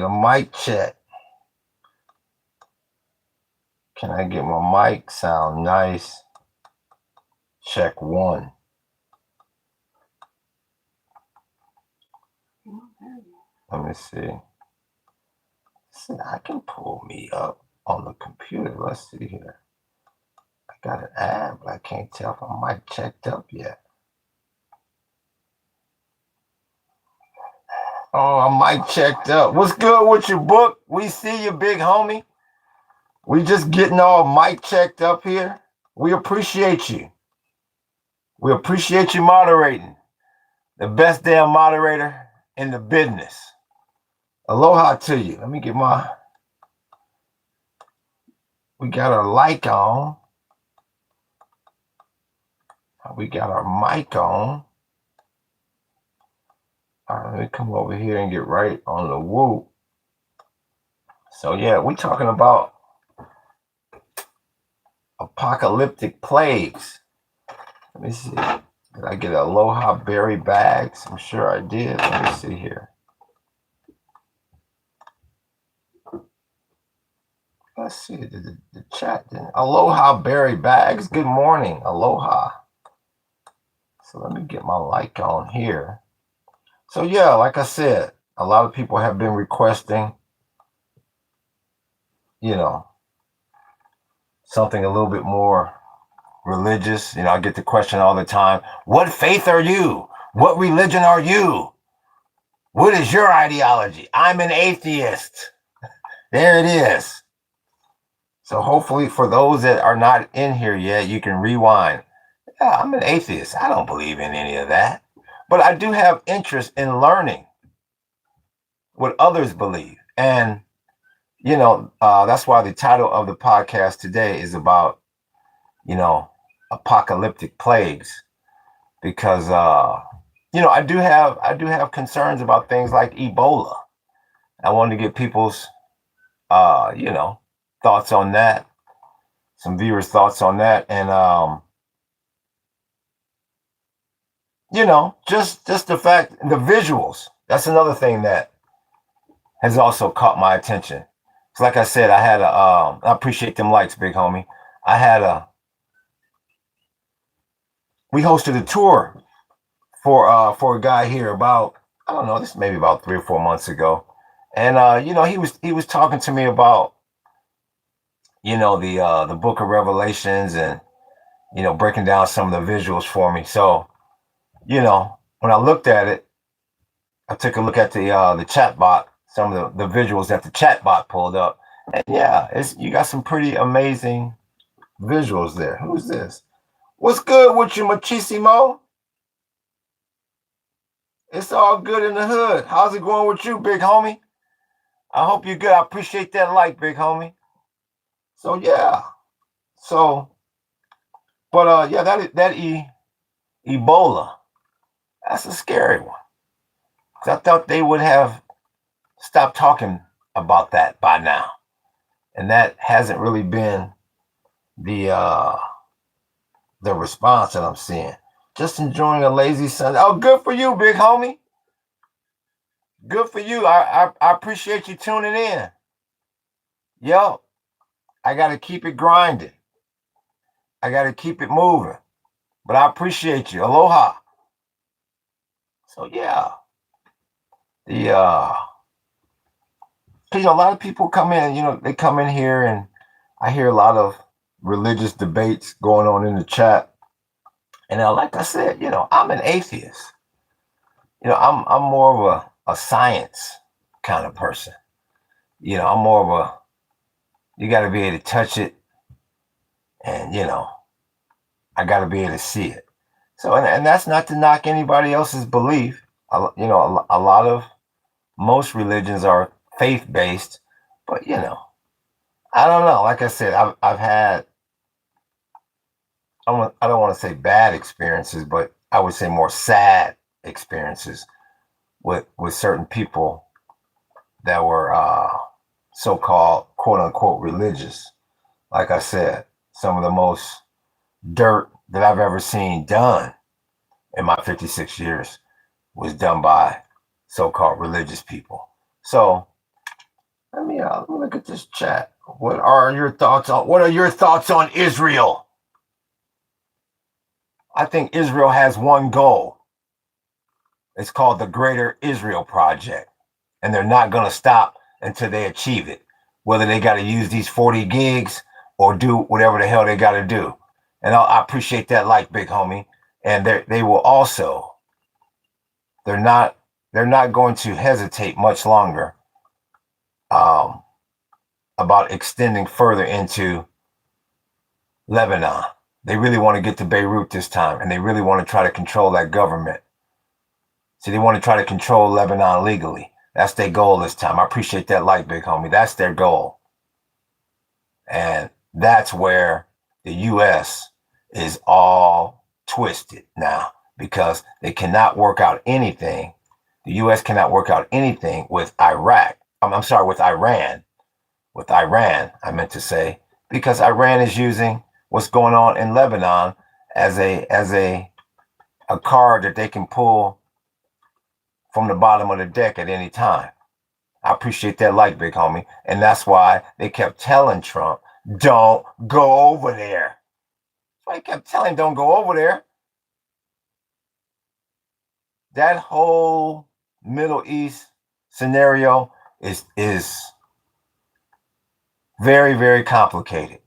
The mic check. Can I get my mic sound nice? Check one. Let me see. See, I can pull me up on the computer. Let's see here. I got an ad, but I can't tell if my mic checked up yet. Oh, I mic checked up. What's good with your book? We see you, big homie. We just getting all mic checked up here. We appreciate you. We appreciate you moderating. The best damn moderator in the business. Aloha to you. Let me get we got our like on. We got our mic on. All right, let me come over here and get right on the whoop. So yeah, we're talking about apocalyptic plagues. Let me see. Did I get aloha berry bags? I'm sure I did. Let me see here. Let's see the chat. Aloha berry bags. Good morning. Aloha. So let me get my like on here. So yeah, like I said, a lot of people have been requesting, something a little bit more religious. I get the question all the time, what faith are you? What religion are you? What is your ideology? I'm an atheist. There it is. So hopefully for those that are not in here yet, you can rewind. Yeah, I'm an atheist. I don't believe in any of that. But I do have interest in learning what others believe. And, that's why the title of the podcast today is about, apocalyptic plagues. Because, I do have concerns about things like Ebola. I wanted to get people's, thoughts on that. Some viewers' thoughts on that. And, just the fact, the visuals. That's another thing that has also caught my attention. So like I said, I appreciate them likes, big homie. We hosted a tour for a guy here about, I don't know, this maybe about 3 or 4 months ago. And he was talking to me about, the book of Revelations and, breaking down some of the visuals for me. So, when I looked at it, I took a look at the chat bot, some of the visuals that the chat bot pulled up. And yeah, you got some pretty amazing visuals there. Who's this? What's good with you, Machisimo? It's all good in the hood. How's it going with you, big homie? I hope you're good. I appreciate that like, big homie. So yeah. But yeah, that Ebola, that's a scary one. Because I thought they would have stopped talking about that by now. And that hasn't really been the response that I'm seeing. Just enjoying a lazy Sunday. Oh, good for you, big homie. Good for you. I appreciate you tuning in. Yo, I got to keep it grinding. I got to keep it moving. But I appreciate you. Aloha. So yeah, a lot of people come in. They come in here, and I hear a lot of religious debates going on in the chat. And like I said, I'm an atheist. I'm more of a science kind of person. I'm more of you got to be able to touch it, and I got to be able to see it. So, and that's not to knock anybody else's belief. A lot of most religions are faith based, but I don't know. Like I said, I've had, I don't want to say bad experiences, but I would say more sad experiences with certain people that were so-called quote unquote religious. Like I said, some of the most dirt that I've ever seen done in my 56 years was done by so-called religious people. So Let me look at this chat. What are your thoughts on Israel? I think Israel has one goal. It's called the Greater Israel Project. And they're not going to stop until they achieve it. Whether they got to use these 40 gigs or do whatever the hell they got to do. And I appreciate that, like, big homie. And they will also, they're not going to hesitate much longer about extending further into Lebanon. They really want to get to Beirut this time, and they really want to try to control that government. So they want to try to control Lebanon legally. That's their goal this time. I appreciate that, like, big homie. That's their goal. And that's where the U.S. is all twisted now, because they cannot work out anything. The U.S. cannot work out anything with Iraq. I'm sorry, with Iran. With Iran, I meant to say, because Iran is using what's going on in Lebanon as a card that they can pull from the bottom of the deck at any time. I appreciate that, like, big homie. And that's why they kept telling Trump, don't go over there. That's why he kept telling him, don't go over there. That whole Middle East scenario is very, very complicated.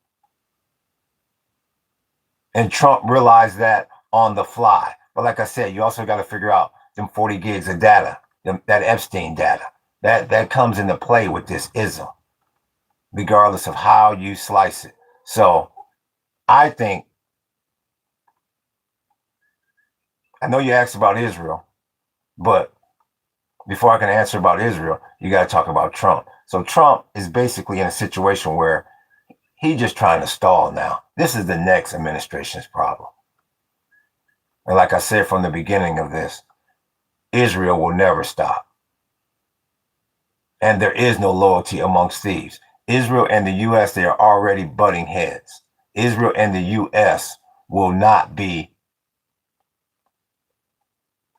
And Trump realized that on the fly. But like I said, you also got to figure out them 40 gigs of data, that Epstein data. That comes into play with this ism, regardless of how you slice it. So I think, I know you asked about Israel, but before I can answer about Israel, you got to talk about Trump. So Trump is basically in a situation where he's just trying to stall now. This is the next administration's problem. And like I said from the beginning of this, Israel will never stop. And there is no loyalty amongst thieves. Israel and the U.S., they are already butting heads. Israel and the U.S. will not be,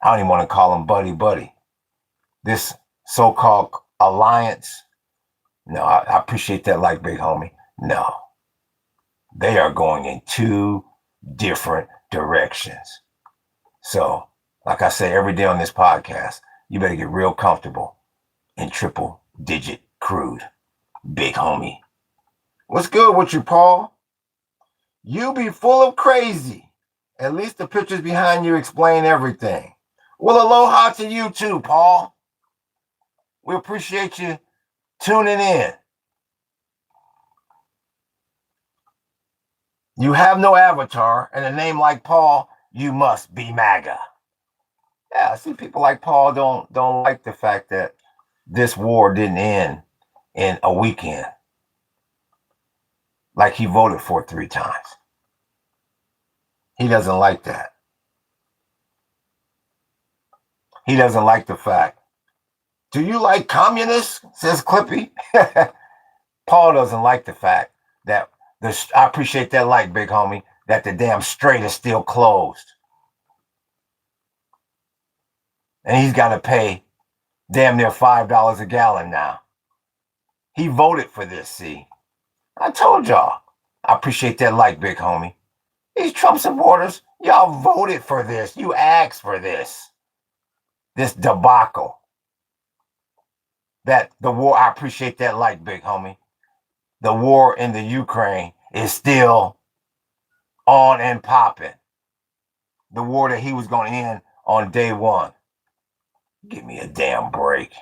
I don't even want to call them buddy-buddy. This so-called alliance, no, I appreciate that, like, big homie. No. They are going in two different directions. So, like I say every day on this podcast, you better get real comfortable in triple-digit crude. Big homie. What's good with you, Paul? You be full of crazy. At least the pictures behind you explain everything. Well, aloha to you too, Paul. We appreciate you tuning in. You have no avatar, and a name like Paul, you must be MAGA. Yeah, I see people like Paul don't like the fact that this war didn't end in a weekend. Like he voted for 3 times. He doesn't like that. He doesn't like the fact. Do you like communists? Says Clippy. Paul doesn't like the fact that I appreciate that, like, big homie, that the damn strait is still closed. And he's got to pay damn near $5 a gallon now. He voted for this, see? I told y'all. I appreciate that, like, big homie. These Trump supporters, y'all voted for this. You asked for this. This debacle. That the war, I appreciate that, like, big homie. The war in the Ukraine is still on and popping. The war that he was going to end on day one. Give me a damn break.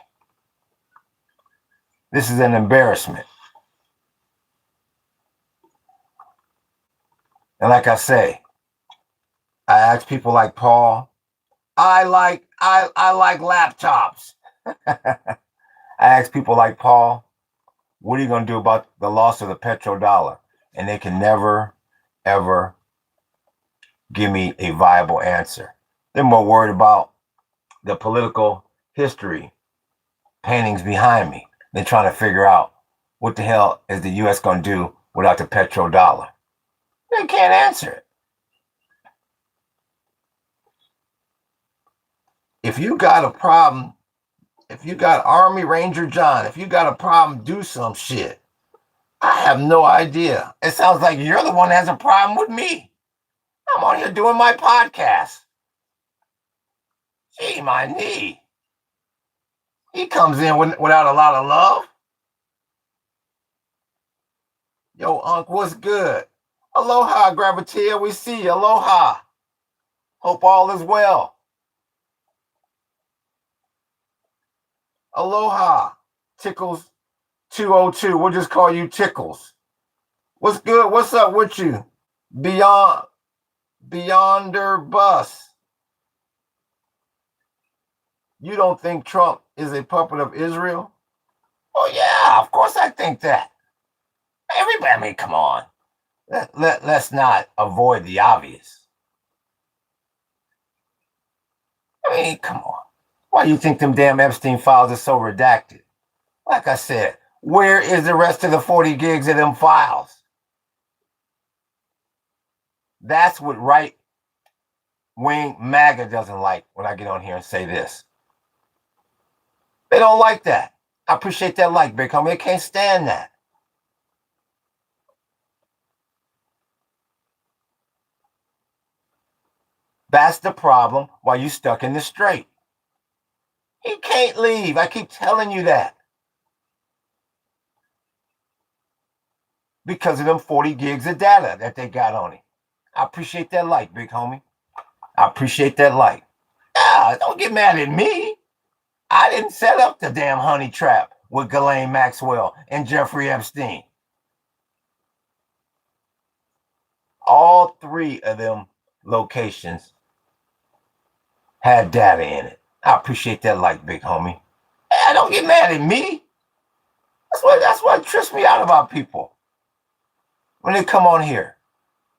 This is an embarrassment. And like I say, I ask people like Paul, I like laptops. I ask people like Paul, what are you going to do about the loss of the petrodollar? And they can never, ever give me a viable answer. They're more worried about the political history paintings behind me than trying to figure out what the hell is the U.S. going to do without the petrodollar. They can't answer it. If you got a problem, If you got Army Ranger John, if you got a problem, do some shit. I have no idea. It sounds like you're the one that has a problem with me. I'm on here doing my podcast. Gee, my knee. He comes in without a lot of love. Yo, Unc, what's good? Aloha, Gravitia. We see you. Aloha. Hope all is well. Aloha. Tickles 202. We'll just call you Tickles. What's good? What's up with you? Beyonder Bus. You don't think Trump is a puppet of Israel? Oh, yeah, of course I think that. Everybody, I mean, come on. Let's not avoid the obvious. I mean, come on. Why do you think them damn Epstein files are so redacted? Like I said, where is the rest of the 40 gigs of them files? That's what right-wing MAGA doesn't like when I get on here and say this. They don't like that. I appreciate that like, big homie. They can't stand that. That's the problem while you stuck in the straight. He can't leave. I keep telling you that. Because of them 40 gigs of data that they got on him. I appreciate that like, big homie. I appreciate that like. Yeah, don't get mad at me. I didn't set up the damn honey trap with Ghislaine Maxwell and Jeffrey Epstein. All three of them locations had data in it. I appreciate that like, big homie. Yeah, don't get mad at me. That's what trips me out about people when they come on here.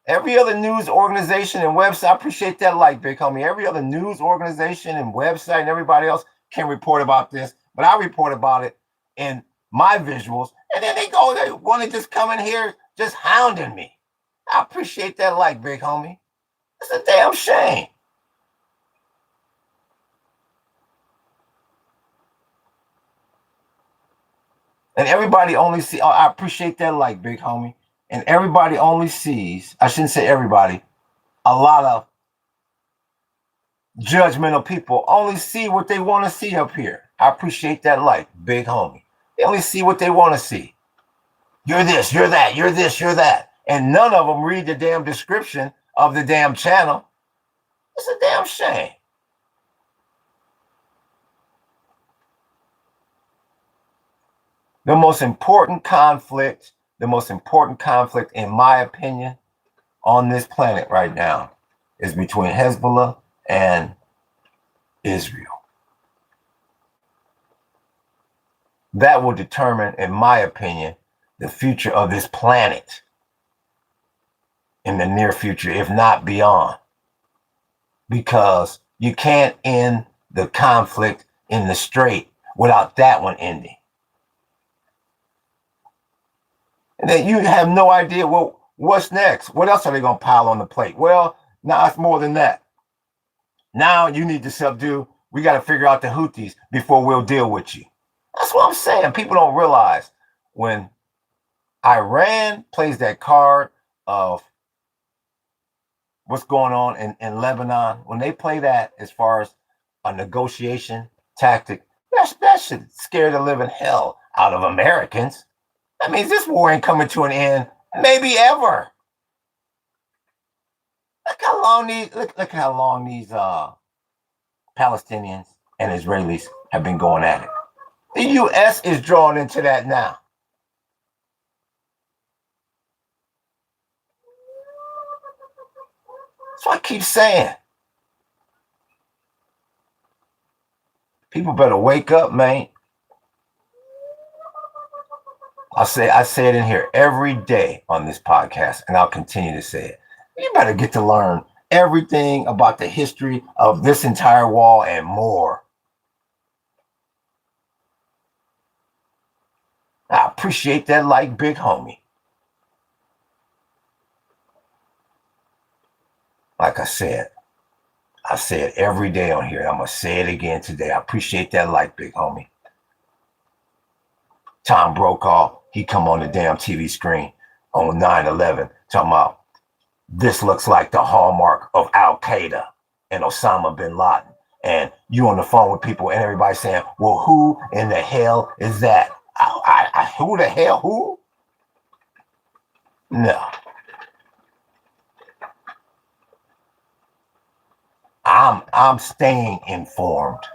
Every other news organization and website, I appreciate that like, big homie. Every other news organization and website and everybody else can report about this, but I report about it in my visuals, and then they want to just come in here just hounding me. I appreciate that like, big homie. It's a damn shame. And everybody only see. Oh, I appreciate that like, big homie. And everybody only sees. I shouldn't say everybody. A lot of judgmental people only see what they want to see up here. I appreciate that like, big homie. They only see what they want to see. You're this, you're that, you're this, you're that. And none of them read the damn description of the damn channel. It's a damn shame. The most important conflict in my opinion on this planet right now is between Hezbollah and Israel. That will determine, in my opinion, the future of this planet in the near future, if not beyond. Because you can't end the conflict in the strait without that one ending. And then you have no idea, well, what's next? What else are they going to pile on the plate? Well, now it's more than that. Now you need to subdue. We got to figure out the Houthis before we'll deal with you. That's what I'm saying. People don't realize when Iran plays that card of what's going on in Lebanon, when they play that as far as a negotiation tactic, that should scare the living hell out of Americans. That means this war ain't coming to an end, maybe ever. Look how long these Palestinians and Israelis have been going at it. The U.S. is drawn into that now. That's what I keep saying. People better wake up, man. I say it in here every day on this podcast, and I'll continue to say it. You better get to learn everything about the history of this entire wall and more. I appreciate that like, big homie. Like I said, I say it every day on here. I'm going to say it again today. I appreciate that like, big homie. Tom Brokaw, he come on the damn TV screen on 9/11 talking about this looks like the hallmark of Al-Qaeda and Osama bin Laden. And you on the phone with people and everybody saying, well, who in the hell is that? Who the hell? Who? No. I'm staying informed.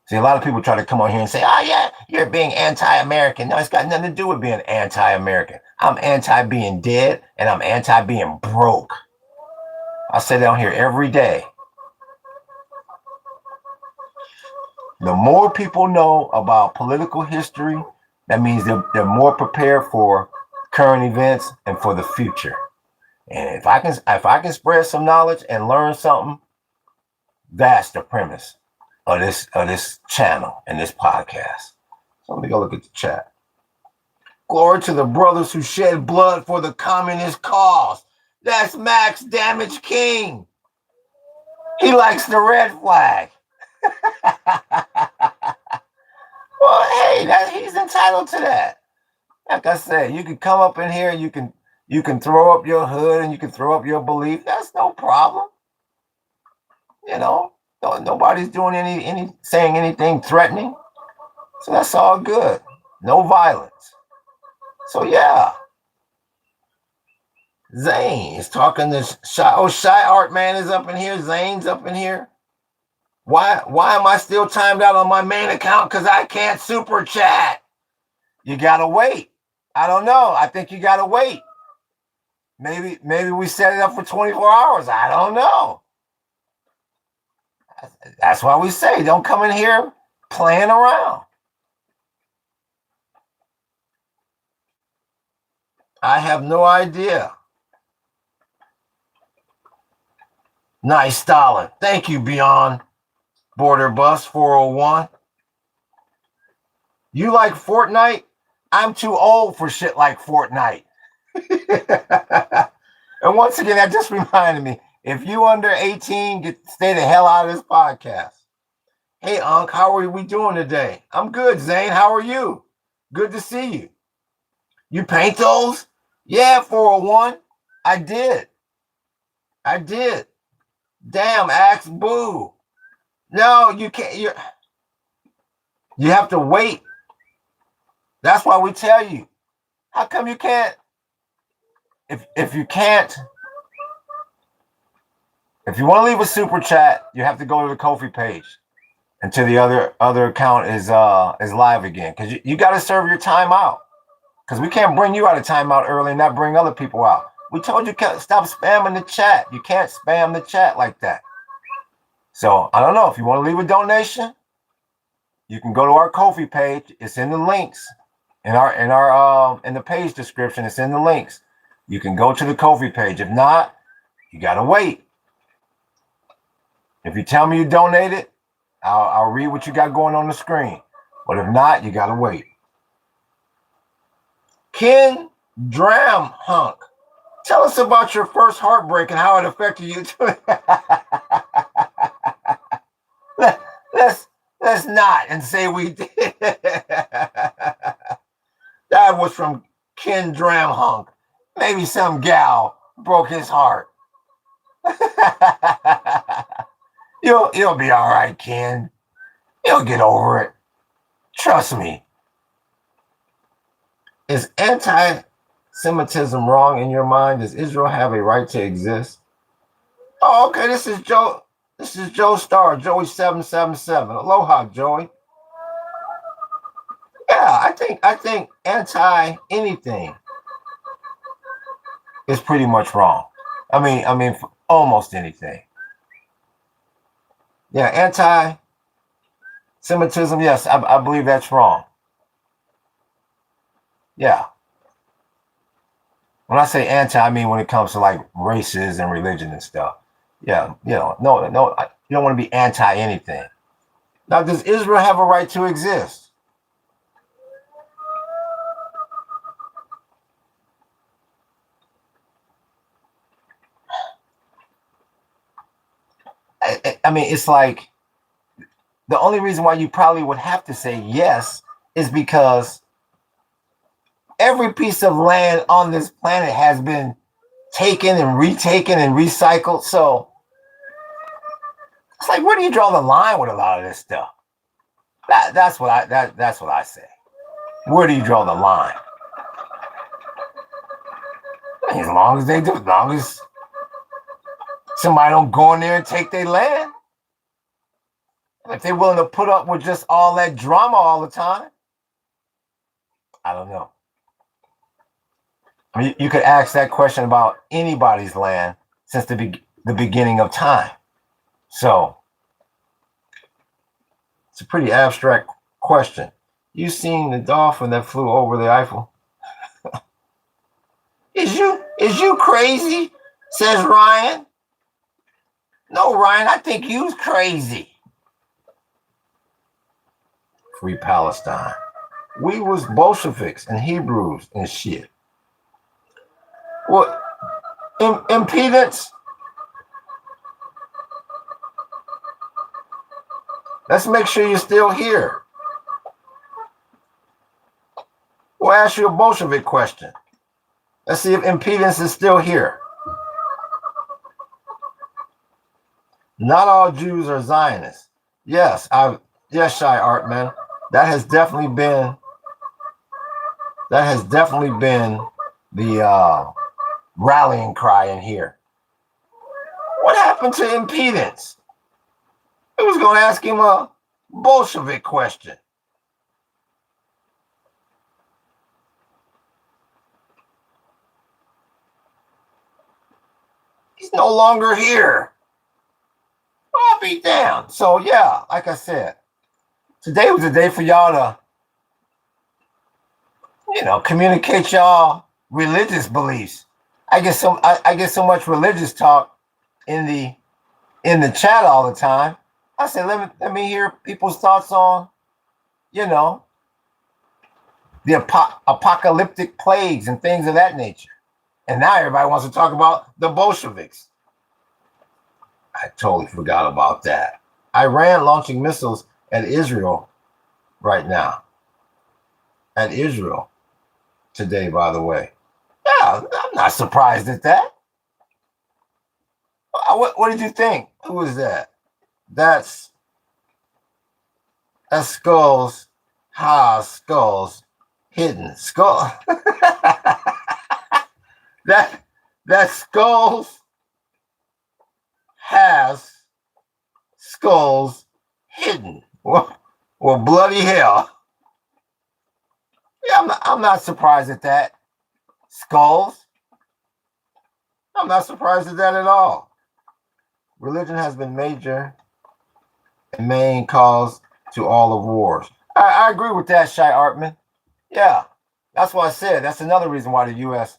See, a lot of people try to come on here and say, oh, yeah, you're being anti-American. No, it's got nothing to do with being anti-American. I'm anti-being dead, and I'm anti-being broke. I say that on here every day. The more people know about political history, that means they're more prepared for current events and for the future. And if I can spread some knowledge and learn something, that's the premise of this channel and this podcast. So let me go look at the chat. Glory to the brothers who shed blood for the communist cause. That's Max Damage King. He likes the red flag. Well, hey, he's entitled to that. Like I said, you can come up in here, you can throw up your hood and you can throw up your belief. That's no problem. You know, nobody's doing saying anything threatening. So that's all good. No violence. So yeah. Zane is talking to Shy Art Man is up in here. Zane's up in here. Why am I still timed out on my main account? Because I can't super chat. You gotta wait. I don't know. I think you gotta wait. Maybe we set it up for 24 hours. I don't know. That's why we say don't come in here playing around. I have no idea. Nice Stalin. Thank you, Beyond Border Bus 401. You like Fortnite? I'm too old for shit like Fortnite. And once again, that just reminded me, if you under 18, stay the hell out of this podcast. Hey, Unc, how are we doing today? I'm good, Zane. How are you? Good to see you. You paint those? Yeah, 401. I did. Damn, Axe Boo. No, you can't. You have to wait. That's why we tell you. How come you can't? If you want to leave a super chat, you have to go to the Ko-fi page until the other account is live again. Because you got to serve your time out. Because we can't bring you out of timeout early and not bring other people out. We told you stop spamming the chat. You can't spam the chat like that. So I don't know, if you want to leave a donation, you can go to our Ko-fi page. It's in the links in the page description. It's in the links. You can go to the Ko-fi page. If not, you gotta wait. If you tell me you donated, I'll read what you got going on the screen. But if not, you gotta wait. Ken Dram Hunk, tell us about your first heartbreak and how it affected you. Let's not and say we did. That was from Ken Dram Hunk. Maybe some gal broke his heart. You'll be all right, Ken. You'll get over it. Trust me. Is anti-Semitism wrong in your mind? Does Israel have a right to exist? Oh, okay. This is Joe. This is Joe Star, Joey777. Aloha, Joey. Yeah, I think anti-anything is pretty much wrong. I mean, almost anything. Yeah, anti-Semitism. Yes, I believe that's wrong. Yeah. When I say anti, I mean when it comes to like races and religion and stuff. Yeah, no, you don't want to be anti anything. Now, does Israel have a right to exist? I mean, it's like the only reason why you probably would have to say yes is because every piece of land on this planet has been taken and retaken and recycled. So it's like, where do you draw the line with a lot of this stuff? That's what I say. Where do you draw the line? As long as they do, as long as somebody don't go in there and take their land. If they're willing to put up with just all that drama all the time, I don't know. I mean, you could ask that question about anybody's land since the beginning of time. So it's a pretty abstract question. You seen the dolphin that flew over the Eiffel? Is you crazy? Says Ryan. No, Ryan, I think you's crazy. Free Palestine. We was Bolsheviks and Hebrews and shit. What? Impedance? Let's make sure you're still here. We'll ask you a Bolshevik question. Let's see if impedance is still here. Not all Jews are Zionists. Yes, yes, Shy Art, man. That has definitely been the rallying cry in here. What happened to impedance? I was going to ask him a Bolshevik question. He's no longer here. I'll be damned. So yeah, like I said, today was a day for y'all to, communicate y'all religious beliefs. I get so much religious talk in the chat all the time. I said, let me hear people's thoughts on, the apocalyptic plagues and things of that nature. And now everybody wants to talk about the Bolsheviks. I totally forgot about that. Iran launching missiles at Israel right now. At Israel today, by the way. Yeah, I'm not surprised at that. What did you think? Who was that? That's skulls. Skulls hidden. Skull. that skulls has skulls hidden. Well, bloody hell. Yeah, I'm not surprised at that. Skulls. I'm not surprised at that at all. Religion has been major and main cause to all of wars. I agree with that, Shy Artman. Yeah, that's what I said. That's another reason why the U.S.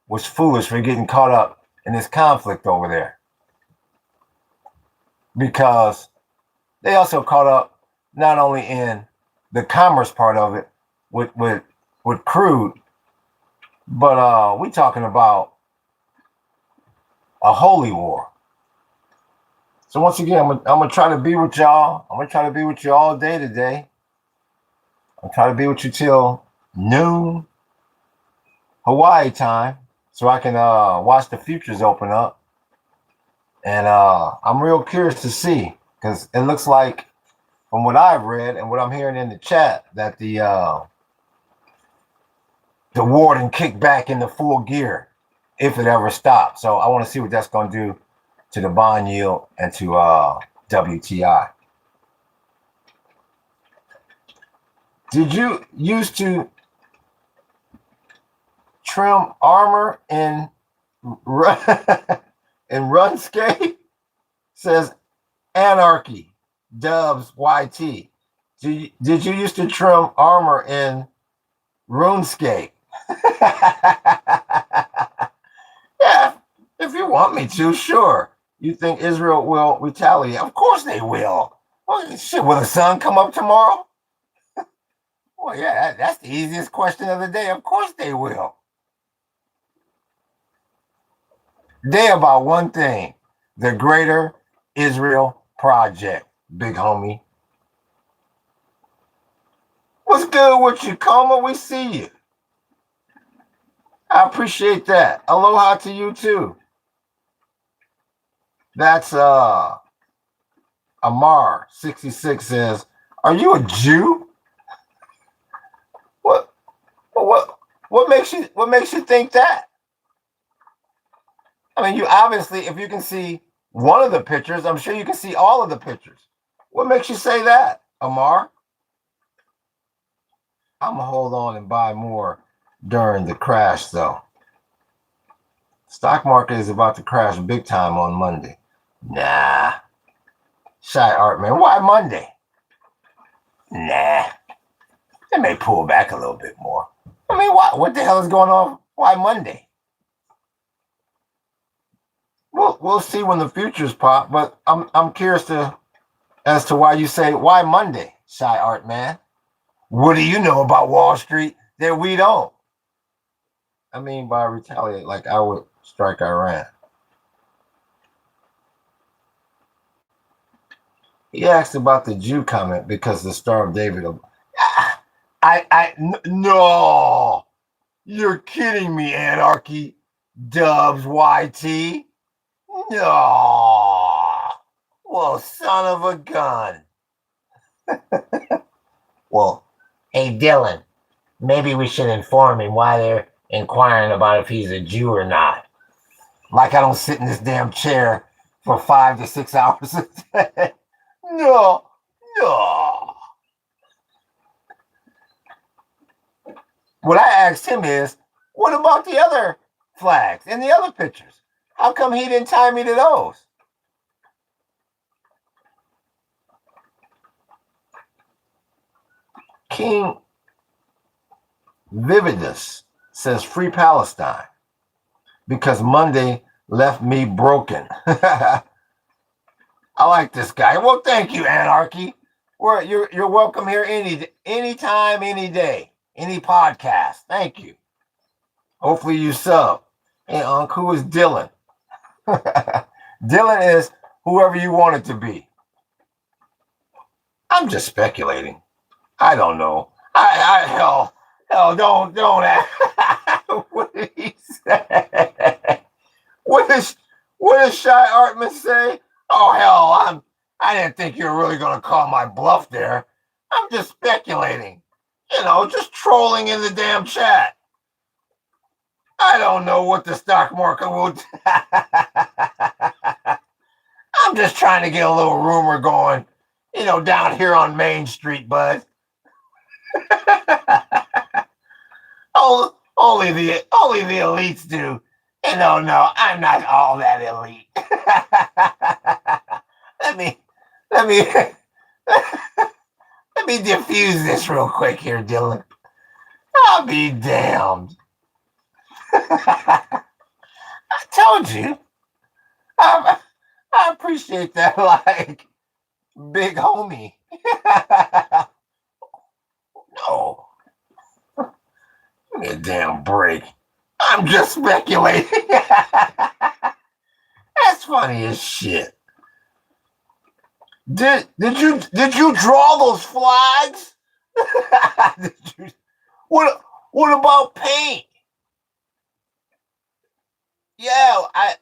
was foolish for getting caught up in this conflict over there. Because they also caught up not only in the commerce part of it with crude, but we talking about a holy war. So once again, I'm gonna try to be with y'all. I'm gonna try to be with you all day today. I'm trying to be with you till noon Hawaii time, so I can watch the futures open up. And I'm real curious to see, because it looks like, from what I've read and what I'm hearing in the chat, that the war didn't kick back into full gear if it ever stops. So I want to see what that's going to do to the bond yield and to WTI. Did you used to trim armor in RuneScape? Says Anarchy Dubs YT. Did you used to trim armor in RuneScape? Yeah, if you want me to, sure. You think Israel will retaliate? Of course they will. Well, shit, will the sun come up tomorrow? Well, yeah, that's the easiest question of the day. Of course they will. They about one thing: the greater Israel project, big homie. What's good with you, Coma? We see you. I appreciate that. Aloha to you too. That's Amar 66 says, "Are you a Jew? What what makes you think that? I mean, you obviously, if you can see one of the pictures, I'm sure you can see all of the pictures. What makes you say that, Amar? I'm gonna hold on and buy more during the crash, though. Stock market is about to crash big time on Monday. Nah, Shy Art Man, why Monday? Nah, it may pull back a little bit more. I mean, what the hell is going on? Why Monday? We'll see when the futures pop, but I'm curious as to why you say why Monday, Shy Art Man. What do you know about Wall Street that we don't? I mean, by retaliate, like I would strike Iran. He asked about the Jew comment because the Star of David. No, you're kidding me, Anarchy, Dubs, YT. No, well, son of a gun. Well, hey, Dylan, maybe we should inform him why they're inquiring about if he's a Jew or not. Like I don't sit in this damn chair for 5 to 6 hours a day. No. What I asked him is, what about the other flags and the other pictures? How come he didn't tie me to those? King Vividus says, free Palestine because Monday left me broken. I like this guy. Well, thank you, Anarchy. You're welcome here anytime, any day, any podcast. Thank you. Hopefully you sub. Hey, Unc, who is Dylan? Dylan is whoever you want it to be. I'm just speculating. I don't know. Hell, don't ask. What did he say? What does Shy Artman say? Oh hell, I didn't think you were really gonna call my bluff there. I'm just speculating. Just trolling in the damn chat. I don't know what the stock market will do. I'm just trying to get a little rumor going, down here on Main Street, bud. Only the elites do. And no, I'm not all that elite. let me let me diffuse this real quick here, Dylan. I'll be damned. I told you. I appreciate that, like, big homie. No. Give me a damn break. I'm just speculating. That's funny as shit. Did you draw those flags? What about paint? Yeah, I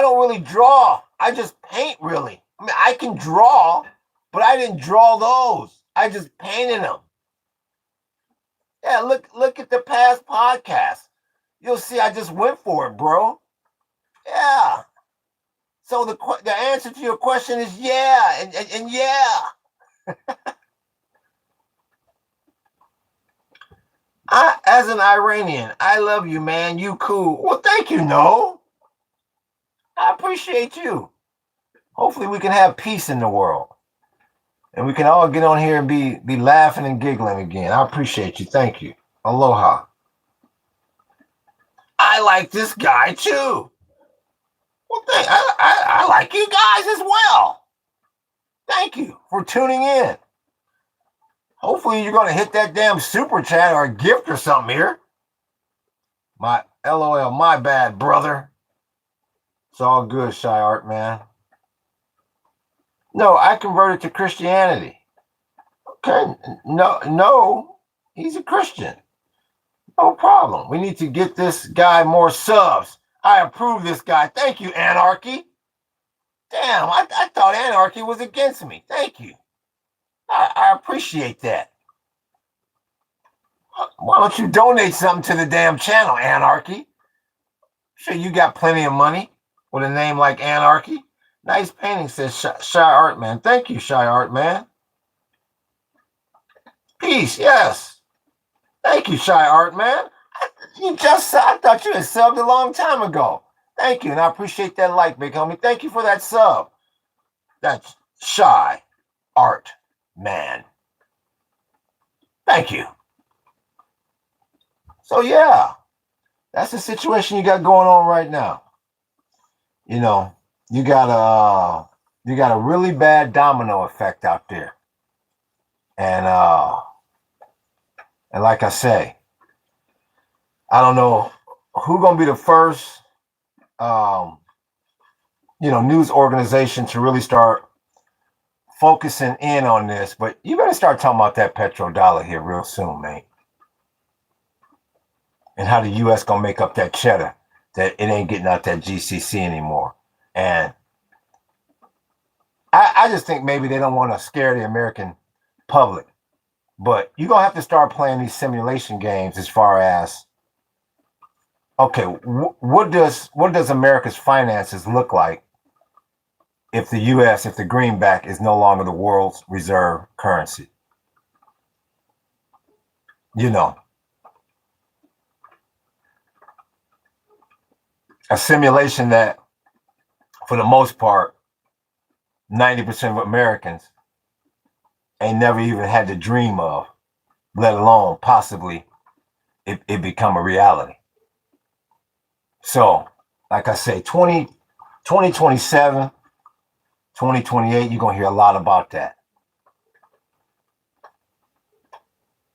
don't really draw. I just paint, really. I mean, I can draw, but I didn't draw those. I just painted them. Yeah, look at the past podcasts. You'll see I just went for it, bro. Yeah. So the answer to your question is yeah, and yeah. As an Iranian, I love you, man. You cool. Well, thank you, No. I appreciate you. Hopefully we can have peace in the world. And we can all get on here and be laughing and giggling again. I appreciate you. Thank you. Aloha. I like this guy too. Well, I like you guys as well. Thank you for tuning in. Hopefully you're going to hit that damn super chat or a gift or something here. My LOL, my bad, brother. It's all good, Shy Art, man. No, I converted to Christianity. Okay, no, he's a Christian. No problem. We need to get this guy more subs. I approve this guy. Thank you, Anarchy. Damn, I thought Anarchy was against me. Thank you. I appreciate that. Why don't you donate something to the damn channel, Anarchy? Sure, you got plenty of money with a name like Anarchy. Nice painting, says Shy Art Man. Thank you, Shy Art Man. Peace, yes. Thank you, Shy Art Man. I thought you had subbed a long time ago. Thank you, and I appreciate that like, big homie. Thank you for that sub. That's Shy Art Man. Thank you. So yeah, that's the situation you got going on right now. You know, you got a really bad domino effect out there. And like I say, I don't know who gonna be the first news organization to really start focusing in on this, but you better start talking about that petrodollar here real soon, man. And how the US gonna make up that cheddar that it ain't getting out that GCC anymore. And I just think maybe they don't want to scare the American public, but you're gonna have to start playing these simulation games as far as, okay, what does America's finances look like if the greenback is no longer the world's reserve currency? You know, a simulation that, for the most part, 90% of Americans ain't never even had to dream of, let alone possibly it become a reality. So, like I say, 2027, 2028, you're going to hear a lot about that.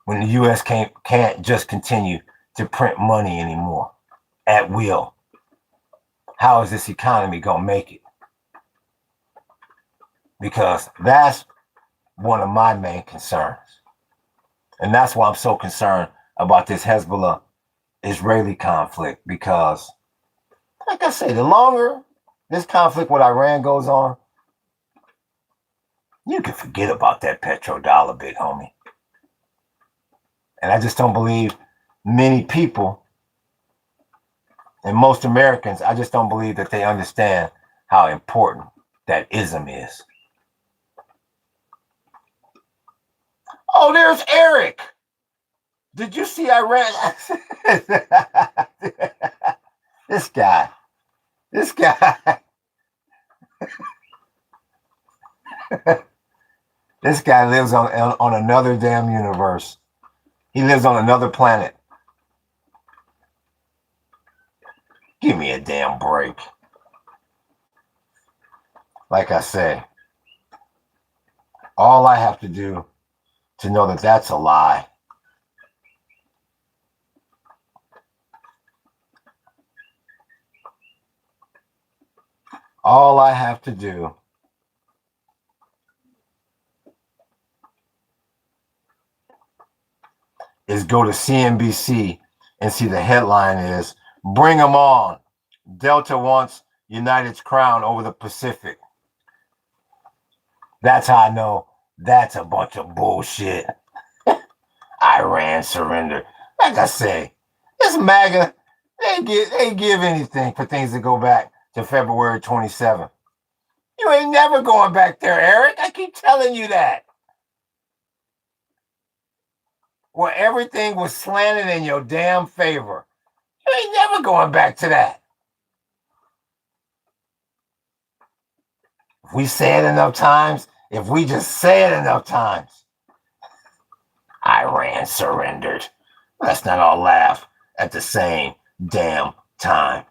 When the U.S. can't just continue to print money anymore at will. How is this economy going to make it? Because that's one of my main concerns. And that's why I'm so concerned about this Hezbollah-Israeli conflict. Because, like I say, the longer this conflict with Iran goes on, you can forget about that petrodollar, big homie. And I just don't believe many people, and most Americans, I just don't believe that they understand how important that ism is. Oh, there's Eric. Did you see Iran? This guy. This guy lives on another damn universe. He lives on another planet. Give me a damn break. Like I say, all I have to do to know that that's a lie all I have to do is go to CNBC and see the headline is, "Bring them on. Delta wants United's crown over the Pacific." That's how I know that's a bunch of bullshit. Iran surrendered. Like I say, this MAGA, they give anything for things to go back to February 27th. You ain't never going back there, Eric. I keep telling you that. Where everything was slanted in your damn favor. You ain't never going back to that. If we say it enough times, if we just say it enough times, Iran surrendered. Let's not all laugh at the same damn time.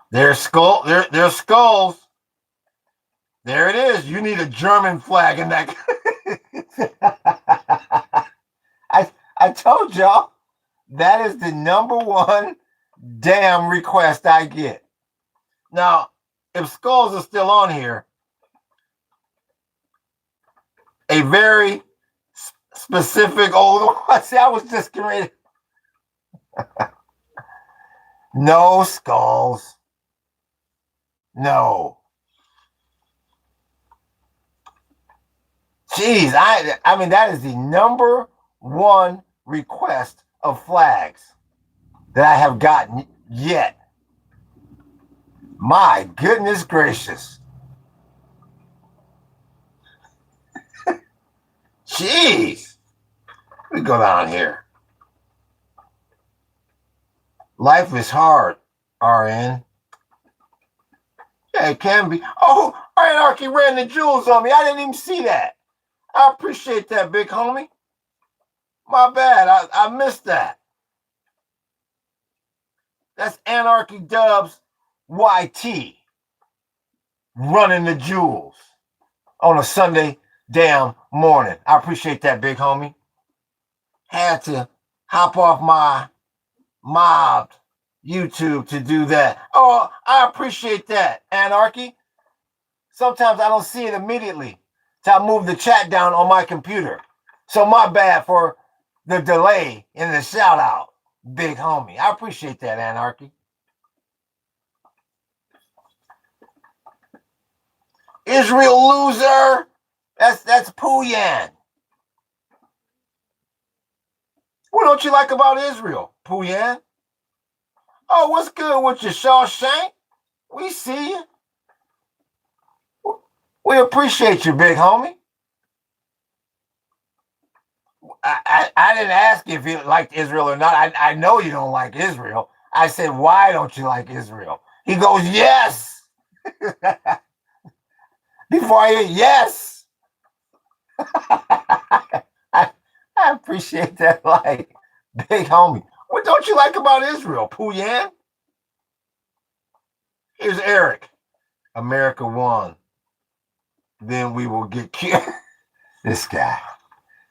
There's skulls. There it is. You need a German flag in that. I told y'all that is the number one damn request I get. Now, if Skulls is still on here, a very specific old one. See, I was just getting ready. No, Skulls. No. Jeez, I mean, that is the number one request of flags that I have gotten yet. My goodness gracious. Jeez. Let me go down here. Life is hard, RN. Yeah, it can be. Oh, Anarchy ran the jewels on me. I didn't even see that. I appreciate that, big homie. My bad. I missed that. That's Anarchy Dubs YT running the jewels on a Sunday damn morning. I appreciate that, big homie. Had to hop off my mobbed YouTube to do that. Oh, I appreciate that, Anarchy. Sometimes I don't see it immediately till I move the chat down on my computer. So my bad for the delay in the shout out, big homie. I appreciate that, Anarchy. Israel loser. That's HAWAIIAN. What don't you like about Israel, HAWAIIAN? Oh, what's good with you, Shawshank? We see you. We appreciate you, big homie. I didn't ask if you liked Israel or not. I know you don't like Israel. I said, why don't you like Israel? He goes, yes. Before I hear yes. I appreciate that, like, big homie. What don't you like about Israel, HAWAIIAN? Here's Eric. America won. Then we will get killed. This guy.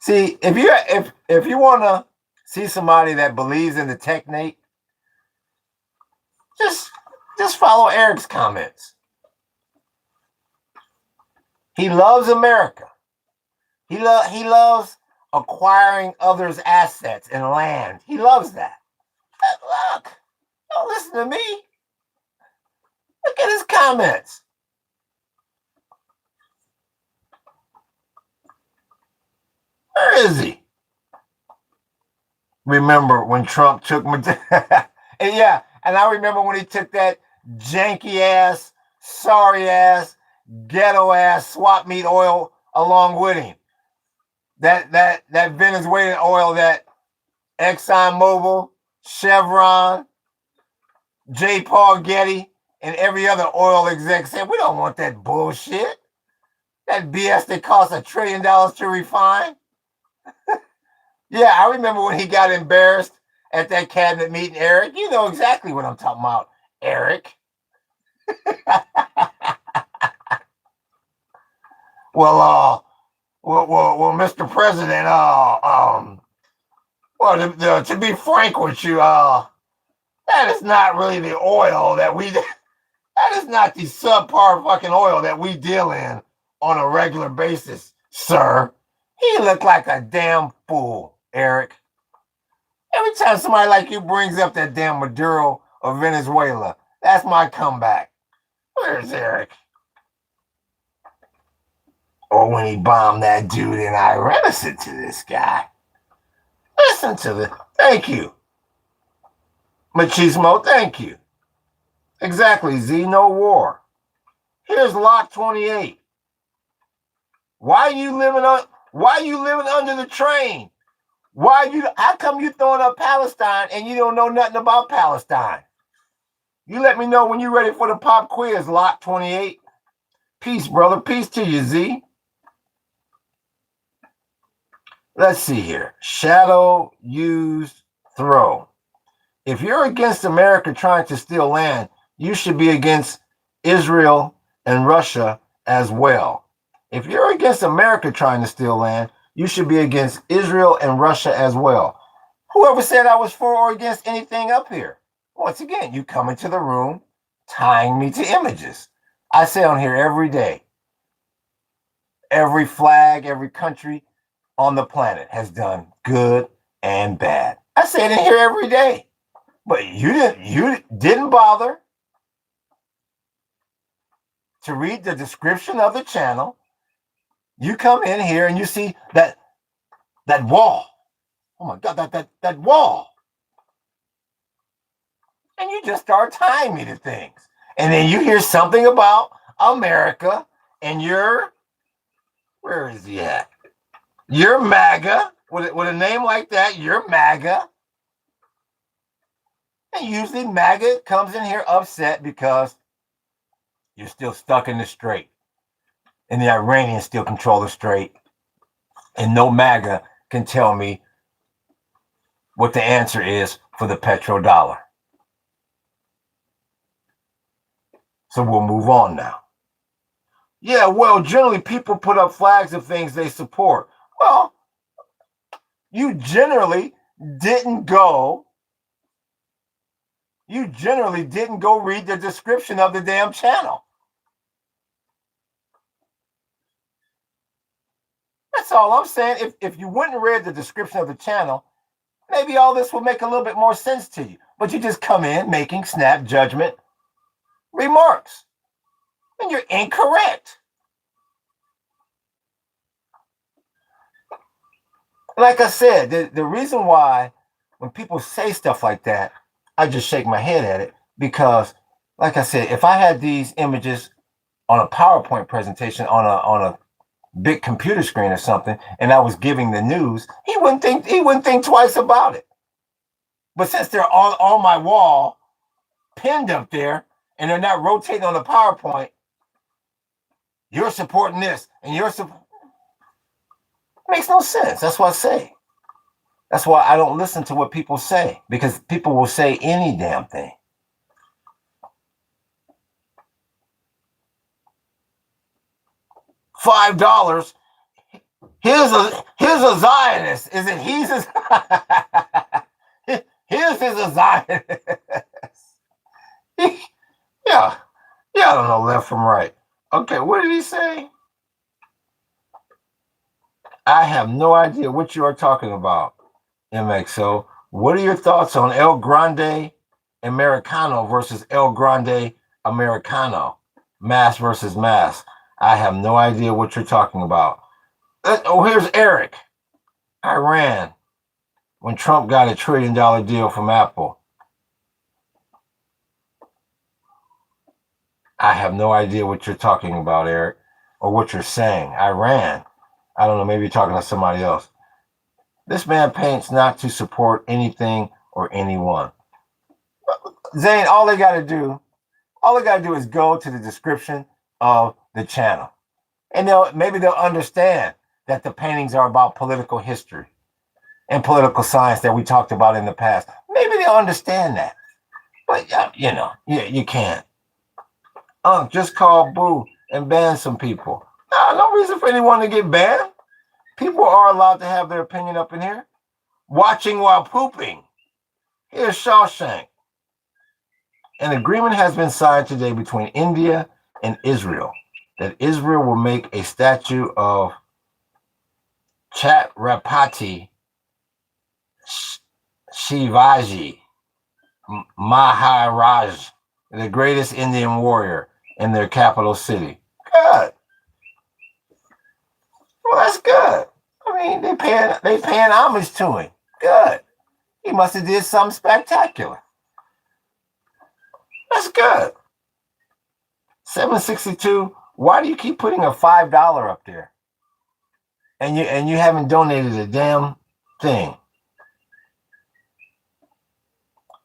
See, if you want to see somebody that believes in the technate, just follow Eric's comments. He loves America. He loves acquiring others' assets and land. He loves that. Look, don't listen to me. Look at his comments. Where is he? Remember when Trump took and yeah, and I remember when he took that janky ass, sorry ass, ghetto ass swap meat oil along with him. That Venezuelan oil that ExxonMobil, Chevron, J. Paul Getty, and every other oil exec said, we don't want that bullshit. That BS that costs $1 trillion to refine. Yeah, I remember when he got embarrassed at that cabinet meeting, Eric. You know exactly what I'm talking about, Eric. Well, Mr. President, well, to be frank with you, that is not really the oil that that is not the subpar fucking oil that we deal in on a regular basis, sir. He looked like a damn fool, Eric. Every time somebody like you brings up that damn Maduro of Venezuela, that's my comeback. Where's Eric? Or when he bombed that dude in Iran. Listen to this guy. Listen to this. Thank you. Machismo, thank you. Exactly, Z, no war. Here's Lock 28. Why are you living under the train? How come you throwing up Palestine and you don't know nothing about Palestine? You let me know when you're ready for the pop quiz, Lock 28. Peace, brother. Peace to you, Z. Let's see here. Shadow, use, throw. If you're against America trying to steal land, you should be against Israel and Russia as well. If you're against America trying to steal land, you should be against Israel and Russia as well. Whoever said I was for or against anything up here? Once again, you come into the room tying me to images. I say on here every day, every flag, every country on the planet has done good and bad. I say it in here every day. But you didn't bother to read the description of the channel. You come in here and you see that wall. Oh my God, that wall. And you just start tying me to things. And then you hear something about America and where is he at? You're MAGA. With a name like that, you're MAGA. And usually MAGA comes in here upset because you're still stuck in the strait. And the Iranians still control the strait. And no MAGA can tell me what the answer is for the petrodollar. So we'll move on now. Yeah, well, generally people put up flags of things they support. Well, you generally didn't go read the description of the damn channel. That's all I'm saying. If you wouldn't read the description of the channel, maybe all this will make a little bit more sense to you. But you just come in making snap judgment remarks. And you're incorrect. Like I said, the reason why when people say stuff like that, I just shake my head at it because, like I said, if I had these images on a PowerPoint presentation on a big computer screen or something, and I was giving the news, he wouldn't think twice about it. But since they're on my wall, pinned up there, and they're not rotating on the PowerPoint, you're supporting this, and you're supporting. Makes no sense. That's what I say. That's why I don't listen to what people say, because people will say any damn thing. $5. Here's a Zionist. Is it he's a here's a Zionist? Yeah, I don't know left from right. Okay, what did he say? I have no idea what you are talking about, MXO. What are your thoughts on El Grande Americano versus El Grande Americano? Mass versus mass. I have no idea what you're talking about. Oh, here's Eric. Iran. When Trump got $1 trillion deal from Apple. I have no idea what you're talking about, Eric, or what you're saying. Iran. I don't know, maybe you're talking to somebody else. This man paints not to support anything or anyone. Zane, all they got to do is go to the description of the channel. And maybe they'll understand that the paintings are about political history and political science that we talked about in the past. Maybe they'll understand that. But, you can't. Just call boo and ban some people. No reason for anyone to get banned. People are allowed to have their opinion up in here. Watching while pooping. Here's Shawshank. An agreement has been signed today between India and Israel that Israel will make a statue of Chhatrapati Shivaji Maharaj, the greatest Indian warrior, in their capital city. Good. Well, that's good. I mean, they paying homage to him. Good. He must have did something spectacular. That's good. 762. Why do you keep putting a $5 up there? And you haven't donated a damn thing.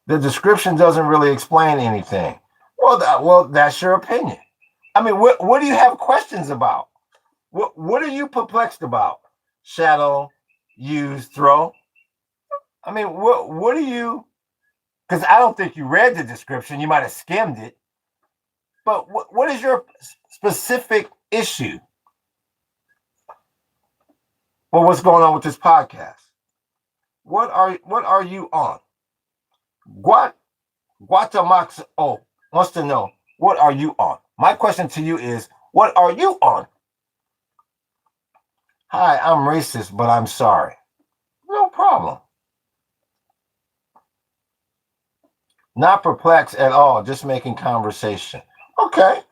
The description doesn't really explain anything. Well, that's your opinion. I mean, what do you have questions about? What are you perplexed about? Shadow, use, throw. I mean, what are you? Because I don't think you read the description. You might have skimmed it. But what is your specific issue? Well, what's going on with this podcast? What are you on? Guatamax wants to know, What are you on? My question to you is, what are you on? Hi, I'm racist, but I'm sorry. No problem. Not perplexed at all, just making conversation. Okay.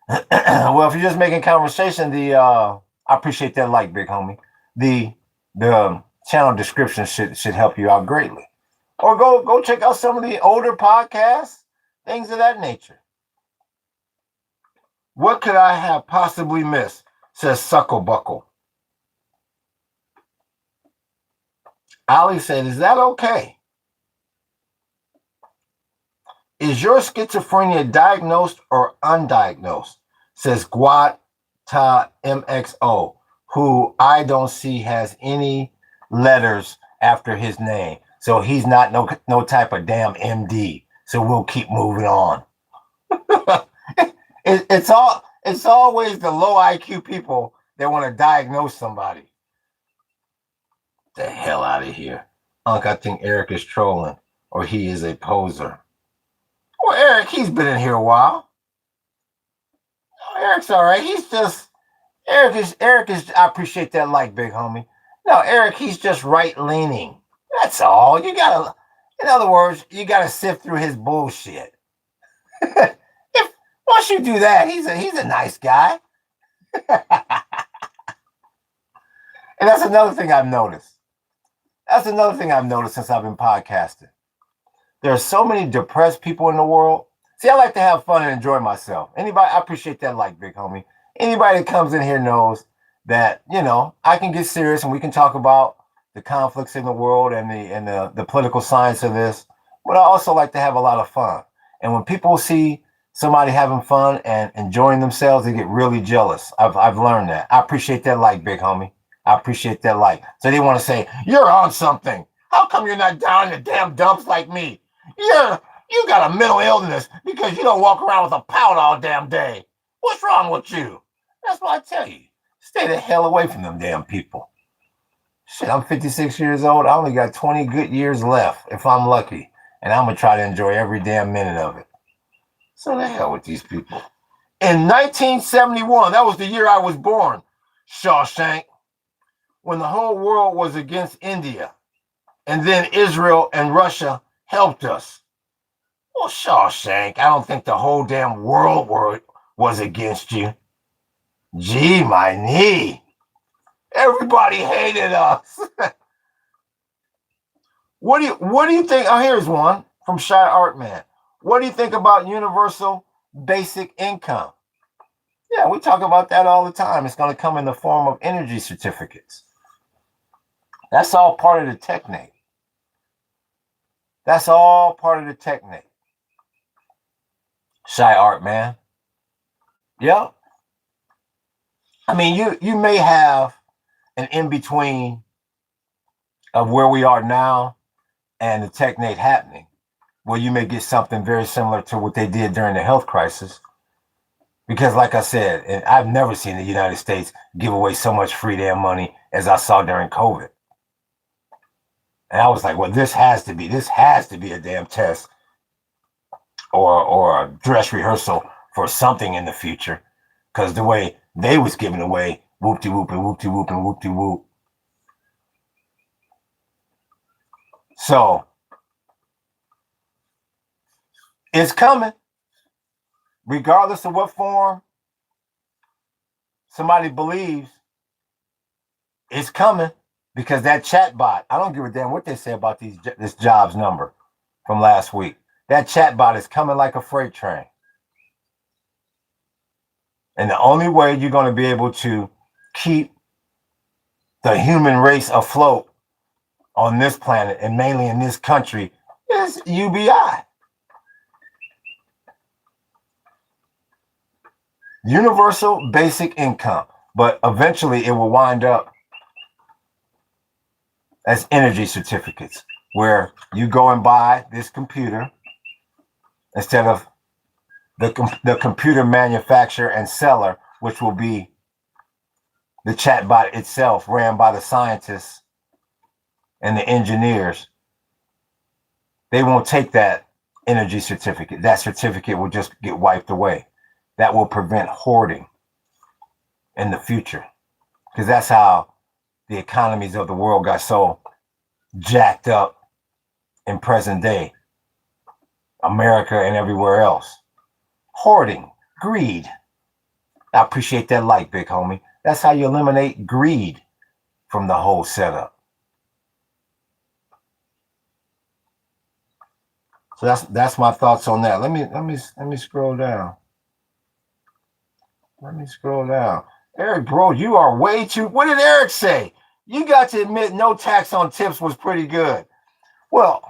Well, if you're just making conversation, I appreciate that like, big homie. The channel description should help you out greatly. Or go check out some of the older podcasts, things of that nature. What could I have possibly missed? Says Sucklebuckle. Ali said, is that okay? Is your schizophrenia diagnosed or undiagnosed? Says Guata MXO, who I don't see has any letters after his name. So he's not no type of damn MD. So we'll keep moving on. It's always the low IQ people that want to diagnose somebody. The hell out of here. Unc, I think Eric is trolling, or he is a poser. Well, Eric, he's been in here a while. Eric's all right. Eric is, I appreciate that like, big homie. No, Eric, he's just right-leaning. That's all. In other words, you gotta sift through his bullshit. Once you do that, he's a nice guy. And that's another thing I've noticed. Since I've been podcasting. There are so many depressed people in the world. See, I like to have fun and enjoy myself. I appreciate that like, big homie. Anybody that comes in here knows that, I can get serious and we can talk about the conflicts in the world and the political science of this. But I also like to have a lot of fun. And when people see somebody having fun and enjoying themselves, they get really jealous. I've learned that. I appreciate that like, big homie. I appreciate that like. So they want to say, you're on something. How come you're not down in the damn dumps like me? You got a mental illness because you don't walk around with a pout all damn day. What's wrong with you? That's what I tell you. Stay the hell away from them damn people. Shit, I'm 56 years old. I only got 20 good years left, if I'm lucky. And I'm going to try to enjoy every damn minute of it. So the hell with these people. In 1971, that was the year I was born, Shawshank, when the whole world was against India. And then Israel and Russia helped us. Well, Shawshank, I don't think the whole damn world was against you. Gee, my knee. Everybody hated us. What do you think? Oh, here's one from Shy Art Man. What do you think about universal basic income? Yeah, we talk about that all the time. It's going to come in the form of energy certificates. That's all part of the technique. Shy Art Man. Yeah. I mean, you may have an in-between of where we are now and the technate happening, where you may get something very similar to what they did during the health crisis. Because like I said, and I've never seen the United States give away so much free damn money as I saw during COVID. And I was like, well, this has to be a damn test or a dress rehearsal for something in the future. Because the way they was giving away whoop-de-whoop and whoop-de-whoop and whoop-de-whoop. So it's coming. Regardless of what form somebody believes, it's coming. Because that chat bot, I don't give a damn what they say about this jobs number from last week. That chat bot is coming like a freight train. And the only way you're going to be able to keep the human race afloat on this planet and mainly in this country is UBI. Universal basic income. But eventually it will wind up as energy certificates, where you go and buy this computer instead of the computer manufacturer and seller, which will be the chatbot itself, ran by the scientists and the engineers. They won't take that energy certificate. That certificate will just get wiped away. That will prevent hoarding in the future, because that's how the economies of the world got so jacked up in present day America and everywhere else. Hoarding, greed. I appreciate that light, big homie. That's how you eliminate greed from the whole setup. So that's my thoughts on that. Let me scroll down. Let me scroll down. Eric, bro, you are way too. What did Eric say? You got to admit, no tax on tips was pretty good. Well,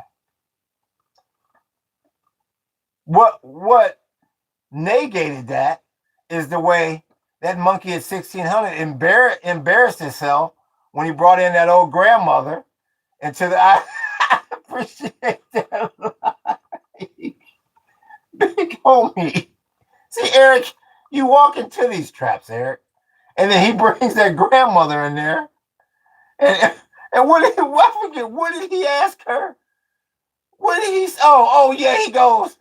what negated that is the way that monkey at 1600 embarrassed himself when he brought in that old grandmother into the. I appreciate that. Big homie. See, Eric, you walk into these traps, Eric, and then he brings that grandmother in there, and I forget, what did he ask her? What did he? Oh yeah, he goes.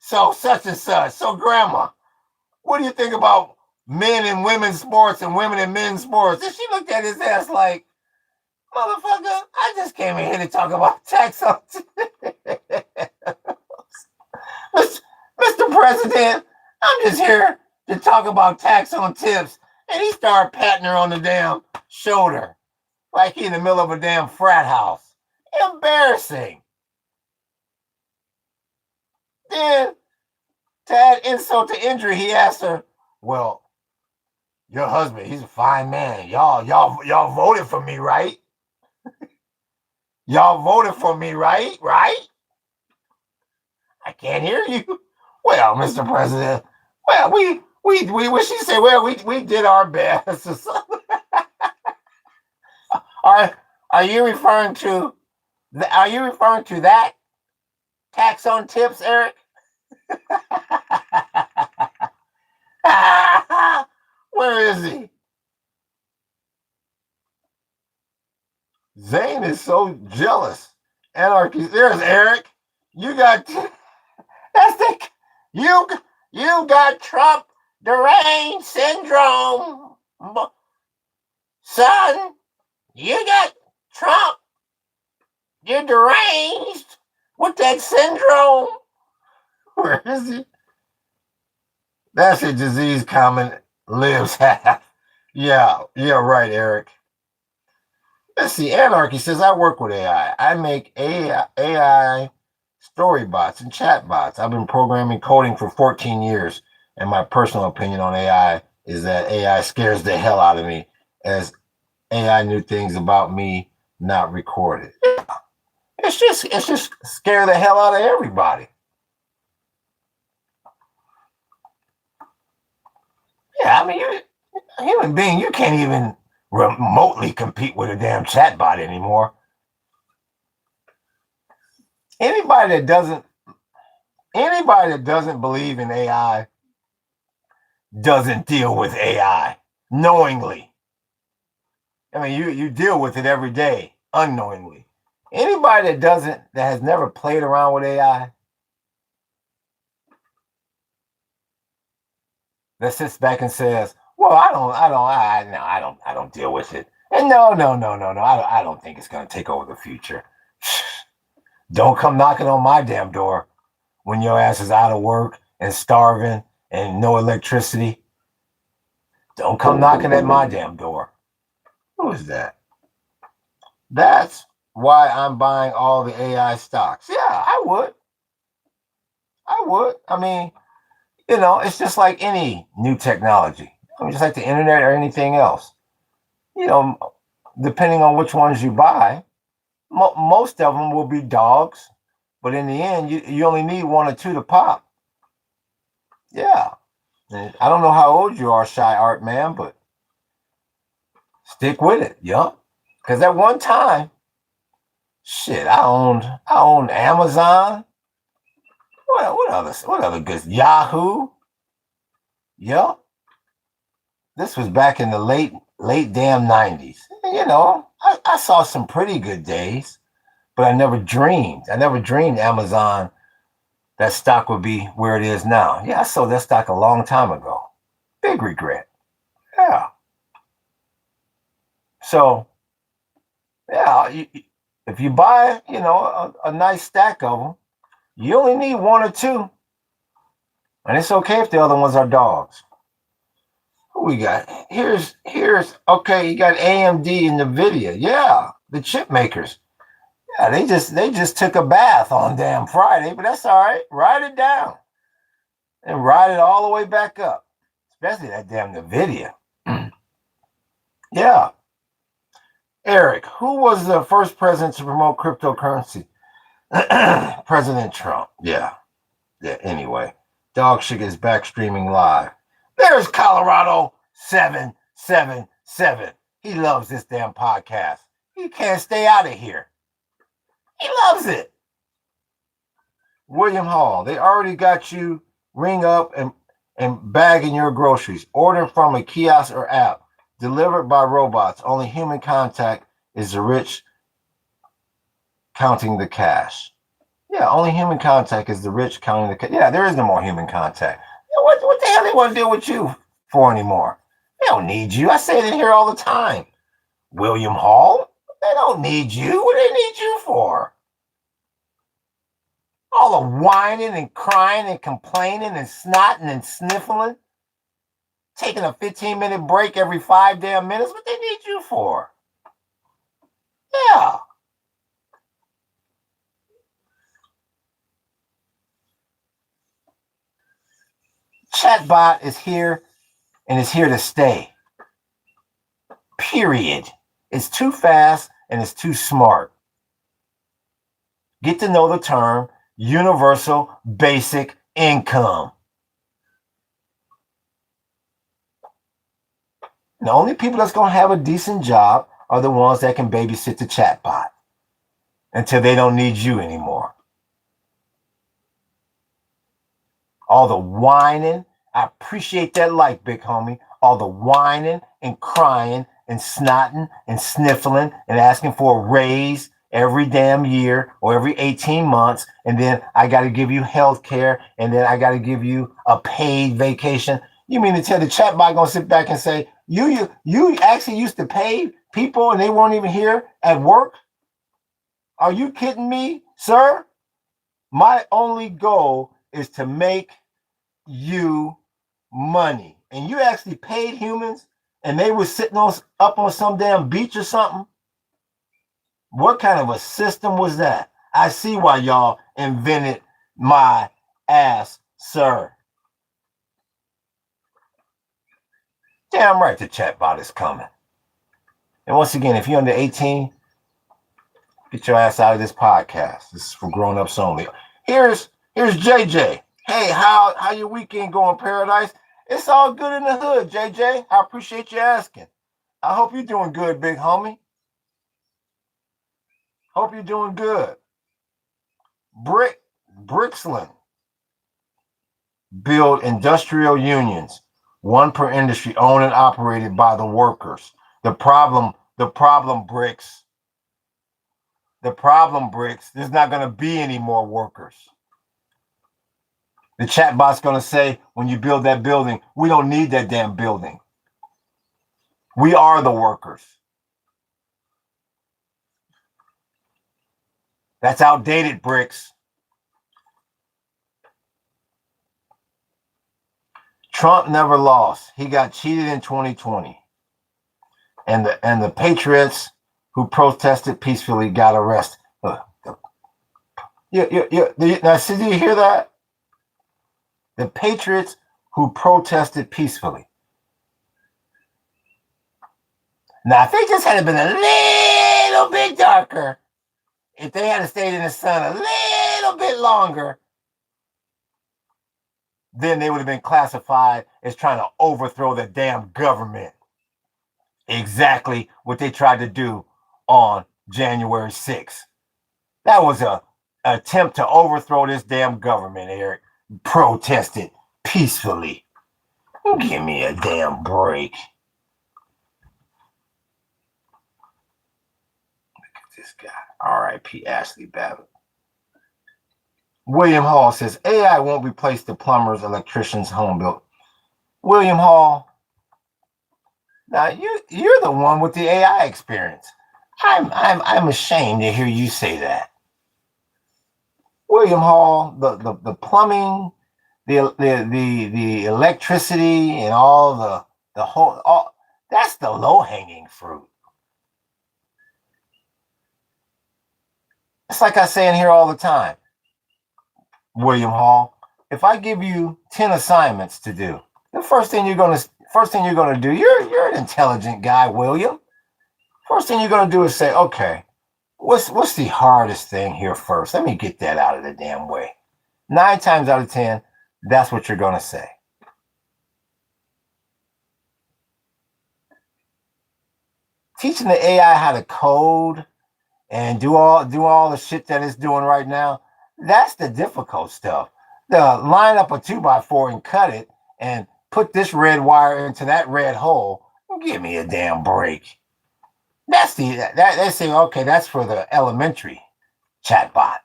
So such and such. So grandma, what do you think about men and women's sports and women and men's sports? And she looked at his ass like, motherfucker, I just came in here to talk about tax on Mr. President, I'm just here to talk about tax on tips. And he started patting her on the damn shoulder like he in the middle of a damn frat house. Embarrassing. Then, to add insult to injury, he asked her, well, your husband, he's a fine man. Y'all voted for me, right? Y'all voted for me, right? Right? I can't hear you. Well, Mr. President, well, we what she said, well, we did our best. Are you referring to that tax on tips, Eric? Where is he? Zane is so jealous. Anarchy. There's Eric. You got that's the you got Trump deranged syndrome, son. You got Trump. You're deranged with that syndrome. Where is he? That's a disease common lives half. Yeah, right, Eric. Let's see. Anarchy says, I work with AI. I make AI story bots and chat bots. I've been programming coding for 14 years, and my personal opinion on AI is that AI scares the hell out of me, as AI knew things about me not recorded. Yeah. It's just scare the hell out of everybody. Yeah, I mean, you're a human being. You can't even remotely compete with a damn chatbot anymore. Anybody that doesn't believe in AI doesn't deal with AI knowingly. I mean, you deal with it every day unknowingly. Anybody that has never played around with AI, that sits back and says, well, I don't deal with it. And no, I don't think it's going to take over the future. Don't come knocking on my damn door when your ass is out of work and starving and no electricity. Don't come knocking at my damn door. Who is that? That's why I'm buying all the AI stocks. Yeah, I would. I mean, it's just like any new technology. I mean, just like the internet or anything else. Depending on which ones you buy, most of them will be dogs, but in the end, you only need one or two to pop. Yeah. And I don't know how old you are, Shy Art Man, but stick with it, yeah. Because at one time, shit, I owned Amazon. What other good? Yahoo. Yeah. This was back in the late damn 90s. And, I saw some pretty good days, but I never dreamed Amazon, that stock would be where it is now. Yeah, I sold that stock a long time ago. Big regret. Yeah. So, yeah, if you buy, a nice stack of them, you only need one or two. And it's okay if the other ones are dogs. Who we got? Here's okay, you got AMD and NVIDIA. Yeah, the chip makers. Yeah, they just took a bath on damn Friday, but that's all right. Ride it down and ride it all the way back up. Especially that damn NVIDIA. Yeah. Eric, who was the first president to promote cryptocurrency? President Trump. Yeah. Yeah, anyway. Dog shit is back streaming live. There's Colorado 777. He loves this damn podcast. He can't stay out of here. He loves it. William Hall, they already got you ring up and bagging your groceries. Order from a kiosk or app. Delivered by robots. Only human contact is the rich counting the cash. Yeah, only human contact is the rich counting the cash. Yeah, there is no more human contact. Yeah, what the hell they want to deal with you for anymore? They don't need you. I say it in here all the time. William Hall, they don't need you. What do they need you for? All the whining and crying and complaining and snotting and sniffling. Taking a 15-minute break every 5 damn minutes. What they need you for? Yeah. Chatbot is here and is here to stay. Period. It's too fast and it's too smart. Get to know the term universal basic income. The only people that's going to have a decent job are the ones that can babysit the chatbot until they don't need you anymore. All the whining, I appreciate that like, big homie. All the whining and crying and snotting and sniffling and asking for a raise every damn year or every 18 months. And then I got to give you health care. And then I got to give you a paid vacation. You mean to tell the chatbot going to sit back and say, you actually used to pay people and they weren't even here at work? Are you kidding me, sir? My only goal is to make you money. And you actually paid humans and they were sitting up on some damn beach or something? What kind of a system was that? I see why y'all invented my ass, sir. Damn right the chatbot is coming. And once again, if you're under 18, get your ass out of this podcast. This is for grown-ups only. Here's JJ. Hey, how your weekend going, Paradise? It's all good in the hood, JJ. I appreciate you asking. I hope you're doing good, big homie. Hope you're doing good. Brixland build industrial unions, one per industry, owned and operated by the workers. The problem, Bricks. The problem, Bricks, there's not going to be any more workers. The chatbot's going to say, when you build that building, we don't need that damn building. We are the workers. That's outdated, Bricks. Trump never lost. He got cheated in 2020. And the patriots who protested peacefully got arrested. Yeah. Now, see, do you hear that? The patriots who protested peacefully. Now, if they just had been a little bit darker, if they had stayed in the sun a little bit longer, then they would have been classified as trying to overthrow the damn government. Exactly what they tried to do on January 6th. That was an attempt to overthrow this damn government, Eric. Protested peacefully. Give me a damn break. Look at this guy. R.I.P. Ashley Babbitt. William Hall says AI won't replace the plumbers, electricians, home built. William Hall, now you're the one with the AI experience. I'm ashamed to hear you say that. William Hall, the plumbing, the electricity, and all the whole all that's the low hanging fruit. It's like I say in here all the time, William Hall. If I give you 10 assignments to do, the first thing you're gonna do, you're an intelligent guy, William. First thing you're gonna do is say, okay, what's the hardest thing here first? Let me get that out of the damn way. 9 times out of 10, that's what you're gonna say. Teaching the AI how to code and do all the shit that it's doing right now, that's the difficult stuff. The line up a 2x4 and cut it and put this red wire into that red hole. Give me a damn break. That's that they say, okay, that's for the elementary chatbot.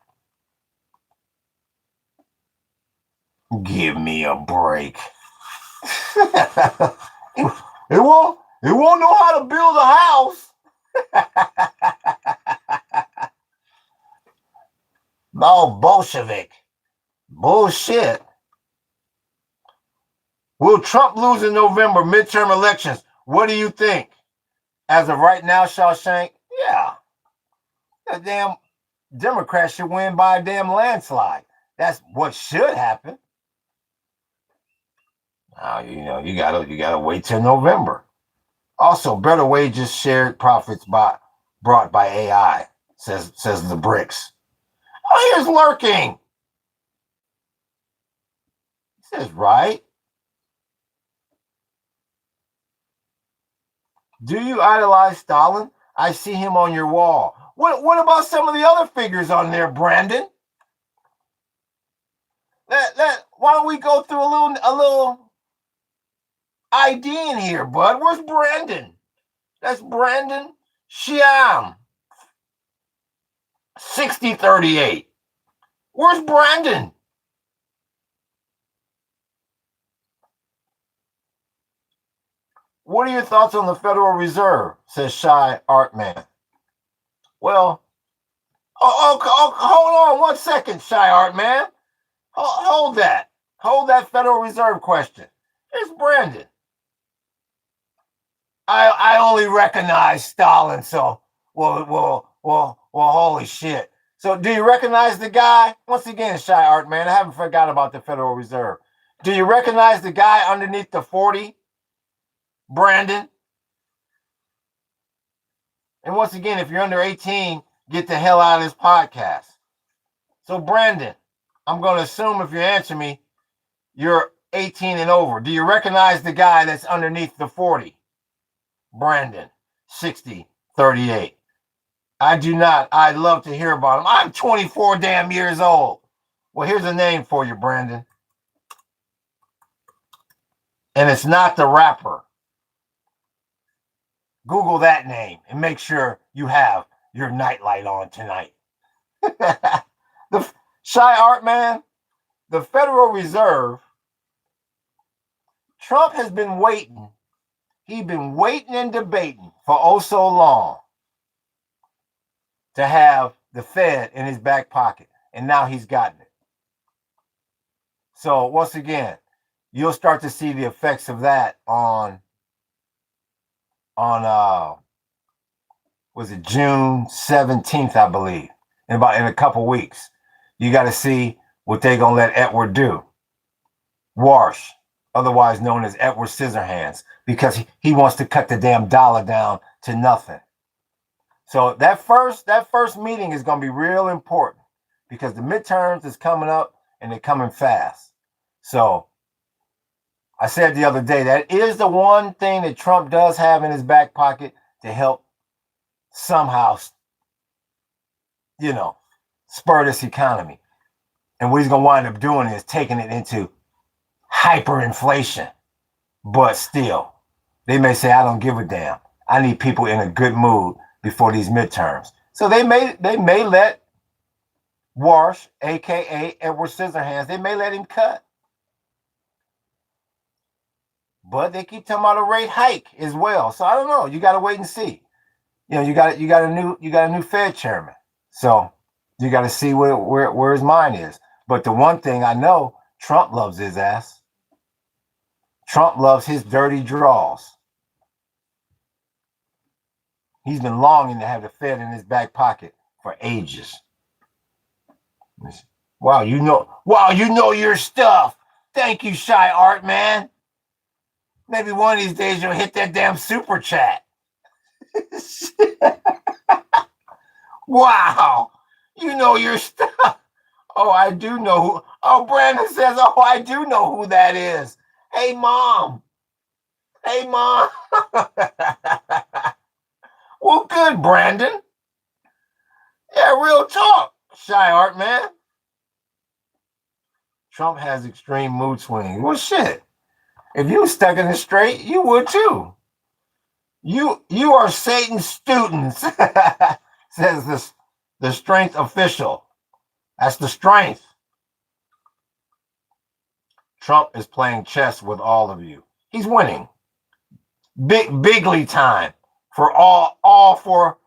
Give me a break. it won't know how to build a house. Oh, Bolshevik. Bullshit. Will Trump lose in November midterm elections? What do you think? As of right now, Shawshank, yeah. The damn Democrats should win by a damn landslide. That's what should happen. Now, you gotta wait till November. Also, better wages, shared profits brought by AI, says the BRICS. Oh, here's lurking. He says, right. Do you idolize Stalin? I see him on your wall. What about some of the other figures on there, Brandon? Why don't we go through a little ID in here, bud? Where's Brandon? That's Brandon Shiam. 6038. Where's Brandon? What are your thoughts on the Federal Reserve? Says Shy Art Man. Well, hold on 1 second, Shy Art Man. Hold that. Hold that Federal Reserve question. Here's Brandon. I only recognize Stalin, so well, holy shit. So do you recognize the guy? Once again, Shy Art Man, I haven't forgot about the Federal Reserve. Do you recognize the guy underneath the 40? Brandon? And once again, if you're under 18, get the hell out of this podcast. So Brandon, I'm going to assume if you answer me, you're 18 and over. Do you recognize the guy that's underneath the 40? Brandon, 6038. I do not. I'd love to hear about him. I'm 24 damn years old. Well, here's a name for you, Brandon. And it's not the rapper. Google that name and make sure you have your nightlight on tonight. The Shy Art Man, the Federal Reserve, Trump has been waiting. He's been waiting and debating for oh so long to have the Fed in his back pocket. And now he's gotten it. So once again, you'll start to see the effects of that on was it June 17th, I believe, in a couple weeks. You got to see what they're going to let Edward do. Warsh, otherwise known as Edward Scissorhands, because he wants to cut the damn dollar down to nothing. So that first meeting is going to be real important because the midterms is coming up and they're coming fast. So I said the other day, that is the one thing that Trump does have in his back pocket to help somehow, spur this economy. And what he's going to wind up doing is taking it into hyperinflation. But still, they may say, I don't give a damn. I need people in a good mood before these midterms. So they may let Warsh, a.k.a. Edward Scissorhands, they may let him cut. But they keep talking about a rate hike as well. So I don't know. You got to wait and see. You got a new Fed chairman. So you got to see where his mind is. But the one thing I know, Trump loves his ass. Trump loves his dirty draws. He's been longing to have the Fed in his back pocket for ages. Wow, you know your stuff. Thank you, Shy Art, man. Maybe one of these days you'll hit that damn super chat. Wow, you know your stuff. Oh, I do know who. Oh, Brandon says, oh, I do know who that is. Hey, Mom. Hey, Mom. Well, good, Brandon. Yeah, real talk, Shy Art, man. Trump has extreme mood swings. Well, shit. If you were stuck in the straight, you would too. You are Satan's students, says the strength official. That's the strength. Trump is playing chess with all of you. He's winning. Bigly time for all for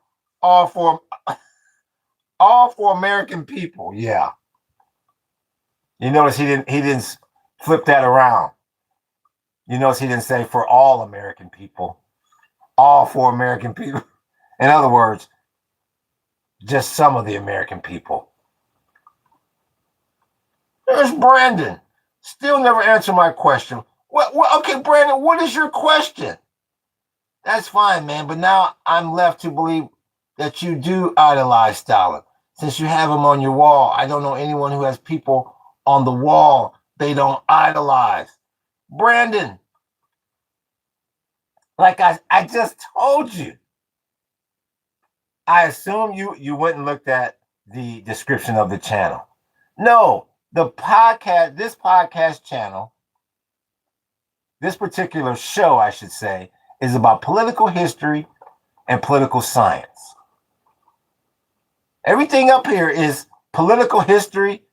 American people. Yeah. You notice he didn't flip that around. You notice he didn't say for all American people. All for American people. In other words, just some of the American people. There's Brandon. Still never answered my question. Okay, Brandon, what is your question? That's fine, man. But now I'm left to believe that you do idolize Stalin. Since you have him on your wall, I don't know anyone who has people on the wall they don't idolize. Brandon, like I just told you, I assume you went and looked at the description of the channel. No, this podcast channel, this particular show, I should say, is about political history and political science. Everything up here is political history,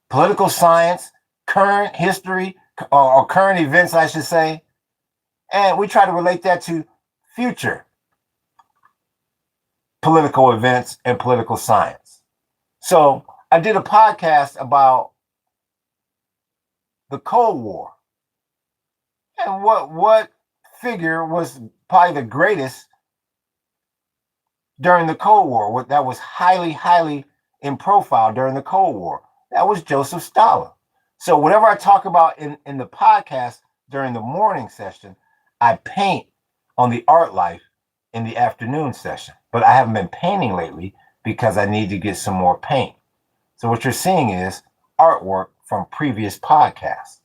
political science, current history, or current events, I should say. And we try to relate that to future political events and political science. So I did a podcast about the Cold War. And what figure was probably the greatest during the Cold War, that was highly in profile during the Cold War? That was Joseph Stalin. So whatever I talk about in the podcast during the morning session, I paint on the art life in the afternoon session. But I haven't been painting lately because I need to get some more paint. So what you're seeing is artwork from previous podcasts.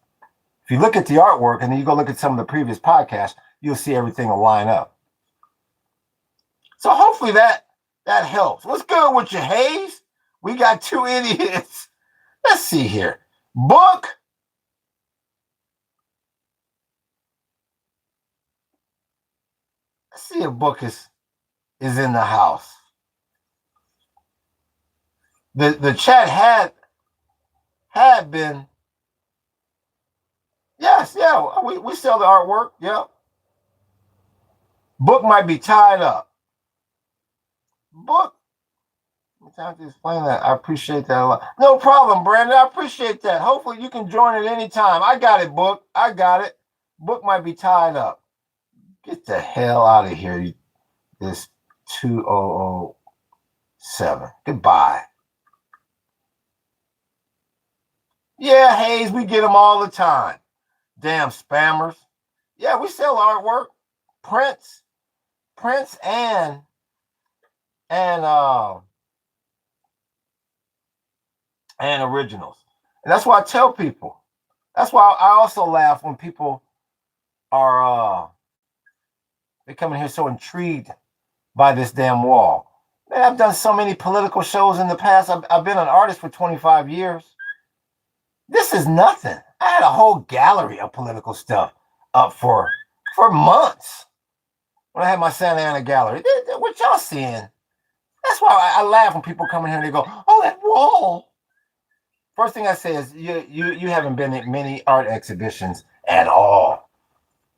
If you look at the artwork and then you go look at some of the previous podcasts, you'll see everything will line up. So hopefully that helps. What's good with you, Hayes? We got two idiots. Let's see here. Book. Let's see if Book is in the house. The chat had been. Yes, yeah, we sell the artwork. Yep. Book might be tied up. Book. I'm trying to explain that. I appreciate that a lot. No problem, Brandon. I appreciate that. Hopefully you can join at any time. I got it, Book. I got it. Book might be tied up. Get the hell out of here. This 2007. Goodbye. Yeah, Hayes, we get them all the time. Damn spammers. Yeah, we sell artwork. Prints and originals. And that's why I tell people. That's why I also laugh when people are they come in here so intrigued by this damn wall. Man, I've done so many political shows in the past. I've been an artist for 25 years. This is nothing. I had a whole gallery of political stuff up for months when I had my Santa Ana gallery. What y'all seeing? That's why I laugh when people come in here and they go, oh, that wall. First thing I say is you haven't been at many art exhibitions at all.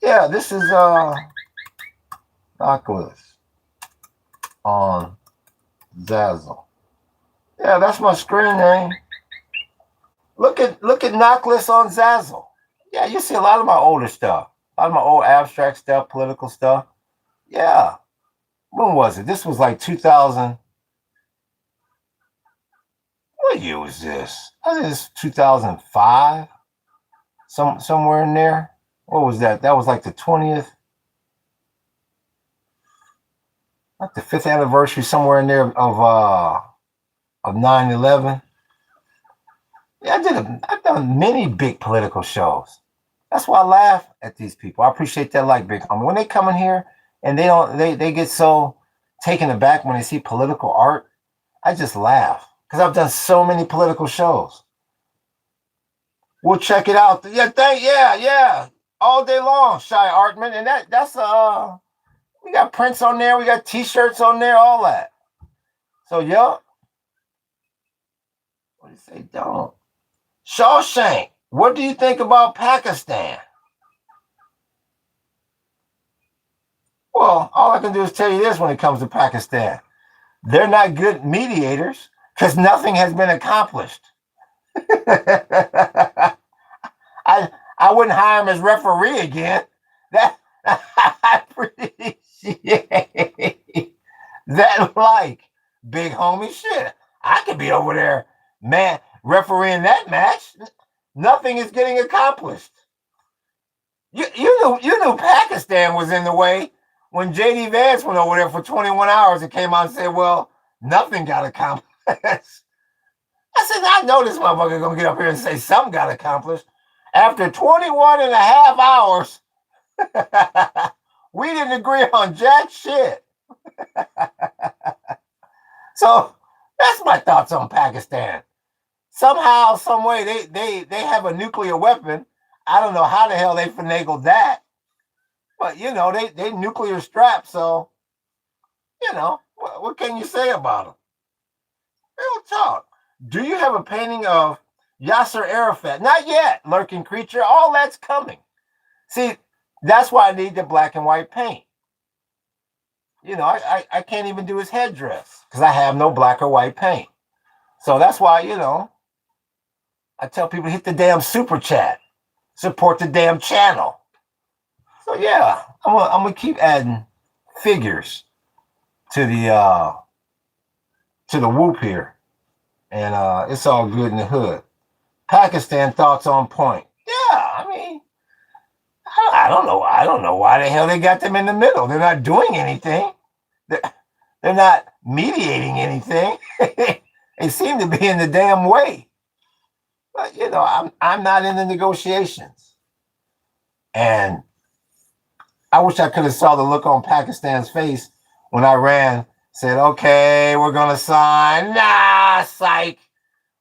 Yeah, this is Oculus on Zazzle. Yeah, that's my screen name. Look at Knockless on Zazzle. Yeah, you see a lot of my older stuff, a lot of my old abstract stuff, political stuff. Yeah. When was it? This was like 2000. What year was this? I think it's 2005. Somewhere in there. What was that? That was like the 20th, like the 5th anniversary, somewhere in there of 9/11. Yeah, I've done many big political shows. That's why I laugh at these people. I appreciate that, like big homie. When they come in here and they get so taken aback when they see political art, I just laugh because I've done so many political shows. We'll check it out. Yeah, all day long, Shy Artman, and that's we got prints on there, we got T-shirts on there, all that. So yeah, what do you say? Don't. Shawshank, what do you think about Pakistan? Well, all I can do is tell you this when it comes to Pakistan. They're not good mediators because nothing has been accomplished. I wouldn't hire him as referee again. That I appreciate that, like big homie shit. I could be over there, man, refereeing that match. Nothing is getting accomplished. You knew Pakistan was in the way when JD Vance went over there for 21 hours and came out and said, well, nothing got accomplished. I said, I know this motherfucker gonna get up here and say something got accomplished. After 21 and a half hours, we didn't agree on jack shit. So that's my thoughts on Pakistan. Somehow, some way, they have a nuclear weapon. I don't know how the hell they finagled that. But, they nuclear strapped, so, what can you say about them? Real talk. Do you have a painting of Yasser Arafat? Not yet, lurking creature. All that's coming. See, that's why I need the black and white paint. I can't even do his headdress because I have no black or white paint. So that's why, I tell people to hit the damn super chat. Support the damn channel. So yeah, I'm gonna keep adding figures to the whoop here. And it's all good in the hood. Pakistan thoughts on point. Yeah, I mean, I don't know. I don't know why the hell they got them in the middle. They're not doing anything. They're not mediating anything. They seem to be in the damn way. But I'm not in the negotiations. And I wish I could have saw the look on Pakistan's face when Iran said, okay, we're going to sign. Nah, psych.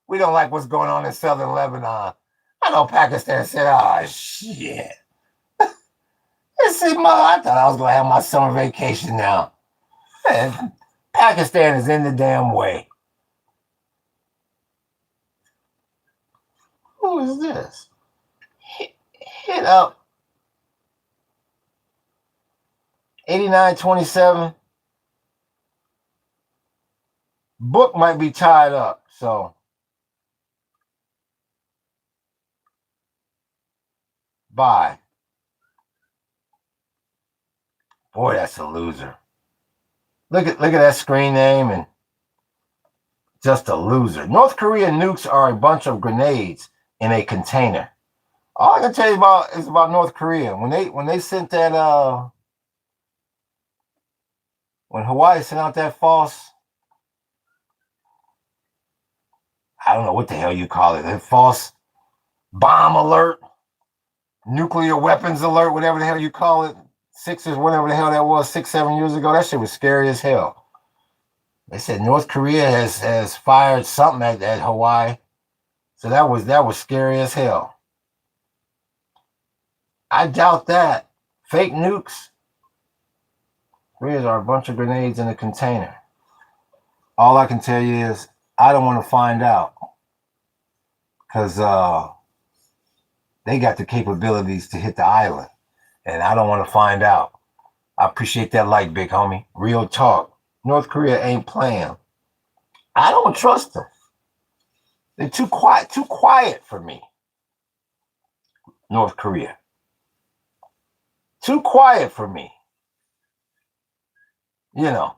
We don't like what's going on in southern Lebanon. I know Pakistan said, oh, shit. See, I thought I was going to have my summer vacation now. Man, Pakistan is in the damn way. Who is this? Hit up 8927. Book might be tied up, so bye. Boy, that's a loser. Look at that screen name and just a loser. North Korean nukes are a bunch of grenades in a container. All I can tell you about is about North Korea. When they sent that when Hawaii sent out that false, I don't know what the hell you call it, that false bomb alert, nuclear weapons alert, whatever the hell you call it, whatever the hell that was, 6-7 years ago, that shit was scary as hell. They said North Korea has fired something at Hawaii. So that was scary as hell. I doubt that. Fake nukes. Koreas are a bunch of grenades in a container. All I can tell you is I don't want to find out. because they got the capabilities to hit the island, and I don't want to find out. I appreciate that like, big homie. Real talk. North Korea ain't playing. I don't trust them. They're too quiet for me. North Korea. Too quiet for me. You know,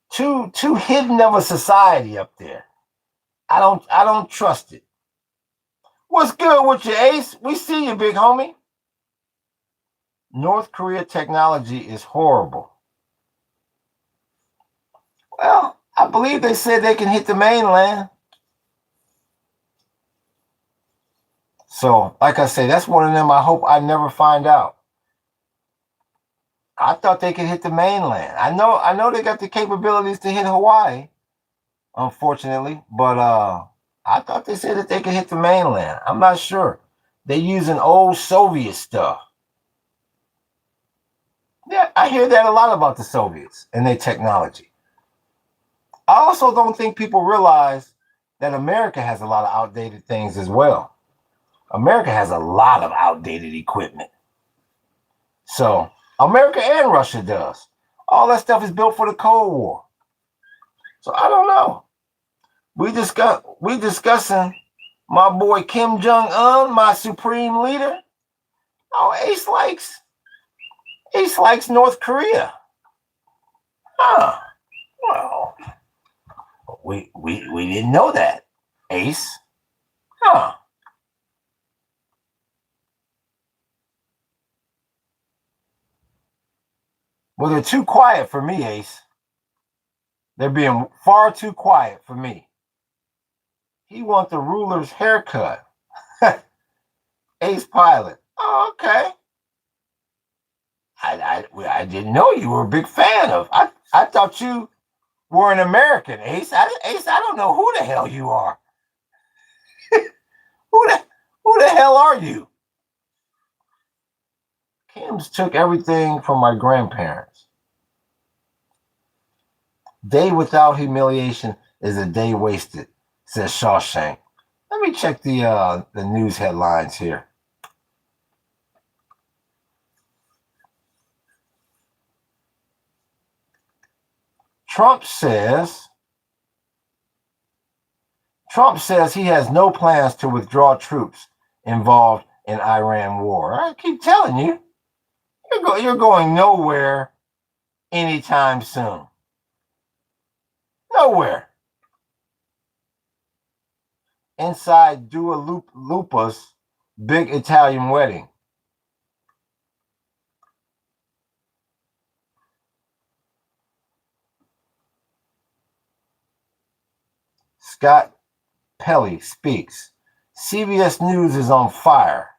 too hidden of a society up there. I don't trust it. What's good with you, Ace? We see you, big homie. North Korea technology is horrible. Well, I believe they said they can hit the mainland. So, like I say, that's one of them I hope I never find out. I thought they could hit the mainland. I know they got the capabilities to hit Hawaii, unfortunately, but I thought they said that they could hit the mainland. I'm not sure. They're using old Soviet stuff. Yeah, I hear that a lot about the Soviets and their technology. I also don't think people realize that America has a lot of outdated things as well. America has a lot of outdated equipment. So, America and Russia does. All that stuff is built for the Cold War. So, I don't know. We discussing my boy Kim Jong-un, my supreme leader. Oh, Ace likes North Korea. Huh. Well, we didn't know that, Ace. Huh. Well, they're too quiet for me, Ace. They're being far too quiet for me. He wants the ruler's haircut. Ace Pilot. Oh, okay. I didn't know you were a big fan of. I thought you were an American, Ace. Ace, I don't know who the hell you are. who the hell are you? Kim's took everything from my grandparents. Day without humiliation is a day wasted, says Shawshank. Let me check the news headlines here. Trump says he has no plans to withdraw troops involved in Iran war. I keep telling you, you're going nowhere anytime soon. Nowhere. Inside Dua Lipa's big Italian wedding. Scott Pelley speaks. CBS News is on fire,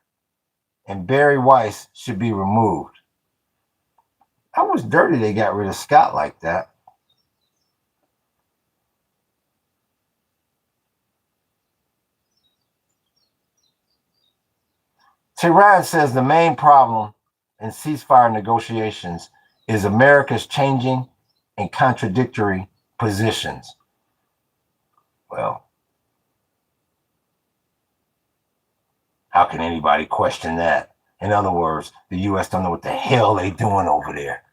and Barry Weiss should be removed. How was dirty they got rid of Scott like that? Tehran says the main problem in ceasefire negotiations is America's changing and contradictory positions. Well, how can anybody question that? In other words, the U.S. don't know what the hell they doing over there.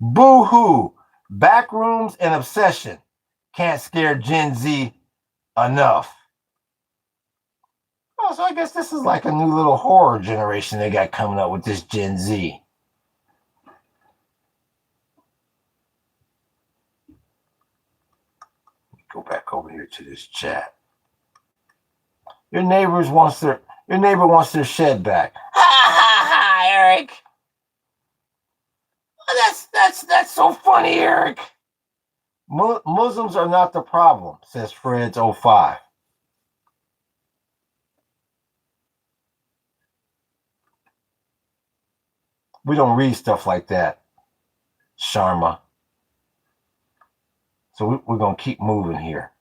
Boo-hoo. Backrooms and obsession can't scare Gen Z enough. Oh, so I guess this is like a new little horror generation they got coming up with this Gen Z. Go back over here to this chat. Your neighbor wants their shed back. Ha ha ha, Eric. That's so funny, Eric. Muslims are not the problem, says Freds05. We don't read stuff like that, Sharma. So we're going to keep moving here.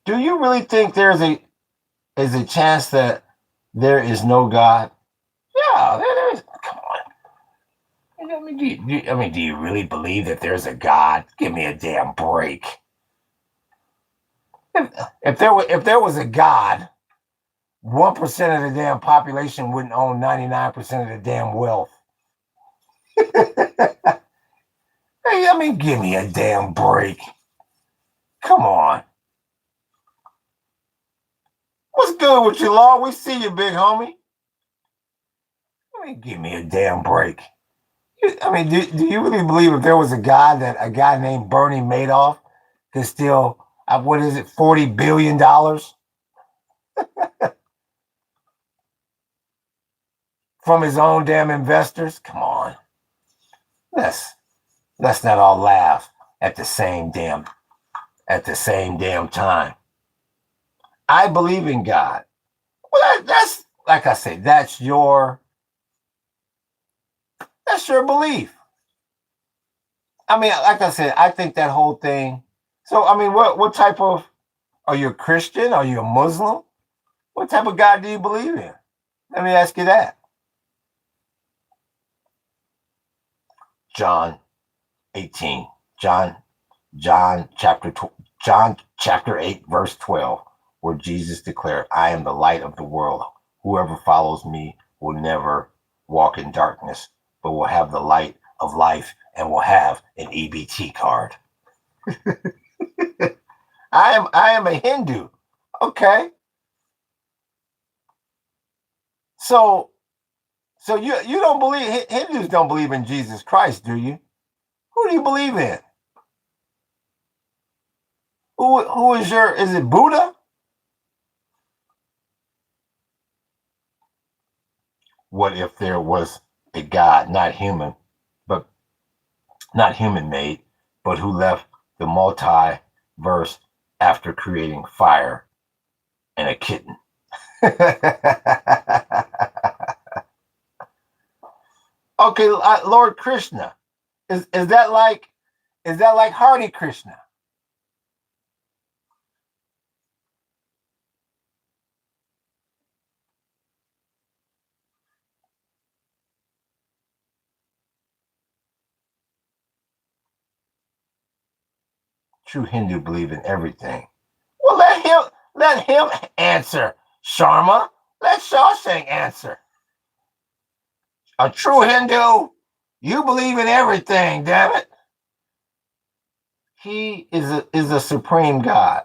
Do you really think there is a chance that there is no God? Yeah, there is. Come on. Do you really believe that there's a God? Give me a damn break. If there was a God, 1% of the damn population wouldn't own 99% of the damn wealth. Hey, give me a damn break. Come on. What's good with you, Law? We see you, big homie. Give me a damn break. Do you really believe if there was a guy named Bernie Madoff could steal, what is it, $40 billion from his own damn investors? Come on. Let's not all laugh at the same damn time. I believe in God. Well, that's like I said, that's your belief. Like I said, I think that whole thing. So, what type of, are you a Christian? Are you a Muslim? What type of God do you believe in? Let me ask you that. John 18. John chapter 8, verse 12, where Jesus declared, I am the light of the world. Whoever follows me will never walk in darkness, but will have the light of life and will have an EBT card. I am a Hindu. Okay. So you don't believe, Hindus don't believe in Jesus Christ, do you? Who do you believe in? Who is is it Buddha? What if there was a God, not human made, but who left the multiverse after creating fire and a kitten? Okay, Lord Krishna, is that like Hare Krishna? True Hindu believe in everything. Well, let him answer, Sharma. Let Shawshank answer. A true Hindu, you believe in everything, damn it. He is a supreme God.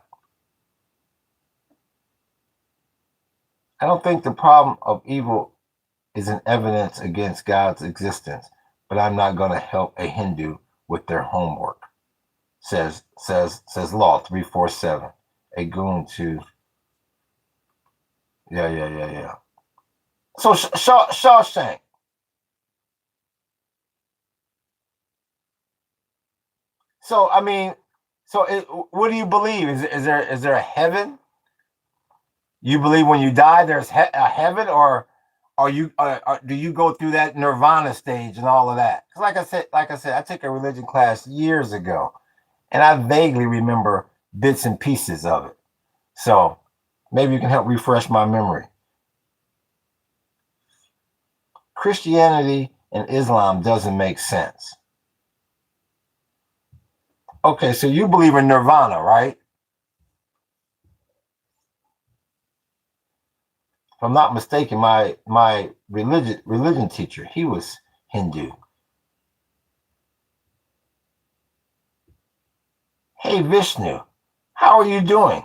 I don't think the problem of evil is an evidence against God's existence, but I'm not going to help a Hindu with their homework. Says Law 347. A goon to yeah. So Shawshank. So what do you believe? Is there a heaven? You believe when you die there's a heaven, or do you go through that nirvana stage and all of that? Because like I said, I took a religion class years ago, and I vaguely remember bits and pieces of it. So maybe you can help refresh my memory. Christianity and Islam doesn't make sense. Okay, so you believe in nirvana, right? If I'm not mistaken, my religion teacher, he was Hindu. Hey Vishnu, how are you doing?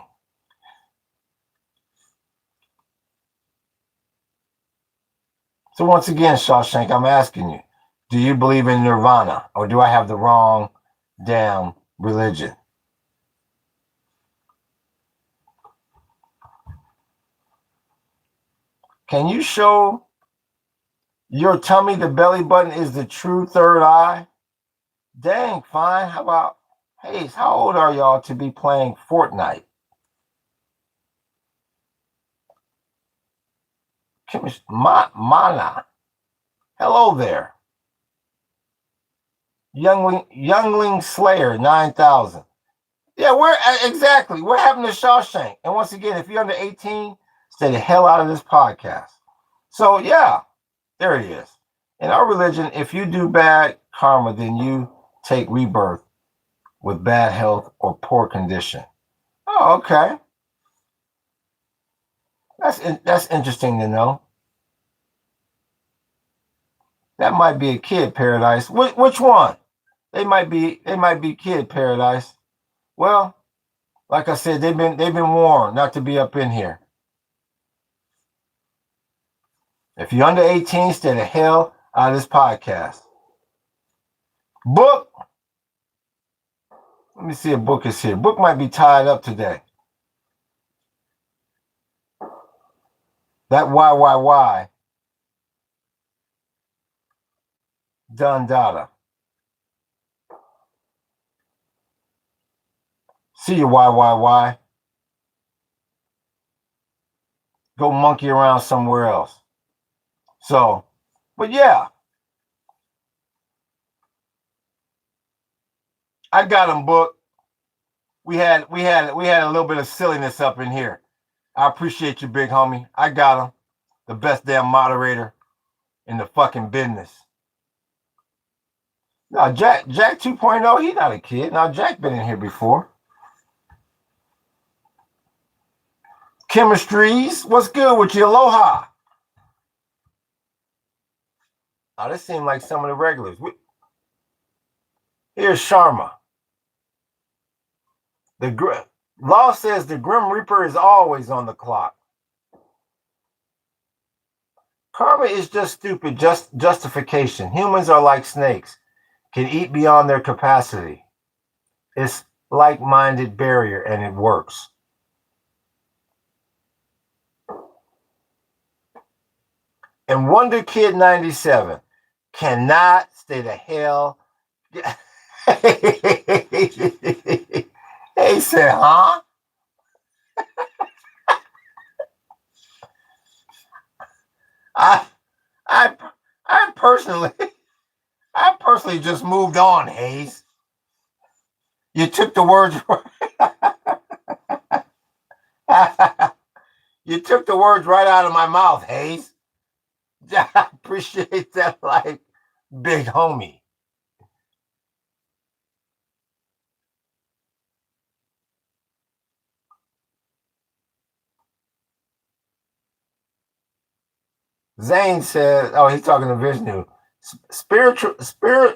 So once again, Shawshank, I'm asking you, do you believe in nirvana, or do I have the wrong damn religion? Can you show your tummy, the belly button is the true third eye? Dang, fine. How about, hey, how old are y'all to be playing Fortnite? Mana. Hello there. Youngling Slayer 9000. Yeah, exactly. We're having the Shawshank. And once again, if you're under 18, stay the hell out of this podcast. So yeah, there it is. In our religion, if you do bad karma, then you take rebirth with bad health or poor condition. Oh, okay. That's interesting to know. That might be a kid paradise. Which one? They might be kid paradise. Well, like I said, they've been warned not to be up in here. If you're under 18, stay the hell out of this podcast. Book. Let me see if Book is here. Book might be tied up today. That why. Done data. See you why. Go monkey around somewhere else. So, but yeah. I got him, Book. We had a little bit of silliness up in here. I appreciate you, big homie. I got him. The best damn moderator in the fucking business. Now, Jack 2.0, he's not a kid. Now, Jack been in here before. Chemistries, what's good with you? Aloha. Oh, this seemed like some of the regulars. Here's Sharma. The law says the Grim Reaper is always on the clock. Karma is just stupid justification. Humans are like snakes, can eat beyond their capacity. It's like-minded barrier, and it works. And Wonder Kid 97 cannot stay the hell. He said, huh? I personally just moved on, Hayes. You took the words you took the words right out of my mouth, Hayes. I appreciate that, like, big homie. Zane says, oh, he's talking to Vishnu.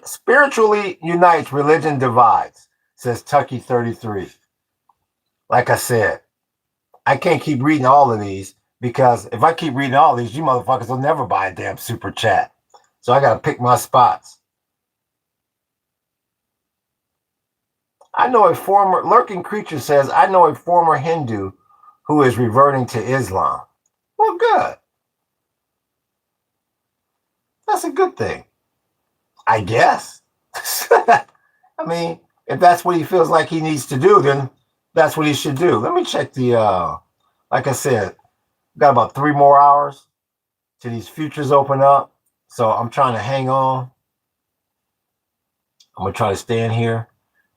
Spiritually unites, religion divides, says Tucky 33. Like I said, I can't keep reading all of these because if I keep reading all of these, you motherfuckers will never buy a damn super chat. So I got to pick my spots. I know a former lurking creature says, I know a former Hindu who is reverting to Islam. Well, good. That's a good thing, I guess. I mean, if that's what he feels like he needs to do, then that's what he should do. Let me check the, like I said, got about 3 more hours till these futures open up. So I'm trying to hang on. I'm going to try to stay in here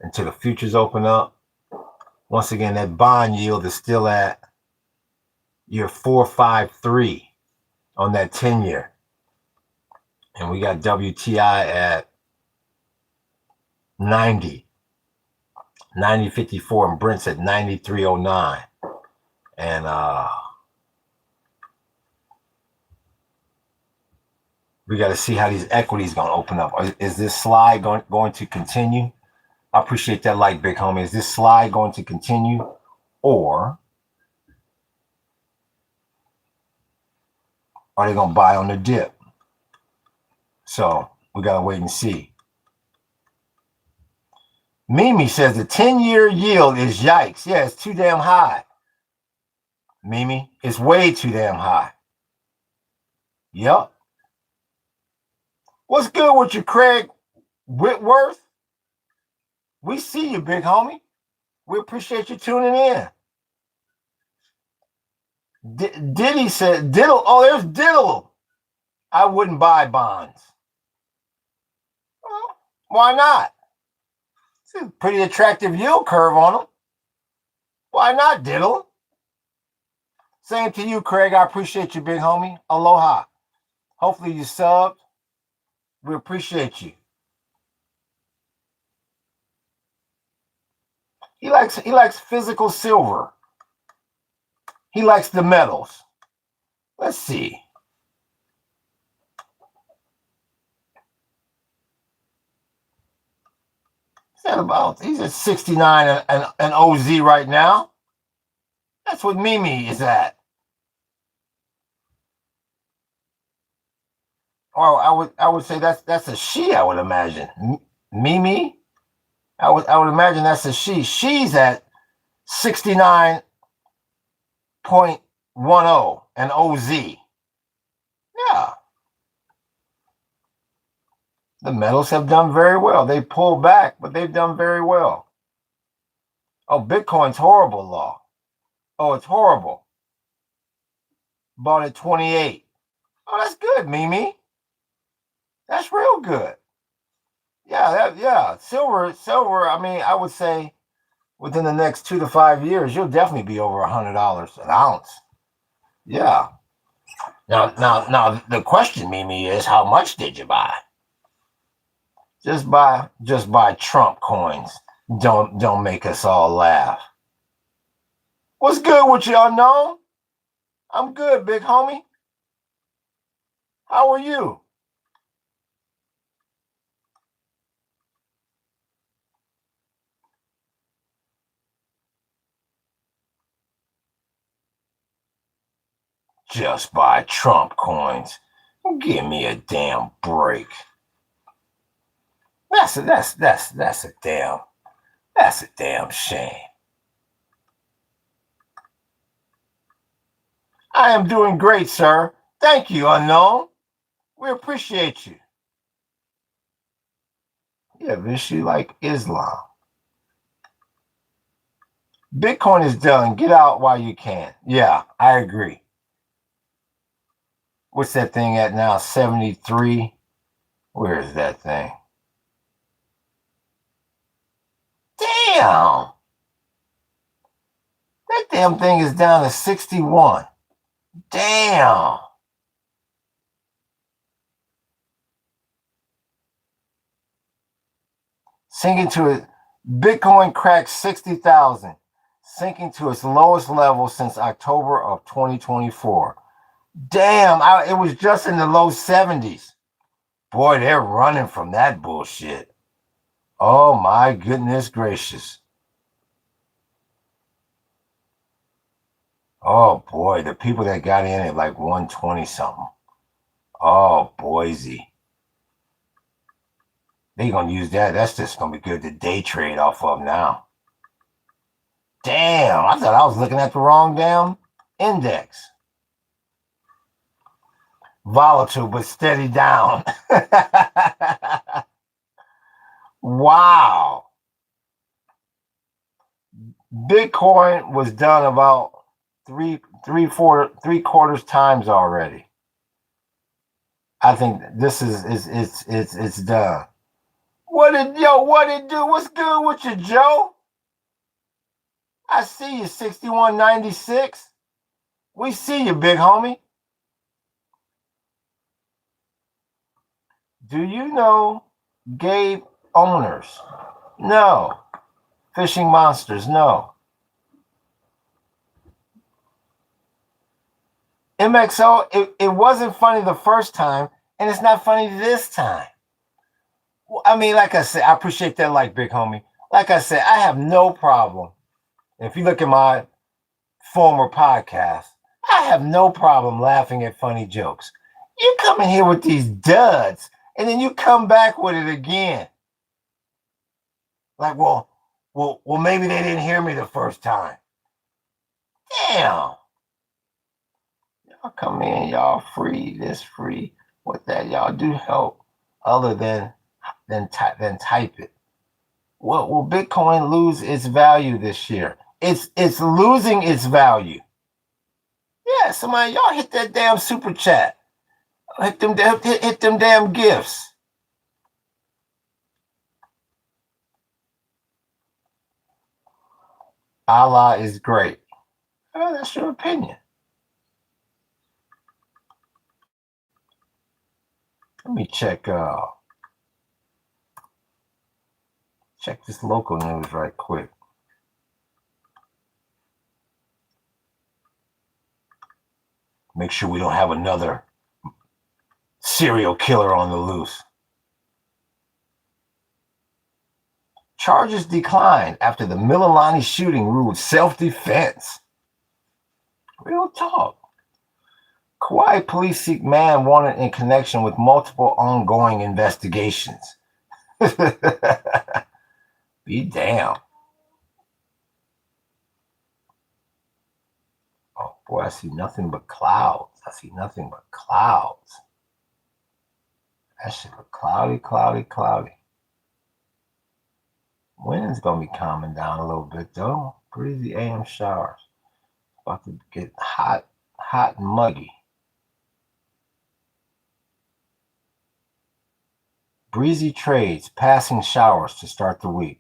until the futures open up. Once again, that bond yield is still at year 453 on that 10-year. And we got WTI at 90.54, and Brent's at 93.09. And we got to see how these equities going to open up. Is this slide going to continue? I appreciate that like, big homie. Is this slide going to continue, or are they going to buy on the dip? So we got to wait and see. Mimi says the 10-year yield is yikes. Yeah, it's too damn high. Mimi, it's way too damn high. Yep. What's good with you, Craig Whitworth? We see you, big homie. We appreciate you tuning in. Diddy said, Diddle. Oh, there's Diddle. I wouldn't buy bonds. Well, why not? It's a pretty attractive yield curve on them. Why not, Diddle? Same to you, Craig. I appreciate you, big homie. Aloha. Hopefully you subbed. We appreciate you. He likes physical silver. He likes the metals. Let's see. He's at 69 and OZ right now. That's what Mimi is at. Or I would say that's a she, I would imagine. Mimi? I would imagine that's a she. She's at 69.10 and OZ. Yeah. The metals have done very well. They pulled back, but they've done very well. Oh, Bitcoin's horrible, Law. Oh, it's horrible. Bought at 28. Oh, that's good, Mimi. That's real good. Yeah. Silver. I mean, I would say within the next 2 to 5 years, you'll definitely be over $100 an ounce. Yeah. Now, the question, Mimi, is how much did you buy? Just buy Trump coins. Don't make us all laugh. What's good with you, Unknown? I'm good, big homie. How are you? Just buy Trump coins. Give me a damn break. That's a damn shame. I am doing great, sir. Thank you, Unknown. We appreciate you. Yeah, Vishy like Islam. Bitcoin is done. Get out while you can. Yeah, I agree. What's that thing at now? 73? Where is that thing? Damn! That damn thing is down to 61. Damn! Sinking to it. Bitcoin cracked 60,000, sinking to its lowest level since October of 2024. Damn, it was just in the low 70s. Boy, they're running from that bullshit. Oh my goodness gracious. Oh boy, the people that got in at like 120 something. Oh, Boise. They're going to use that. That's just going to be good to day trade off of now. Damn, I thought I was looking at the wrong damn index. Volatile, but steady down. Wow. Bitcoin was done about three quarters times already. I think this is it's done. What it do? What's good with you, Joe? I see you, 6196. We see you, big homie. Do you know Gabe Owners? No. Fishing Monsters? No. MXO, it wasn't funny the first time, and it's not funny this time. I mean, like I said, I appreciate that, like, big homie. Like I said, I have no problem. If you look at my former podcast, I have no problem laughing at funny jokes. You come in here with these duds, and then you come back with it again. Like, well, maybe they didn't hear me the first time. Damn. Y'all come in, y'all free, this free, what that y'all do help other than type it. Well, will Bitcoin lose its value this year? It's losing its value. Yeah, somebody, y'all hit that damn super chat. Hit them damn gifts. Allah is great. Well, that's your opinion. Let me check this local news right quick. Make sure we don't have another serial killer on the loose. Charges declined after the Mililani shooting ruled self-defense. Real talk. Kauai police seek man wanted in connection with multiple ongoing investigations. Be damn. Oh boy, I see nothing but clouds. I see nothing but clouds. That shit look cloudy, cloudy, cloudy. Wind's gonna be calming down a little bit though. Breezy AM showers. About to get hot and muggy. Breezy trades, passing showers to start the week.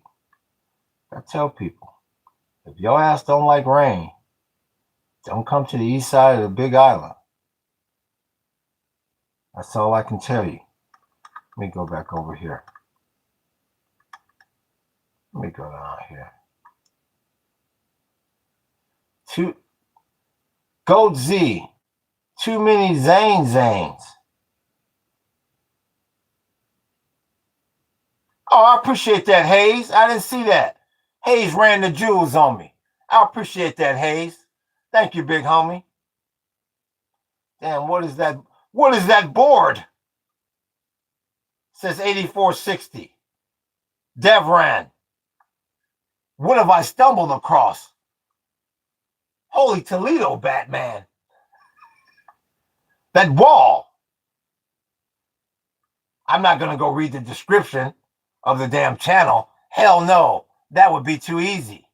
I tell people, if your ass don't like rain, don't come to the east side of the Big Island. That's all I can tell you. Let me go back over here. Let me go down here. Goat Z. Too many Zanes. Oh, I appreciate that, Hayes. I didn't see that. Hayes ran the jewels on me. I appreciate that, Hayes. Thank you, big homie. Damn, what is that? What is that board? It says 8460. Devran. What have I stumbled across? Holy Toledo, Batman. That wall. I'm not going to go read the description of the damn channel. Hell no. That would be too easy.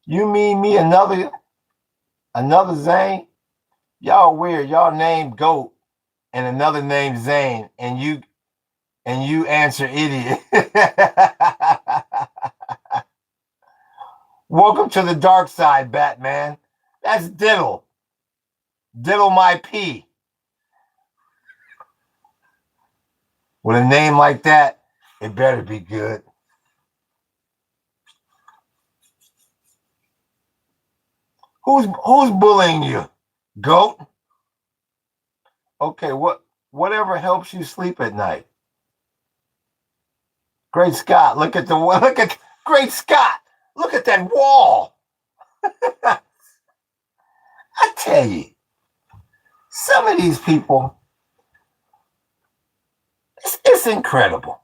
You mean me another Zane? Y'all weird. Y'all named Goat and another named Zane, and you answer idiot. Welcome to the dark side, Batman. That's Diddle. Diddle my P. With a name like that, it better be good. Who's bullying you? Goat? Okay, whatever helps you sleep at night. Great Scott, Great Scott. Look at that wall. I tell you, some of these people, it's incredible.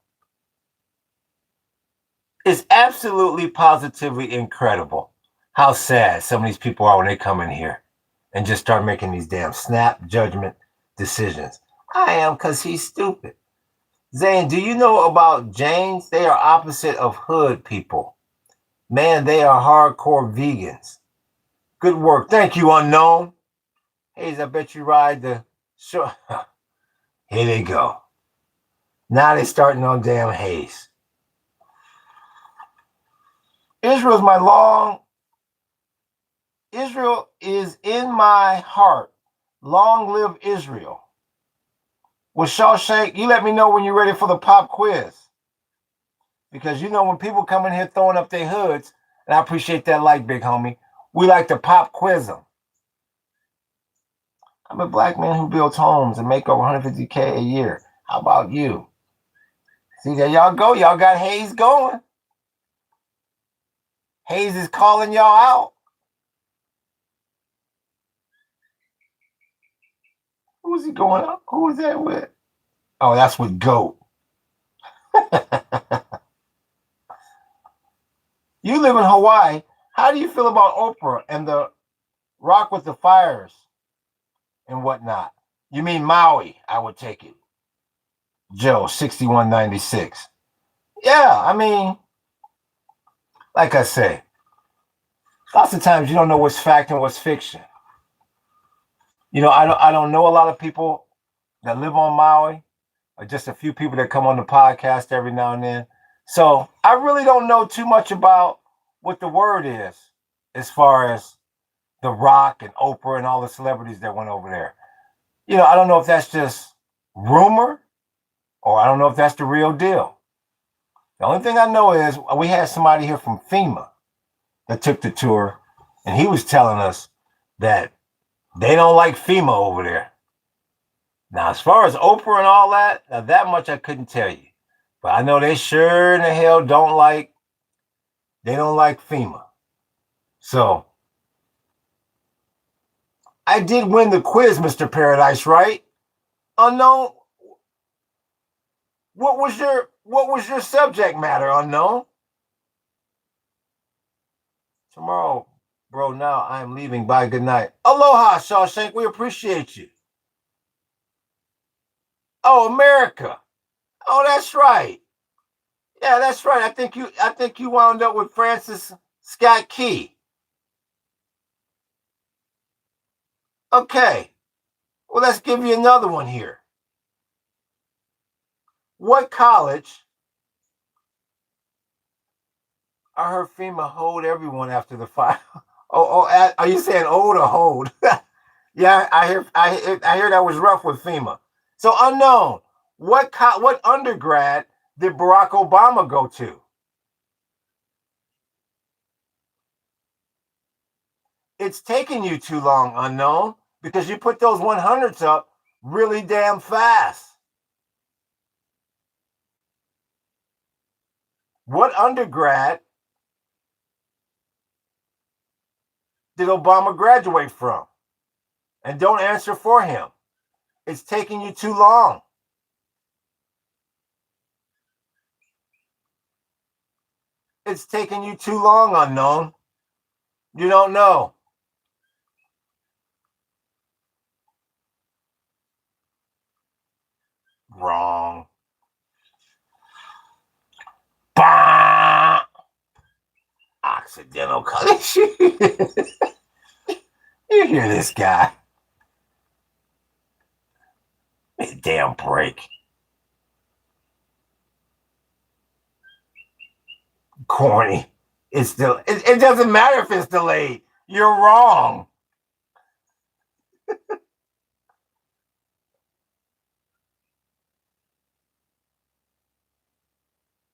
It's absolutely positively incredible how sad some of these people are when they come in here and just start making these damn snap judgment decisions. I am, because he's stupid. Zane, do you know about Janes? They are opposite of hood people. Man, they are hardcore vegans. Good work. Thank you, Unknown. Hayes, I bet you ride the show. Here they go. Now they're starting on damn Hayes. Israel is in my heart. Long live Israel. Well, Shawshank, you let me know when you're ready for the pop quiz. Because you know when people come in here throwing up their hoods, and I appreciate that like, big homie, we like to pop quiz them. I'm a black man who builds homes and make over $150K a year. How about you? See, there y'all go. Y'all got Hayes going. Hayes is calling y'all out. Who's he going up? Who is that with? Oh, that's with Goat. You live in Hawaii. How do you feel about Oprah and the Rock with the Fires and whatnot? You mean Maui, I would take it. Joe, 6196. Yeah, I mean, like I say, lots of times you don't know what's fact and what's fiction. You know, I don't know a lot of people that live on Maui, or just a few people that come on the podcast every now and then. So I really don't know too much about what the word is as far as The Rock and Oprah and all the celebrities that went over there. I don't know if that's just rumor or I don't know if that's the real deal. The only thing I know is we had somebody here from FEMA that took the tour, and he was telling us that they don't like FEMA over there. Now, as far as Oprah and all that, now that much I couldn't tell you. But I know they sure in the hell don't like FEMA. So I did win the quiz, Mr. Paradise, right? Unknown. What was your subject matter, Unknown? Tomorrow, bro. Now I am leaving. Bye. Good night. Aloha, Shawshank. We appreciate you. Oh, America. Oh, that's right. Yeah, that's right. I think you wound up with Francis Scott Key. Okay. Well, let's give you another one here. What college? I heard FEMA hold everyone after the fire. Oh, are you saying old or hold? Yeah, I hear that was rough with FEMA. So Unknown, what undergrad did Barack Obama go to? It's taking you too long, Unknown, because you put those 100s up really damn fast. What undergrad did Obama graduate from? And don't answer for him. It's taking you too long. It's taking you too long, Unknown. You don't know. Wrong. Bah! Occidental college. You hear this guy? Damn break. Corny. It doesn't matter if it's delayed. You're wrong.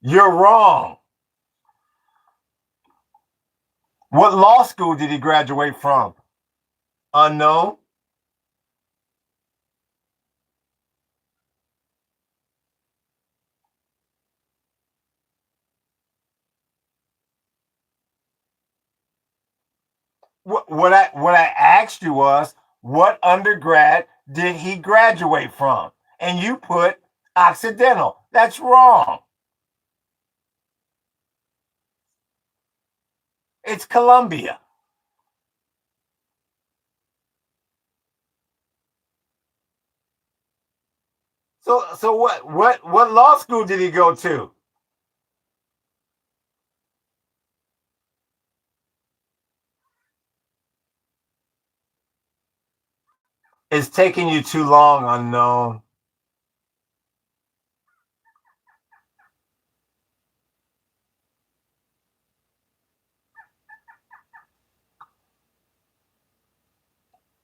You're wrong. What law school did he graduate from? Unknown. What I asked you was what undergrad did he graduate from? And you put Occidental. That's wrong. It's Columbia. So what law school did he go to? It's taking you too long, Unknown.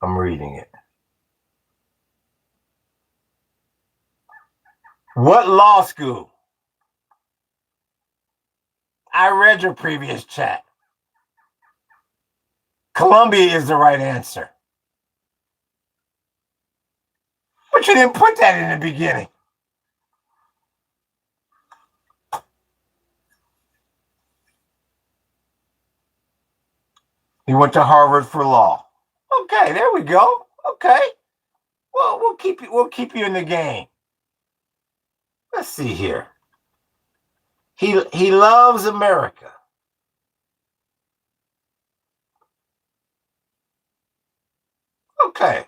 I'm reading it. What law school? I read your previous chat. Columbia is the right answer. But you didn't put that in the beginning. He went to Harvard for law. Okay, there we go. Okay. Well, we'll keep you in the game. Let's see here. He loves America. Okay.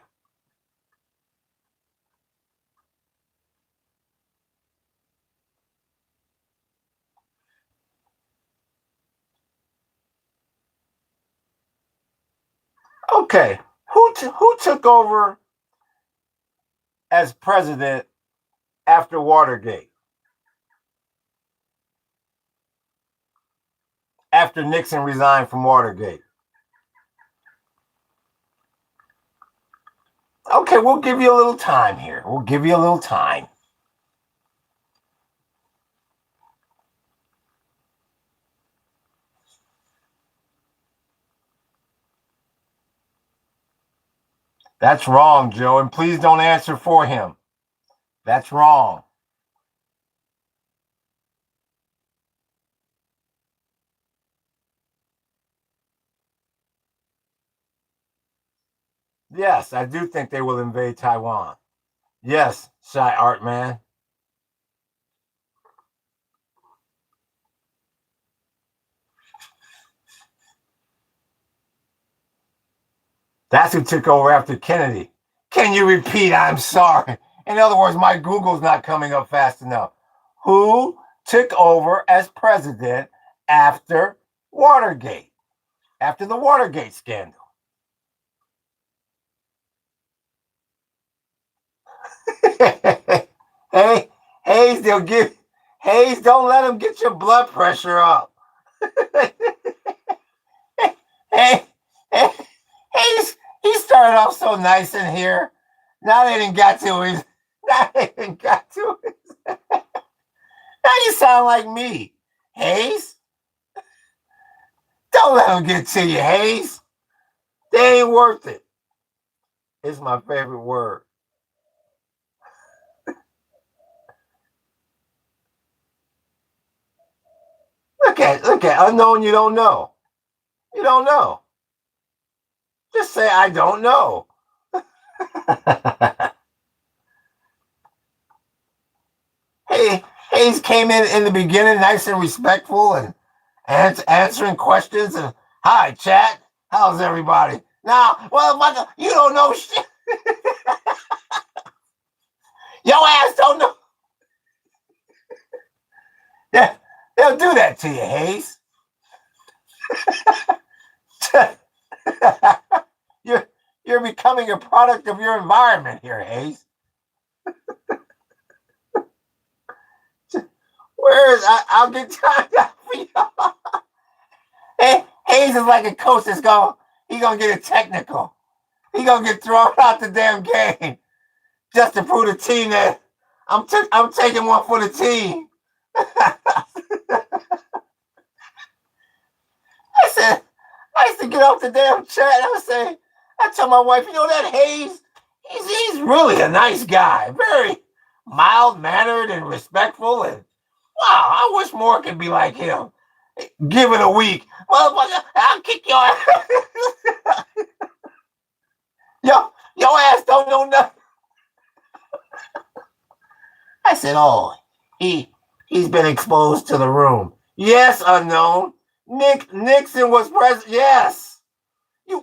Okay. Who took over as president after Watergate? After Nixon resigned from Watergate? Okay, we'll give you a little time here. We'll give you a little time. That's wrong, Joe, and please don't answer for him. That's wrong. Yes, I do think they will invade Taiwan. Yes, Shy Art Man. That's who took over after Kennedy. Can you repeat? I'm sorry. In other words, my Google's not coming up fast enough. Who took over as president after Watergate? After the Watergate scandal? Hey, Hayes, they'll give Hayes, don't let him get your blood pressure up. hey, hey, Hayes, he started off so nice in here. Now they didn't got to his. Now they didn't got to it. Now you sound like me, Hayes. Don't let them get to you, Hayes. They ain't worth it. It's my favorite word. Look at unknown. You don't know. You don't know. Just say I don't know. Hey, Hayes came in the beginning, nice and respectful, and answering questions. And hi, chat. How's everybody? Now, well, Michael, you don't know shit. Your ass don't know. Yeah, they'll do that to you, Hayes. you're you're becoming a product of your environment here, Hayes. Where is I'll get time out for you. Hey, Hayes is like a coach that's gonna get a technical. He gonna get thrown out the damn game just to prove the team that I'm taking one for the team. I said, I used to get off the damn chat. I tell my wife, you know that Hayes, he's really a nice guy, very mild mannered and respectful, and wow, I wish more could be like him. Give it a week, motherfucker, I'll kick your ass. Your ass don't know nothing. I said, oh, he's been exposed to the room. Yes, unknown. Nixon was president. Yes.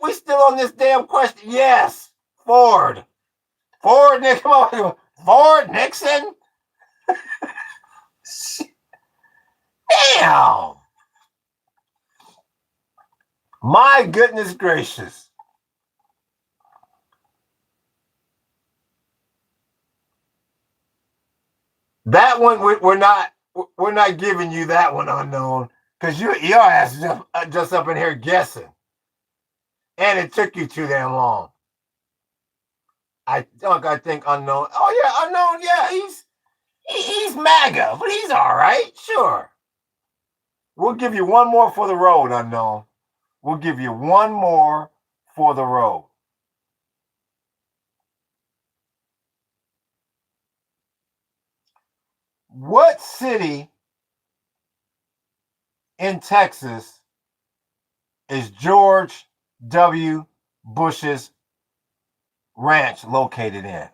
We still on this damn question. Yes. Ford. Ford, Nick, come on. Ford, Nixon. Damn. My goodness gracious. That one we're not giving you that one, unknown, because your ass is just up in here guessing, and it took you too damn long. I think unknown. Oh yeah, unknown. Yeah, he's MAGA, but he's all right. Sure. We'll give you one more for the road, unknown. We'll give you one more for the road. What city in Texas is George W. Bush's ranch located in?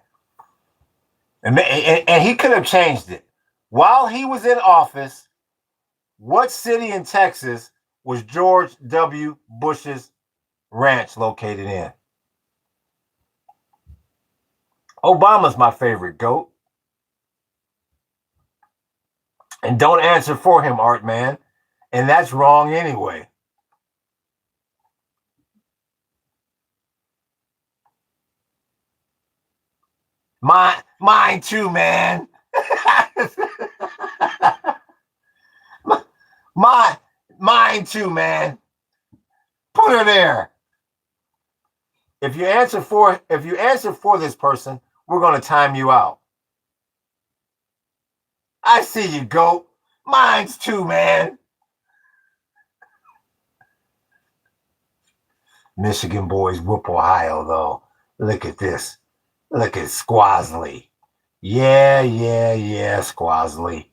And he could have changed it. While he was in office, what city in Texas was George W. Bush's ranch located in? Obama's my favorite goat. And don't answer for him, Art Man. And that's wrong anyway. Mine too, man. Mine too, man. Put her there. If you answer for this person, we're gonna time you out. I see you, goat. Mine's too, man. Michigan boys whoop Ohio, though. Look at this. Look at Squasley. Yeah, Squasley.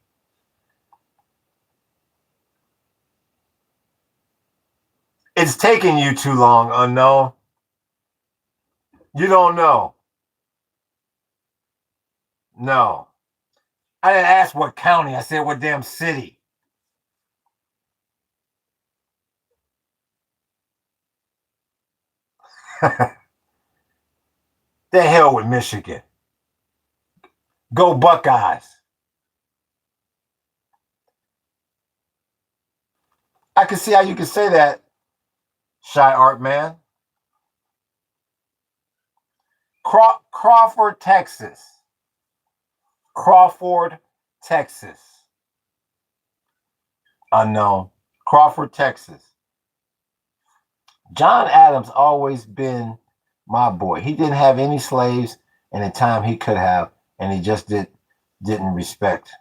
It's taking you too long, unknown. You don't know. No. I didn't ask what county. I said what damn city. The hell with Michigan. Go Buckeyes. I can see how you can say that, Shy Art Man. Crawford, Texas. Crawford, Texas. Unknown. Crawford, Texas. John Adams always been my boy. He didn't have any slaves in the time he could have, and he just didn't respect.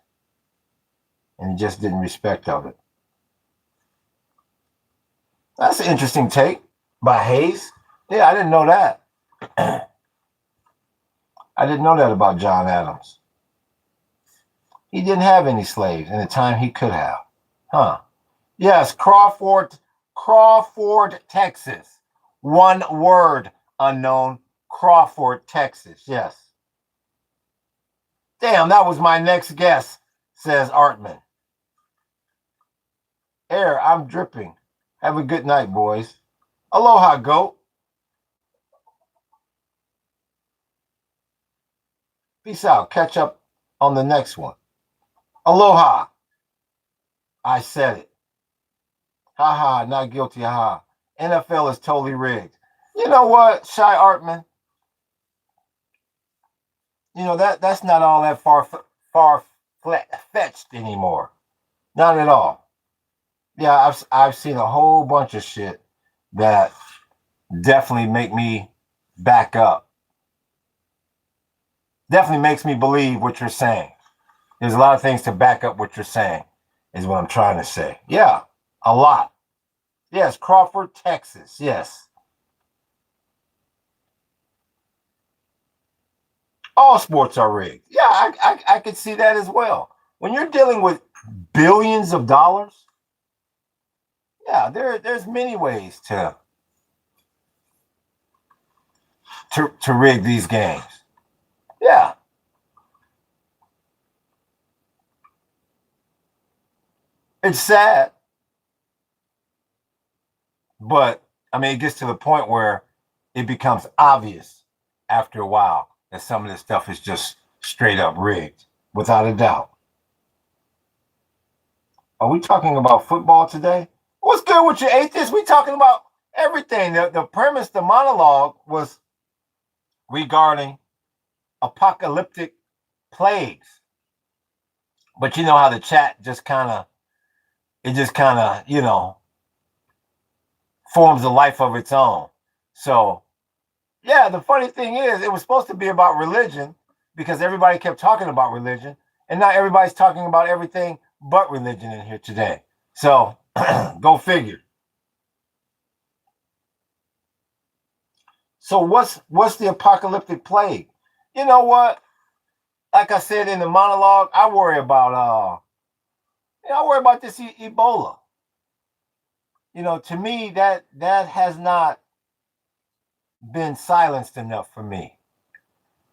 And he just didn't respect of it. That's an interesting take by Hayes. Yeah, I didn't know that. I didn't know that about John Adams. He didn't have any slaves in the time he could have. Huh. Yes, Crawford, Texas. One word, unknown. Crawford, Texas. Yes. Damn, that was my next guess, says Artman. Air, I'm dripping. Have a good night, boys. Aloha, goat. Peace out. Catch up on the next one. Aloha. I said it. Ha, not guilty. Ha. NFL is totally rigged. You know what, Shy Artman? You know that's not all that far-fetched anymore. Not at all. Yeah, I've seen a whole bunch of shit that definitely make me back up. Definitely makes me believe what you're saying. There's a lot of things to back up what you're saying, is what I'm trying to say. Yeah, a lot. Yes, Crawford, Texas. Yes. All sports are rigged. Yeah, I could see that as well. When you're dealing with billions of dollars, yeah, there's many ways to rig these games. Yeah. It's sad. But I mean, it gets to the point where it becomes obvious after a while that some of this stuff is just straight up rigged, without a doubt. Are we talking about football today? What's good with you, atheists? We talking about everything. The premise, the monologue was regarding apocalyptic plagues. But you know how the chat just kind of, forms a life of its own. So, yeah, the funny thing is, it was supposed to be about religion because everybody kept talking about religion. And now everybody's talking about everything but religion in here today. So, go figure. So what's the apocalyptic plague? You know what? Like I said in the monologue, I worry about this Ebola. You know, to me that has not been silenced enough for me.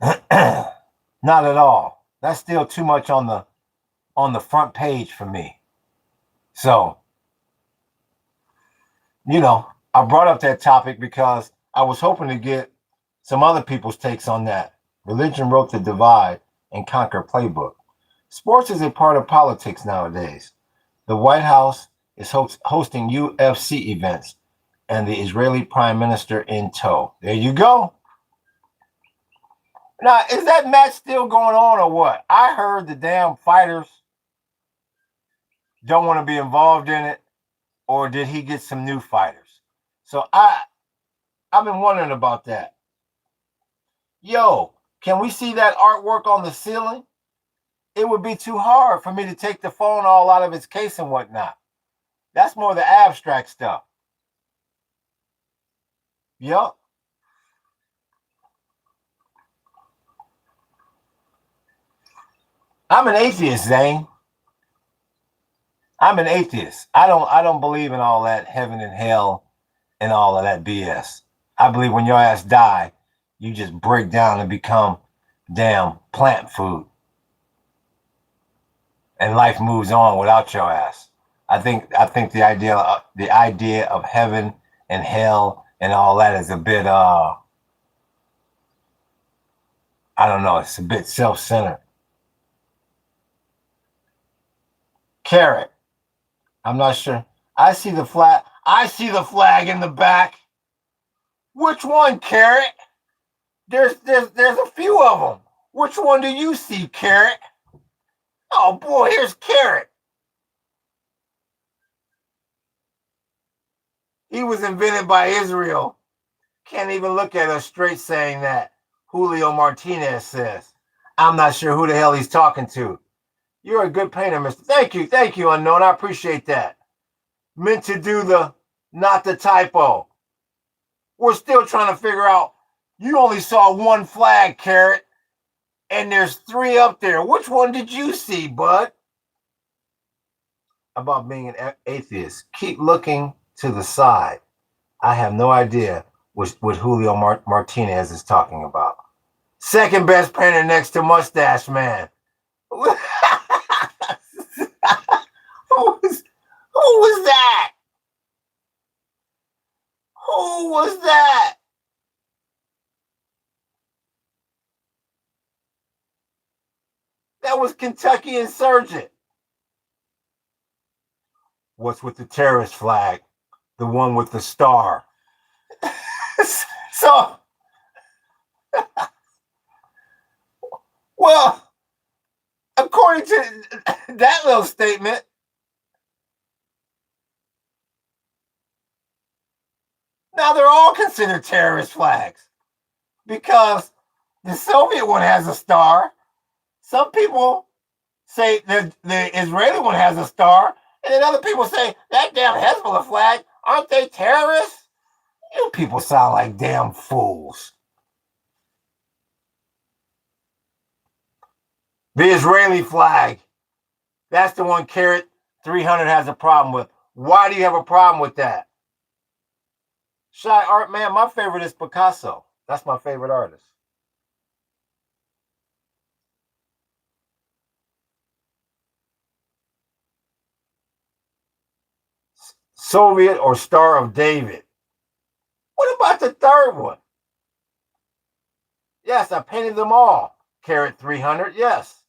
Not at all. That's still too much on the front page for me. So, I brought up that topic because I was hoping to get some other people's takes on that. Religion wrote the divide and conquer playbook. Sports is a part of politics nowadays. The White House is hosting UFC events and the Israeli prime minister in tow. There you go. Now, is that match still going on or what? I heard the damn fighters don't want to be involved in it, or did he get some new fighters? So I've been wondering about that. Yo, can we see that artwork on the ceiling? It would be too hard for me to take the phone all out of its case and whatnot. That's more the abstract stuff. Yup. I'm an atheist, Zane. I'm an atheist. I don't believe in all that heaven and hell and all of that BS. I believe when your ass die, you just break down and become damn plant food. And life moves on without your ass. I think the idea of heaven and hell and all that is a bit I don't know, it's a bit self-centered. Carrot. I'm not sure. I see the flag. I see the flag in the back. Which one, Carrot? There's a few of them. Which one do you see, Carrot? Oh boy, here's Carrot. He was invented by Israel. Can't even look at us straight saying that. Julio Martinez says. I'm not sure who the hell he's talking to. You're a good painter, mister. Thank you, Unknown. I appreciate that. Meant to do not the typo. We're still trying to figure out, you only saw one flag, Carrot, and there's three up there. Which one did you see, bud? About being an atheist. Keep looking to the side. I have no idea what Julio Martinez is talking about. Second best painter next to Mustache Man. Who was that? Who was that? That was Kentucky Insurgent. What's with the terrorist flag? The one with the star. So, well, according to that little statement, now they're all considered terrorist flags because the Soviet one has a star. Some people say the Israeli one has a star, and then other people say that damn Hezbollah flag, aren't they terrorists? You people sound like damn fools. The Israeli flag, that's the one Carrot 300 has a problem with. Why do you have a problem with that? Shy Art Man, my favorite is Picasso. That's my favorite artist. Soviet or Star of David. What about the third one? Yes, I painted them all. Carrot 300, yes.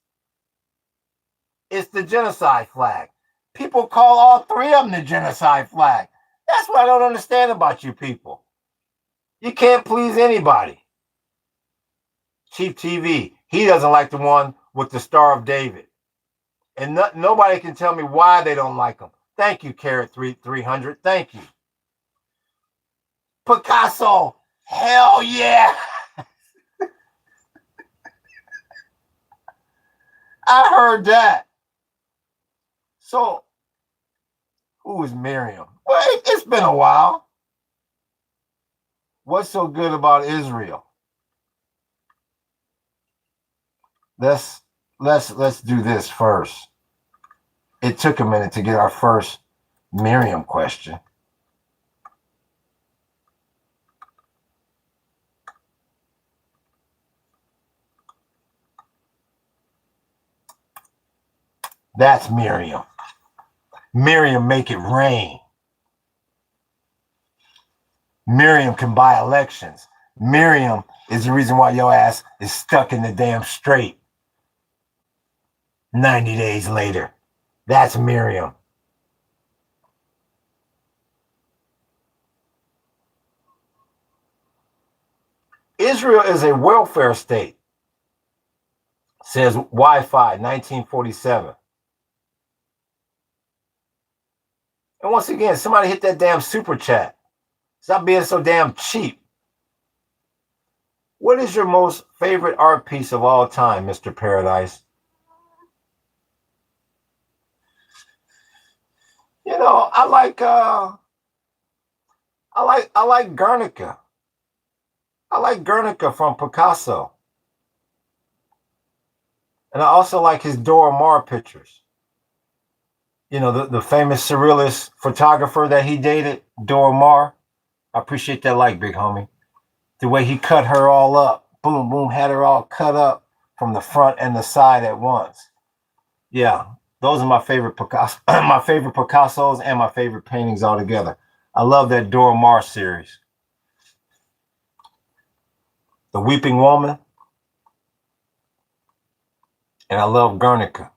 It's the genocide flag. People call all three of them the genocide flag. That's what I don't understand about you people. You can't please anybody. Chief TV, he doesn't like the one with the Star of David. And nobody can tell me why they don't like them. Thank you, Carrot 300. Thank you. Picasso, hell yeah. I heard that. So, who is Miriam? Well, it's been a while. What's so good about Israel? Let's do this first. It took a minute to get our first Miriam question. That's Miriam. Miriam make it rain. Miriam can buy elections. Miriam is the reason why your ass is stuck in the damn straight 90 days later. That's Miriam. Israel is a welfare state, says Wi-Fi 1947. And once again, somebody hit that damn super chat. Stop being so damn cheap. What is your most favorite art piece of all time, Mr. Paradise? You know, I like Guernica. I like Guernica from Picasso. And I also like his Dora Maar pictures. You know, the famous surrealist photographer that he dated, Dora Maar. I appreciate that like, big homie. The way he cut her all up. Boom, boom, had her all cut up from the front and the side at once. Yeah, those are my favorite Picasso, my favorite Picassos and my favorite paintings altogether. I love that Dora Maar series. The Weeping Woman, and I love Guernica.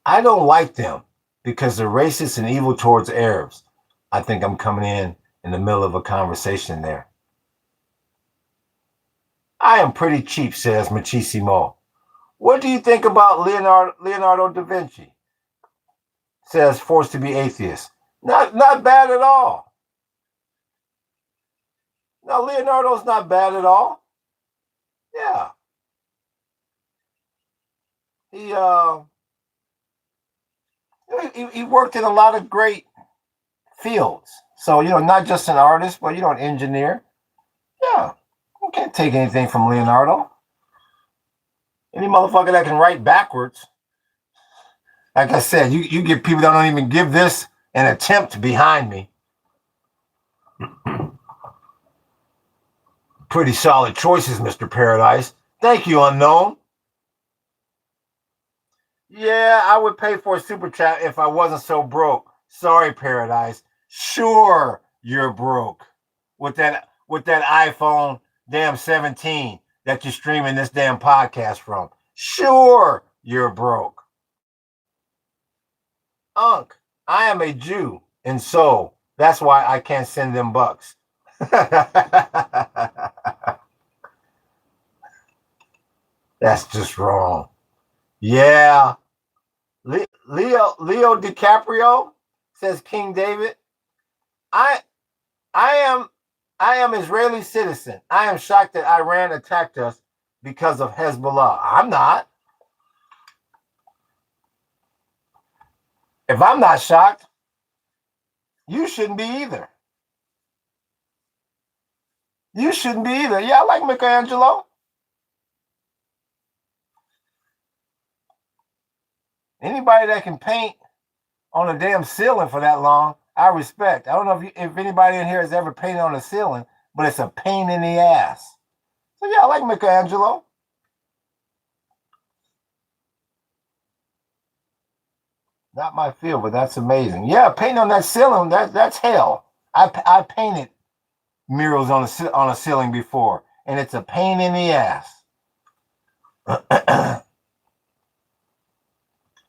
I don't like them because they're racist and evil towards Arabs. I think I'm coming in the middle of a conversation there. I am pretty cheap, says Machisimo. What do you think about Leonardo da Vinci? Says forced to be atheist. Not bad at all. No, Leonardo's not bad at all. Yeah. He he worked in a lot of great fields. So, you know, not just an artist, but, you know, an engineer. Yeah. You can't take anything from Leonardo. Any motherfucker that can write backwards. Like I said, you get people that don't even give this an attempt behind me. Pretty solid choices, Mr. Paradise. Thank you, Unknown. Yeah, I would pay for a super chat if I wasn't so broke. Sorry, Paradise. Sure, you're broke with that iPhone damn 17 that you're streaming this damn podcast from. Sure, you're broke. Unc, I am a Jew, and so that's why I can't send them bucks. That's just wrong. Yeah. Leo DiCaprio, says King David. I am Israeli citizen. I am shocked that Iran attacked us because of Hezbollah. I'm not. If I'm not shocked, you shouldn't be either. You shouldn't be either. Yeah, I like Michelangelo. Anybody that can paint on a damn ceiling for that long, I respect. I don't know if anybody in here has ever painted on a ceiling, but it's a pain in the ass. So yeah, I like Michelangelo. Not my field, but that's amazing. Yeah, painting on that ceiling, that's hell. I painted murals on a ceiling before, and it's a pain in the ass.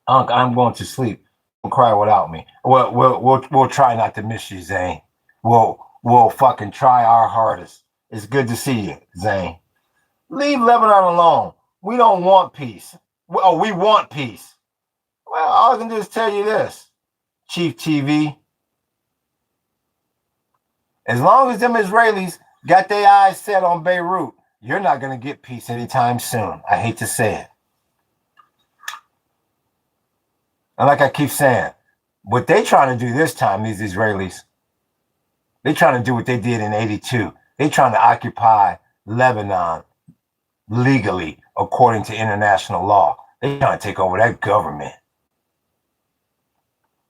Unc, I'm going to sleep. Don't cry without me. We'll try not to miss you, Zane. We'll fucking try our hardest. It's good to see you, Zane. Leave Lebanon alone. We don't want peace. We want peace. Well, all I can do is tell you this, Chief TV. As long as them Israelis got their eyes set on Beirut, you're not going to get peace anytime soon. I hate to say it. And like I keep saying, what they trying to do this time, these Israelis, they trying to do what they did in 82. They trying to occupy Lebanon legally, according to international law. They trying to take over that government.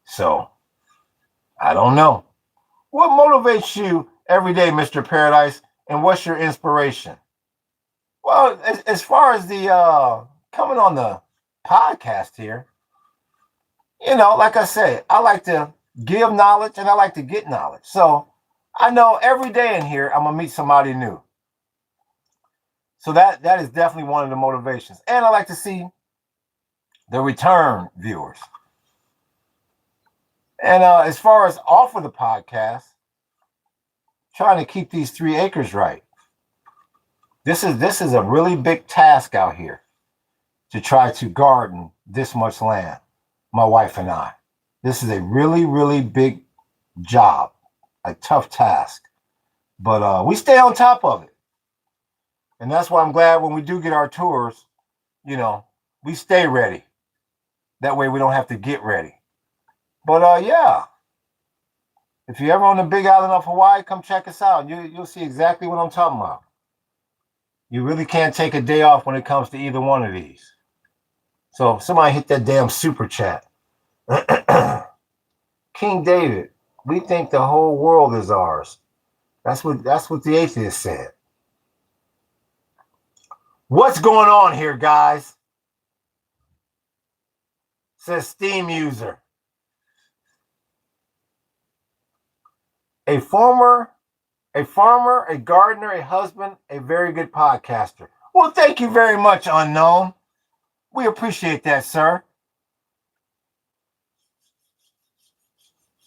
So, I don't know. What motivates you every day, Mr. Paradise, and what's your inspiration? Well, as far as the coming on the podcast here, you know, like I said, I like to give knowledge and I like to get knowledge. So I know every day in here I'm gonna meet somebody new. So that is definitely one of the motivations. And I like to see the return viewers. And as far as off of the podcast, trying to keep these 3 acres right. This is a really big task out here to try to garden this much land, my wife and I. This is a really, really big job, a tough task. But we stay on top of it. And that's why I'm glad when we do get our tours, we stay ready. That way we don't have to get ready. But yeah, if you're ever on the big island of Hawaii, come check us out. You'll see exactly what I'm talking about. You really can't take a day off when it comes to either one of these. So somebody hit that damn super chat. King David, we think the whole world is ours. That's what the atheist said. What's going on here, guys? Says Steam user. A farmer, a gardener, a husband, a very good podcaster. Well, thank you very much, Unknown. We appreciate that, sir.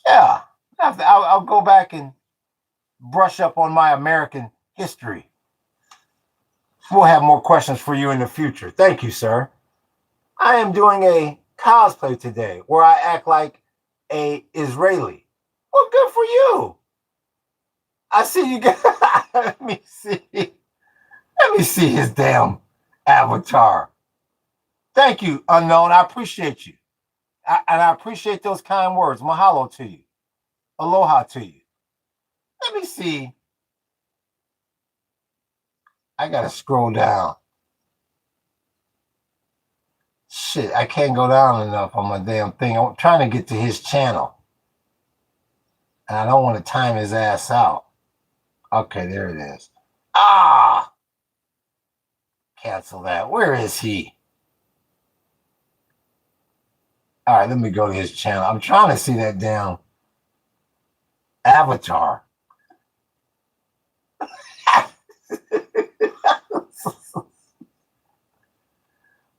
Yeah, I'll go back and brush up on my American history. We'll have more questions for you in the future. Thank you, sir. I am doing a cosplay today where I act like a Israeli. Well, good for you. I see you guys. Let me see his damn avatar. Thank you, Unknown. I appreciate you. And I appreciate those kind words. Mahalo to you. Aloha to you. Let me see. I got to scroll down. Shit, I can't go down enough on my damn thing. I'm trying to get to his channel. And I don't want to time his ass out. Okay, there it is. Ah! Cancel that. Where is he? All right, let me go to his channel. I'm trying to see that damn avatar.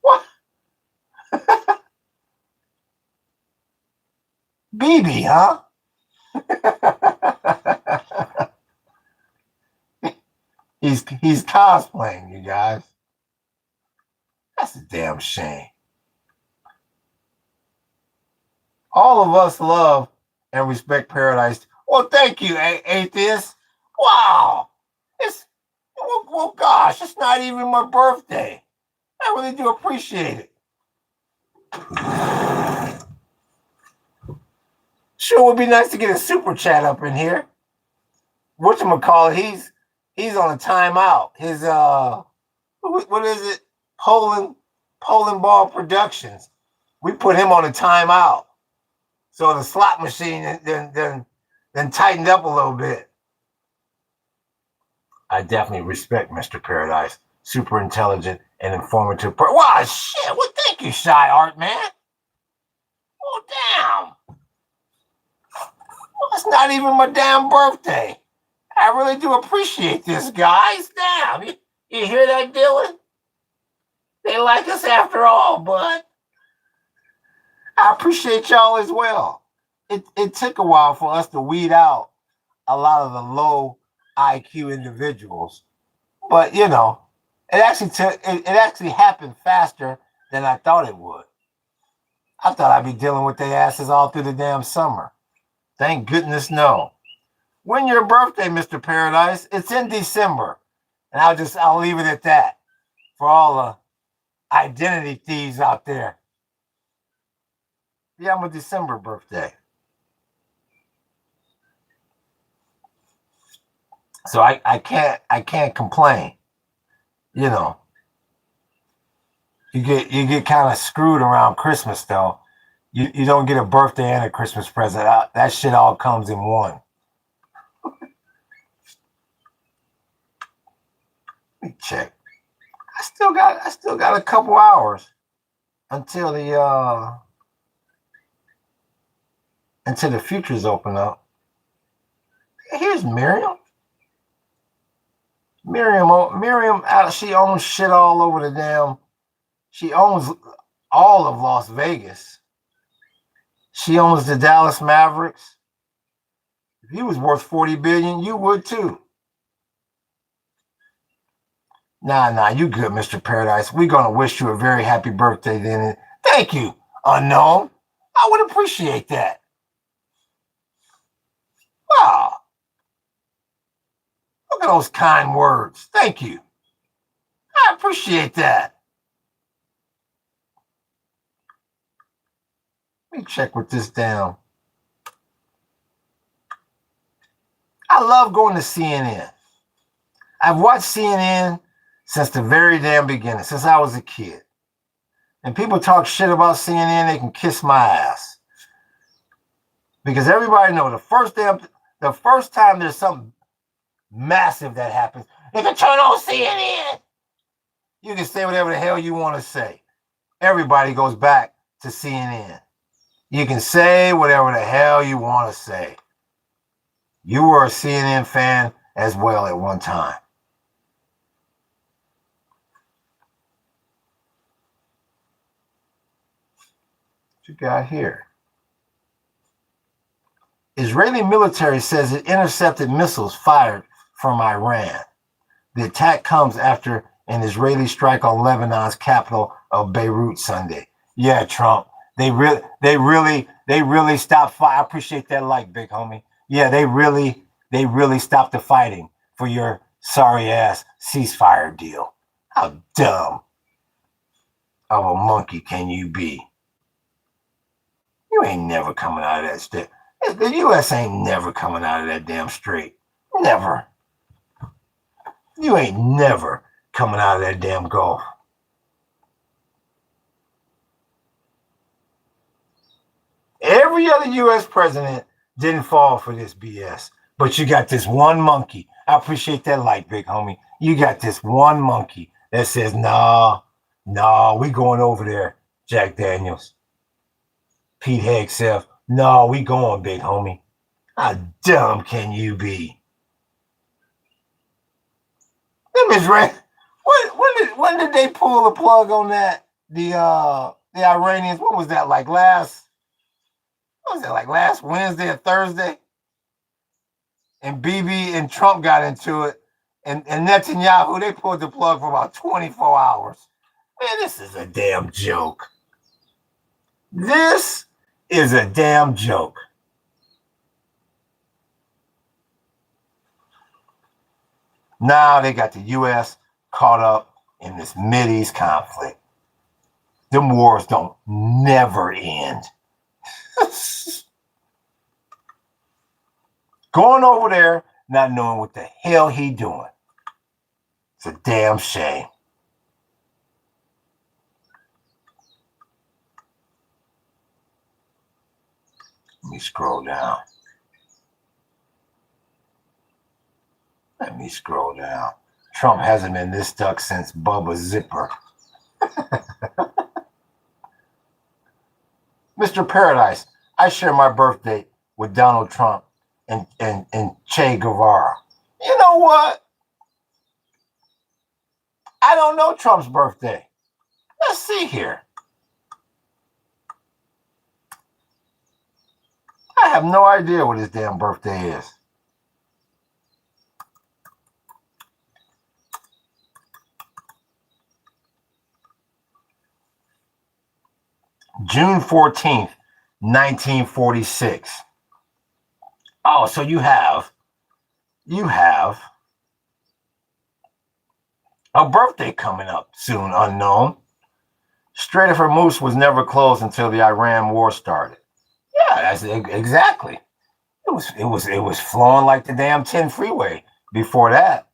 What? BB, huh? he's cosplaying, you guys. That's a damn shame. All of us love and respect paradise. Well, thank you, atheist. Wow. Well, gosh, it's not even my birthday. I really do appreciate it. Sure would be nice to get a super chat up in here. Whatchamacallit, he's on a timeout. His what is it? Poland Ball Productions. We put him on a timeout. So the slot machine then tightened up a little bit. I definitely respect Mr. Paradise. Super intelligent and informative. Wow, shit. Well, thank you, Shy Art, man. Oh, damn. Well, it's not even my damn birthday. I really do appreciate this, guys. Damn. You hear that, Dylan? They like us after all, bud. I appreciate y'all as well. It took a while for us to weed out a lot of the low IQ individuals, but it actually happened faster than I thought it would. I thought I'd be dealing with their asses all through the damn summer. Thank goodness no. When your birthday, Mr. Paradise? It's in December, and I'll leave it at that for all the identity thieves out there. Yeah, I'm a December birthday. So I can't complain. You get kind of screwed around Christmas though. You don't get a birthday and a Christmas present. That shit all comes in one. Let me check. I still got a couple hours until the futures open up. Here's Miriam. Miriam, she owns shit all over the damn. She owns all of Las Vegas. She owns the Dallas Mavericks. If you was worth $40 billion, you would too. Nah, you good, Mr. Paradise. We're gonna wish you a very happy birthday then. Thank you, Unknown. I would appreciate that. Wow. Look at those kind words. Thank you. I appreciate that. Let me check with this down. I love going to CNN. I've watched CNN since the very damn beginning, since I was a kid. And people talk shit about CNN, they can kiss my ass. Because everybody knows the first time there's something massive that happens, you can turn on CNN. You can say whatever the hell you want to say. Everybody goes back to CNN. You can say whatever the hell you want to say. You were a CNN fan as well at one time. What you got here? Israeli military says it intercepted missiles fired from Iran. The attack comes after an Israeli strike on Lebanon's capital of Beirut Sunday. Yeah, Trump. They really stopped fighting. I appreciate that like, big homie. Yeah, they really stopped the fighting for your sorry ass ceasefire deal. How dumb of a monkey can you be? You ain't never coming out of that state. The U.S. ain't never coming out of that damn strait. Never. You ain't never coming out of that damn Gulf. Every other U.S. president didn't fall for this BS. But you got this one monkey. I appreciate that light, big homie. You got this one monkey that says, nah, we going over there, Jack Daniels. Pete Hegseth, no, we going, big homie. How dumb can you be? Them is right. When did they pull the plug on that? The Iranians, what was that, like last Wednesday or Thursday? And Bibi and Trump got into it. And Netanyahu, they pulled the plug for about 24 hours. Man, this is a damn joke. This is a damn joke. Now they got the U.S. caught up in this Mideast conflict. Them wars don't never end. Going over there, not knowing what the hell he doing. It's a damn shame. Let me scroll down. Trump hasn't been this stuck since Bubba Zipper. Mr. Paradise, I share my birthday with Donald Trump and Che Guevara. You know what? I don't know Trump's birthday. Let's see here. I have no idea what his damn birthday is. June 14th, 1946. Oh, so you have a birthday coming up soon, unknown. Strait of Hormuz was never closed until the Iran war started. Yeah, that's exactly. It was flowing like the damn 10 freeway before that.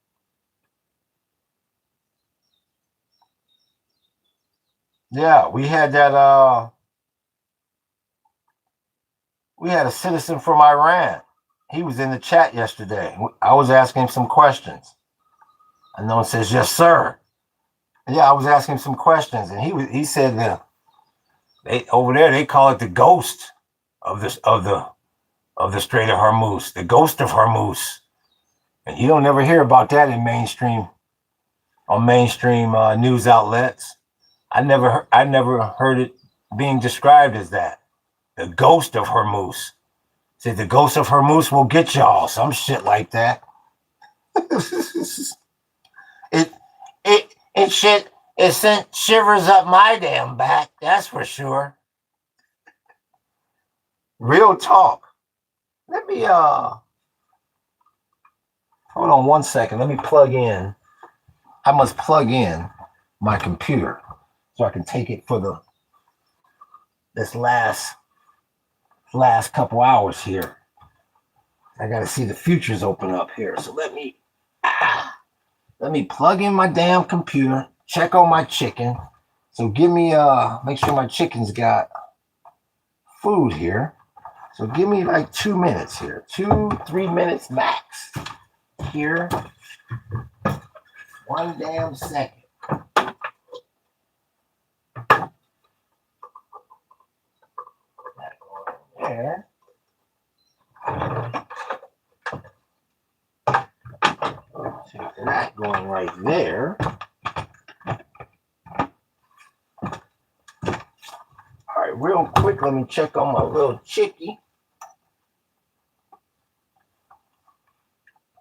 Yeah, we had that we had a citizen from Iran. He was in the chat yesterday. I was asking him some questions. And no one says, yes, sir. Yeah, I was asking him some questions, and he said that over there they call it the ghost of the Strait of Hormuz, the ghost of Hormuz. And you don't ever hear about that in mainstream news outlets. I never heard it being described as that. The ghost of Hormuz. Say the ghost of Hormuz will get y'all, some shit like that. It sent shivers up my damn back, that's for sure. Real talk. Let me hold on one second. Let me plug in. I must plug in my computer so I can take it for this last couple hours here. I got to see the futures open up here. So let me plug in my damn computer, check on my chicken. So give me make sure my chicken's got food here. So give me like 2 minutes here. 2-3 minutes max. Here. 1 damn second. There. Check that going right there. All right, real quick, let me check on my little chickie.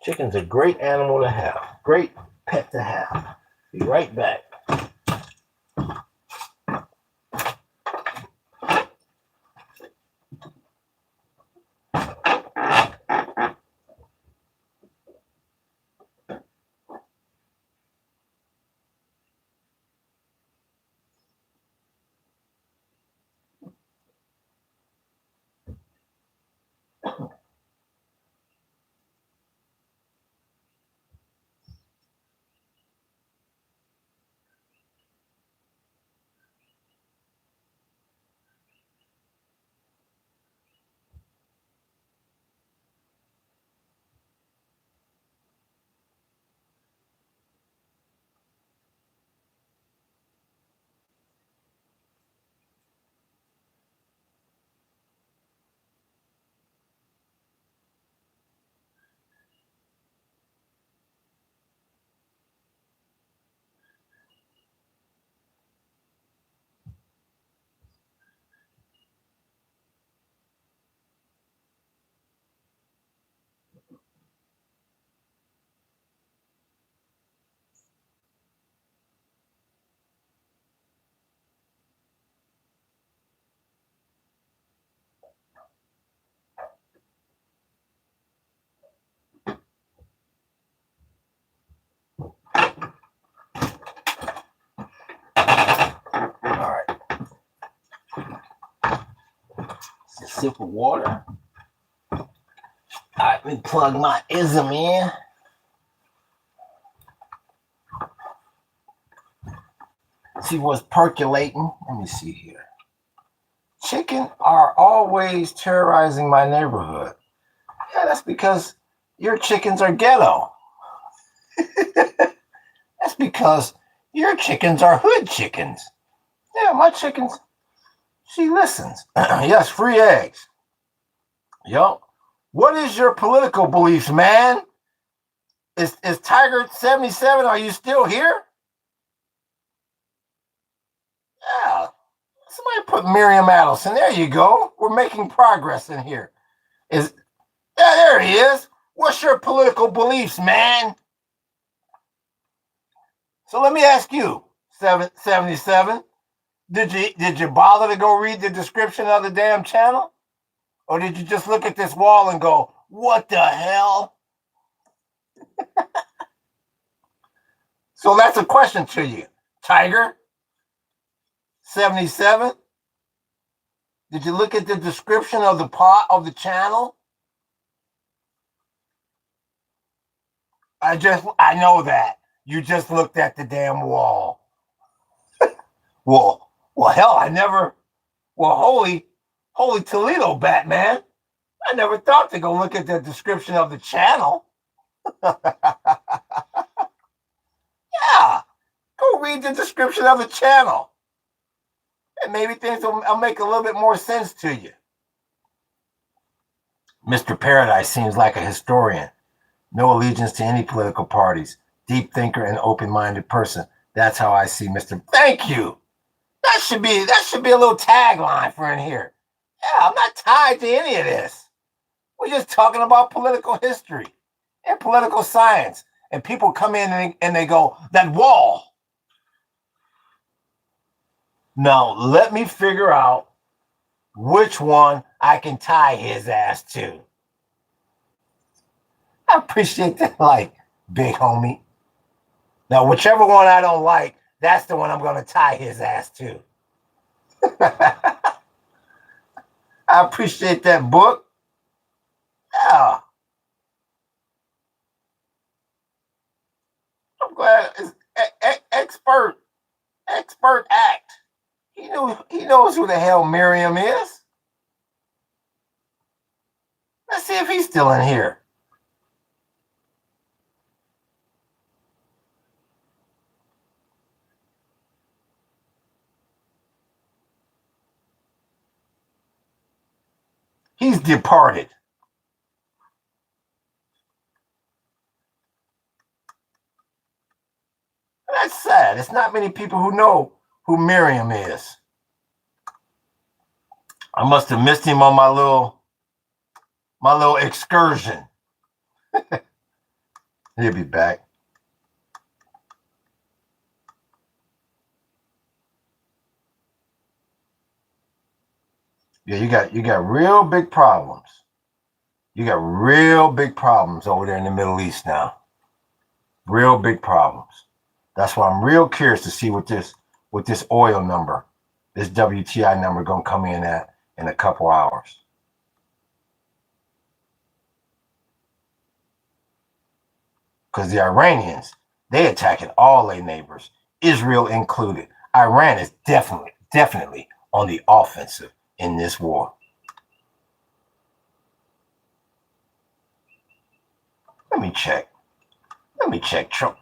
Chicken's a great animal to have. Great pet to have. Be right back. All right. Just a sip of water. All right, let me plug my ism in. See what's percolating. Let me see here. Chicken are always terrorizing my neighborhood. Yeah, that's because your chickens are ghetto. That's because your chickens are hood chickens. Yeah, my chickens, she listens. Yes, free eggs. Yup. What is your political beliefs, man? Is Tiger 77, are you still here? Yeah. Somebody put Miriam Adelson. There you go. We're making progress in here. Yeah, there he is. What's your political beliefs, man? So let me ask you, 77, did you bother to go read the description of the damn channel? Or did you just look at this wall and go, what the hell? So that's a question to you. Tiger 77, did you look at the description of the channel? I know that. You just looked at the damn wall. Well, hell, holy Toledo, Batman. I never thought to go look at the description of the channel. Yeah, go read the description of the channel. And maybe things will make a little bit more sense to you. Mr. Paradise seems like a historian. No allegiance to any political parties. Deep thinker and open-minded person. That's how I see Mr. Thank you. That should be a little tagline for in here. Yeah, I'm not tied to any of this. We're just talking about political history and political science. And people come in and they go, that wall. Now, let me figure out which one I can tie his ass to. I appreciate that, like, big homie. Now, whichever one I don't like, that's the one I'm going to tie his ass to. I appreciate that book. Yeah. I'm glad it's expert act. He knows who the hell Miriam is. Let's see if he's still in here. He's departed. That's sad. It's not many people who know who Miriam is. I must have missed him on my little excursion. He'll be back. Yeah, you got real big problems. You got real big problems over there in the Middle East now. Real big problems. That's why I'm real curious to see what this oil number, this WTI number, gonna come in at in a couple hours. Because the Iranians, they attacking all their neighbors, Israel included. Iran is definitely on the offensive in this war. Let me check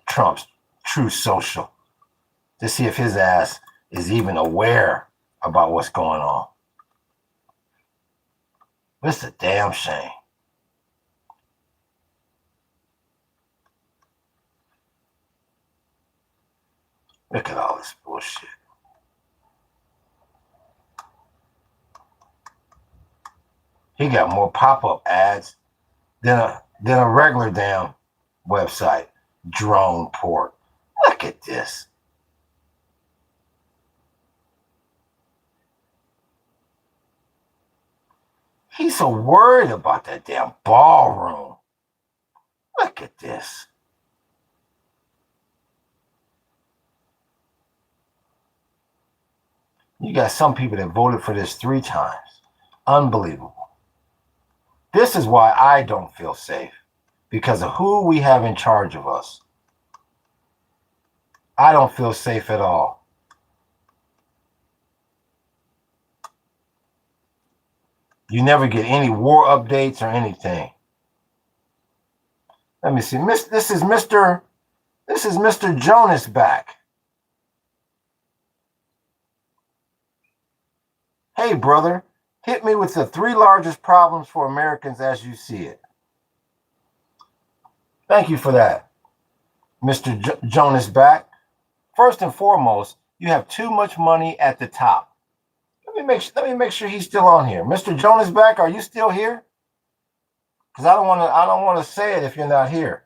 Trump's True Social to see if his ass is even aware about what's going on. It's a damn shame. Look at all this bullshit. He got more pop-up ads than a regular damn website. Drone port. Look at this. He's so worried about that damn ballroom. Look at this. You got some people that voted for this 3 times. Unbelievable. This is why I don't feel safe, because of who we have in charge of us. I don't feel safe at all. You never get any war updates or anything. Let me see. This is Mr. Jonas back. Hey, brother, hit me with the 3 largest problems for Americans as you see it. Thank you for that, Mr. Jonas back. First and foremost, you have too much money at the top. Let me make sure he's still on here. Mr. Jonas back, are you still here? Because I don't want to say it if you're not here.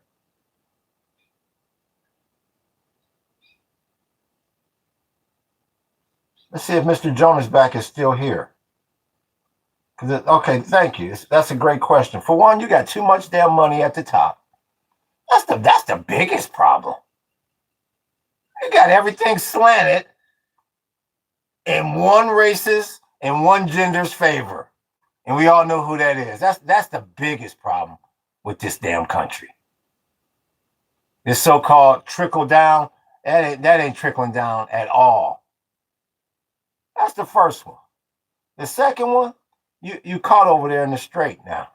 Let's see if Mr. Jonas back is still here. Okay, thank you. That's a great question. For one, you got too much damn money at the top. That's the biggest problem. You got everything slanted in one race's and one gender's favor. And we all know who that is. That's the biggest problem with this damn country. This so-called trickle down, that ain't trickling down at all. That's the first one. The second one, you caught over there in the straight now.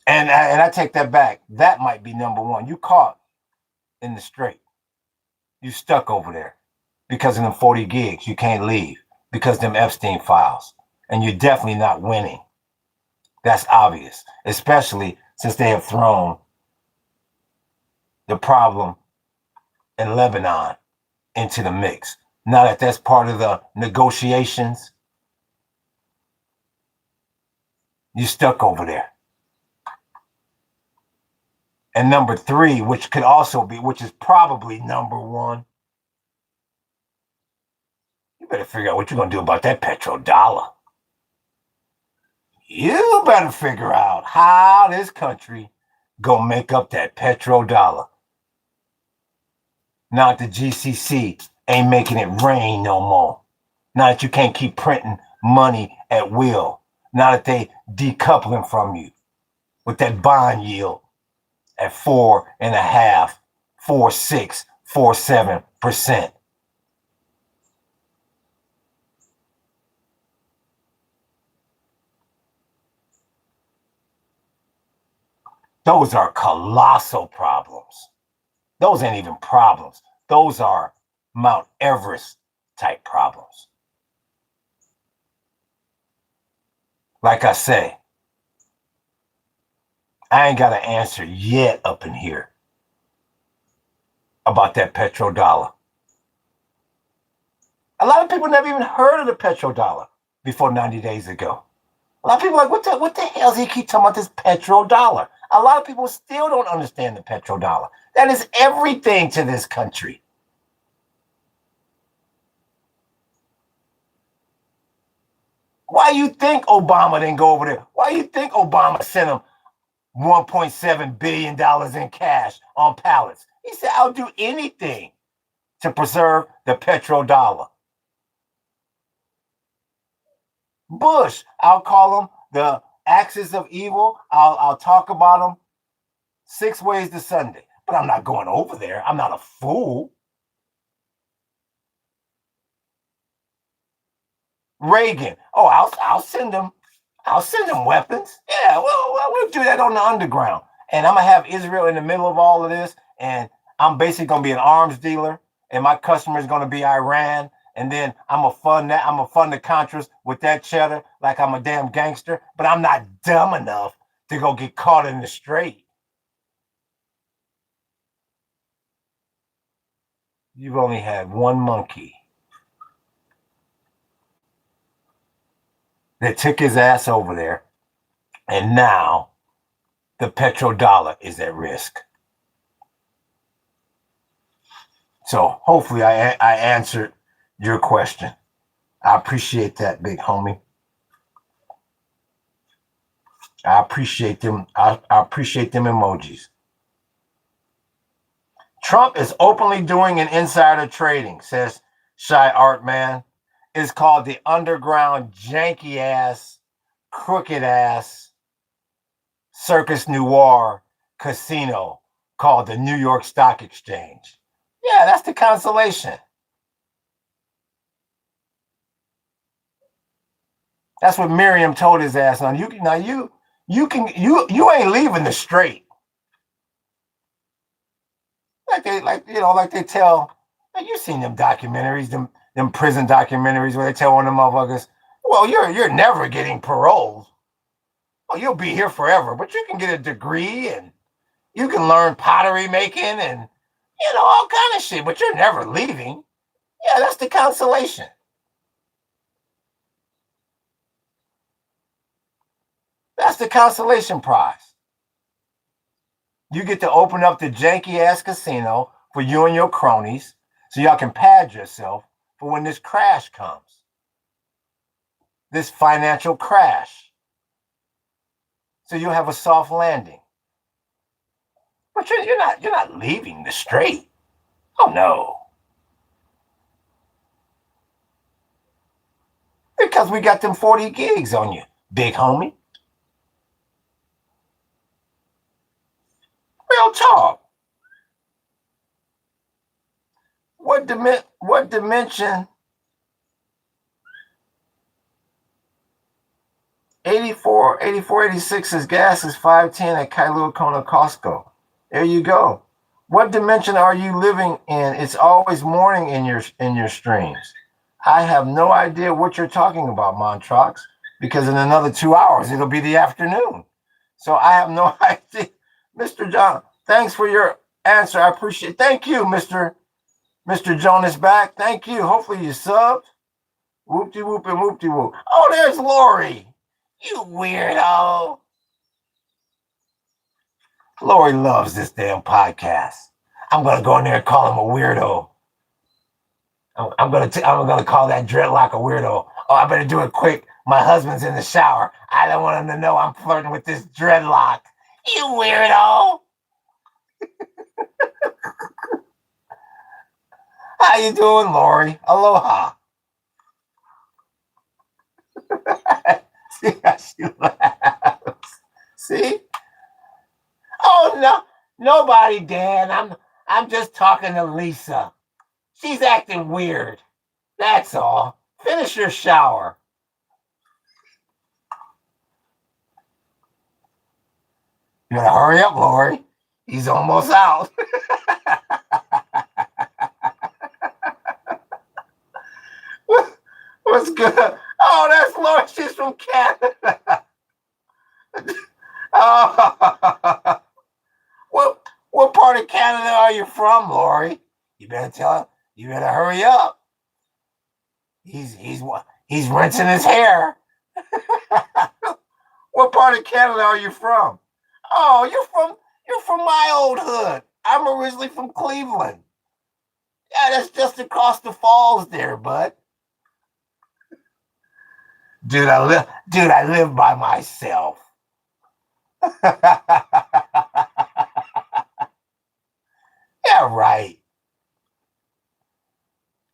And I take that back. That might be number one. You caught in the straight. You stuck over there because of them 40 gigs. You can't leave because of them Epstein files. And you're definitely not winning. That's obvious, especially since they have thrown the problem in Lebanon into the mix. Now that that's part of the negotiations, you stuck over there. And number 3, which is probably number 1, better figure out what you're going to do about that petrodollar. You better figure out how this country gonna make up that petrodollar. Now that the GCC ain't making it rain no more. Now that you can't keep printing money at will. Now that they decoupling from you with that bond yield at 4.5%, 4.6%, 4.7%. Those are colossal problems. Those ain't even problems. Those are Mount Everest type problems. Like I say, I ain't got an answer yet up in here about that petrodollar. A lot of people never even heard of the petrodollar before 90 days ago. A lot of people are like, what the hell does he keep talking about this petrodollar? A lot of people still don't understand the petrodollar. That is everything to this country. Why you think Obama didn't go over there? Why you think Obama sent him $1.7 billion in cash on pallets? He said, I'll do anything to preserve the petrodollar. Bush, I'll call him the axis of evil. I'll talk about him 6 ways to Sunday. But I'm not going over there. I'm not a fool. Reagan, oh, I'll send him. I'll send them weapons. Yeah, well, we'll do that on the underground. And I'm going to have Israel in the middle of all of this. And I'm basically going to be an arms dealer. And my customer is going to be Iran. And then I'm going to fund that. I'm going to fund the Contras with that cheddar like I'm a damn gangster. But I'm not dumb enough to go get caught in the strait. You've only had one monkey that took his ass over there. And now the petrodollar is at risk. So hopefully I answered your question. I appreciate that, big homie. I appreciate them. I appreciate them emojis. Trump is openly doing an insider trading, says Shy Art Man. It's called the underground janky ass, crooked ass Circus Noir casino called the New York Stock Exchange. Yeah, that's the consolation. That's what Miriam told his ass. You ain't leaving the straight. Like they tell. Like you've seen them documentaries, them prison documentaries where they tell one of them motherfuckers, well, you're never getting paroled. Well, you'll be here forever, but you can get a degree and you can learn pottery making and all kind of shit, but you're never leaving. Yeah, that's the consolation. That's the consolation prize. You get to open up the janky ass casino for you and your cronies so y'all can pad yourself for when this crash comes. This financial crash. So you'll have a soft landing. But you're not leaving the straight. Oh no. Because we got them 40 gigs on you, big homie. Real talk. What dimension? 86's gas is $5.10 at Kailua Kona Costco. There you go. What dimension are you living in? It's always morning in your streams. I have no idea what you're talking about, Montrox, because in another 2 hours it'll be the afternoon. So I have no idea. Mr. John, thanks for your answer. I appreciate it. Thank you, Mr. Jonas back. Thank you. Hopefully you subbed. Whoop-de-whoop and whoop-de-whoop. Oh, there's Lori. You weirdo. Lori loves this damn podcast. I'm going to go in there and call him a weirdo. I'm gonna call that dreadlock a weirdo. Oh, I better do it quick. My husband's in the shower. I don't want him to know I'm flirting with this dreadlock. You weirdo. How you doing, Lori? Aloha. See how she laughs. See? Oh no, nobody, Dan. I'm just talking to Lisa. She's acting weird. That's all. Finish your shower. You gotta hurry up, Lori. He's almost out. What's good? Oh, that's Lori. She's from Canada. Oh, what part of Canada are you from, Lori? You better tell him. You better hurry up. He's rinsing his hair. What part of Canada are you from? Oh, you're from my old hood. I'm originally from Cleveland. Yeah, that's just across the falls there, bud. Dude, I live by myself. Yeah, right.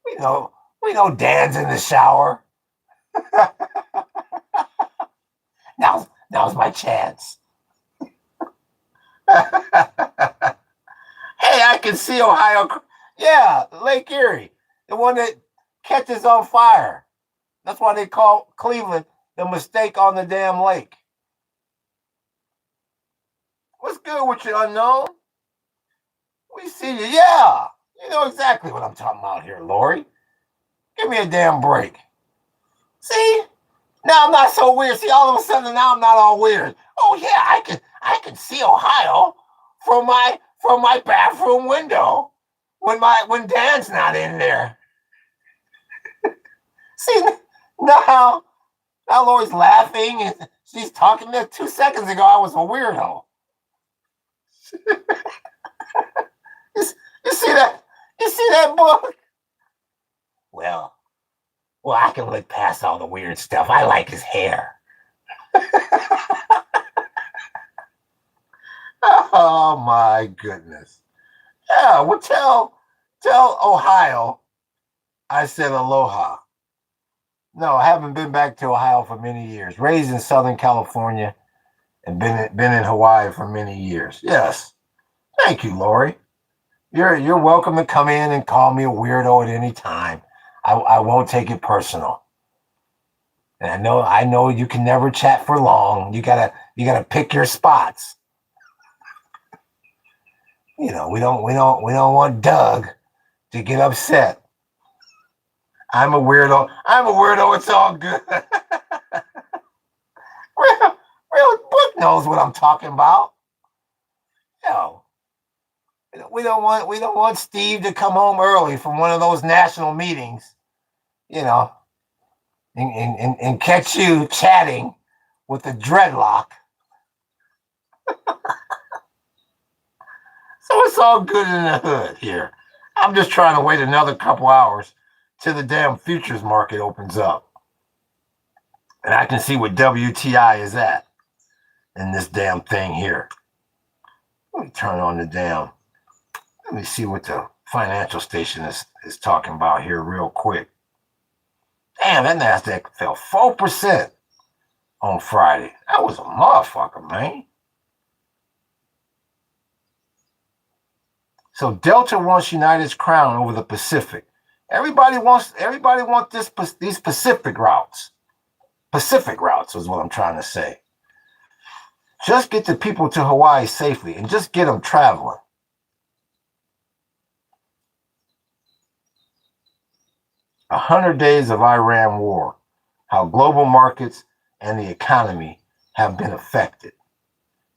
We know Dan's in the shower. Now's my chance. Hey, I can see Ohio. Yeah, Lake Erie, the one that catches on fire. That's why they call Cleveland the mistake on the damn lake. What's good with you, unknown? We see you. Yeah, you know exactly what I'm talking about here, Lori. Give me a damn break. See? Now I'm not so weird. See, all of a sudden now I'm not all weird. Oh yeah, I can see Ohio from my bathroom window when Dan's not in there. See, now Lori's laughing and she's talking there 2 seconds ago. I was a weirdo. You see that? You see that book? Well, I can look past all the weird stuff. I like his hair. Oh my goodness. Yeah, well tell Ohio I said aloha. No, I haven't been back to Ohio for many years. Raised in Southern California and been in Hawaii for many years. Yes. Thank you, Lori. You're welcome to come in and call me a weirdo at any time. I won't take it personal. And I know you can never chat for long. You gotta pick your spots. We don't want Doug to get upset. I'm a weirdo. It's all good. real book knows what I'm talking about. We don't want Steve to come home early from one of those national meetings, and catch you chatting with the dreadlock. So it's all good in the hood here. I'm just trying to wait another couple hours till the damn futures market opens up. And I can see what WTI is at in this damn thing here. Let me turn on the damn. Let me see what the financial station is talking about here real quick. Damn, that NASDAQ fell 4% on Friday. That was a motherfucker, man. So Delta wants United's crown over the Pacific. Everybody wants these Pacific routes. Pacific routes is what I'm trying to say. Just get the people to Hawaii safely and just get them traveling. A 100 days of Iran war, how global markets and the economy have been affected.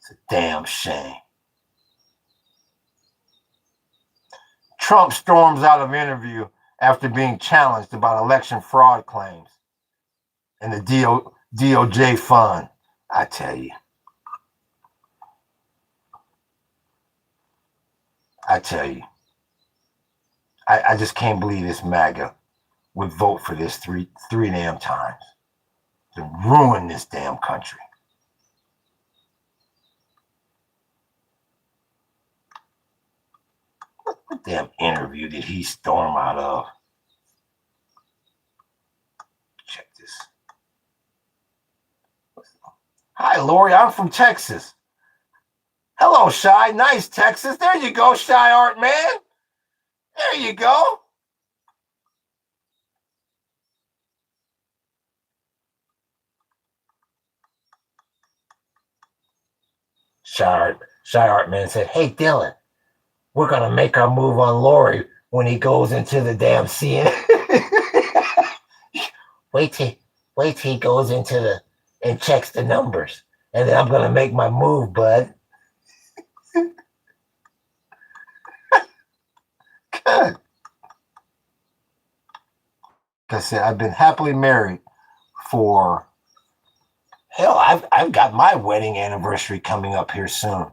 It's a damn shame. Trump storms out of interview after being challenged about election fraud claims and the DOJ fund. I tell you. I just can't believe this MAGA would vote for this three damn times to ruin this damn country. What damn interview did he storm out of? Check this. Hi, Lori. I'm from Texas. Hello, Shy. Nice, Texas. There you go, Shy Art Man. There you go. Shy Art Man said, hey, Dylan, we're going to make our move on Lori when he goes into the damn CNN. wait till he goes into and checks the numbers. And then I'm going to make my move, bud. Good. Like I said, I've been happily married for, hell, I've got my wedding anniversary coming up here soon.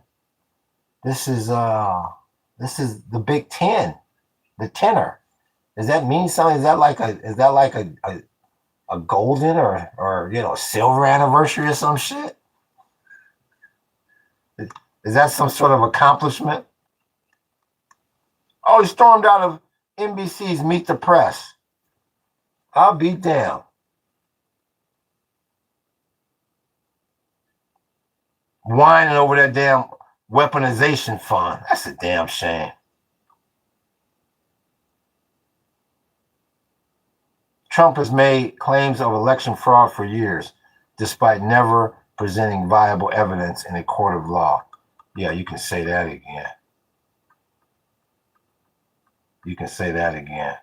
This is the Big 10, the tenor. Does that mean something? Is that like a golden or silver anniversary or some shit? Is that some sort of accomplishment? Oh, he stormed out of NBC's Meet the Press. I'll be damned. Whining over that damn weaponization fund. That's a damn shame. Trump has made claims of election fraud for years, despite never presenting viable evidence in a court of law. Yeah, you can say that again. You can say that again.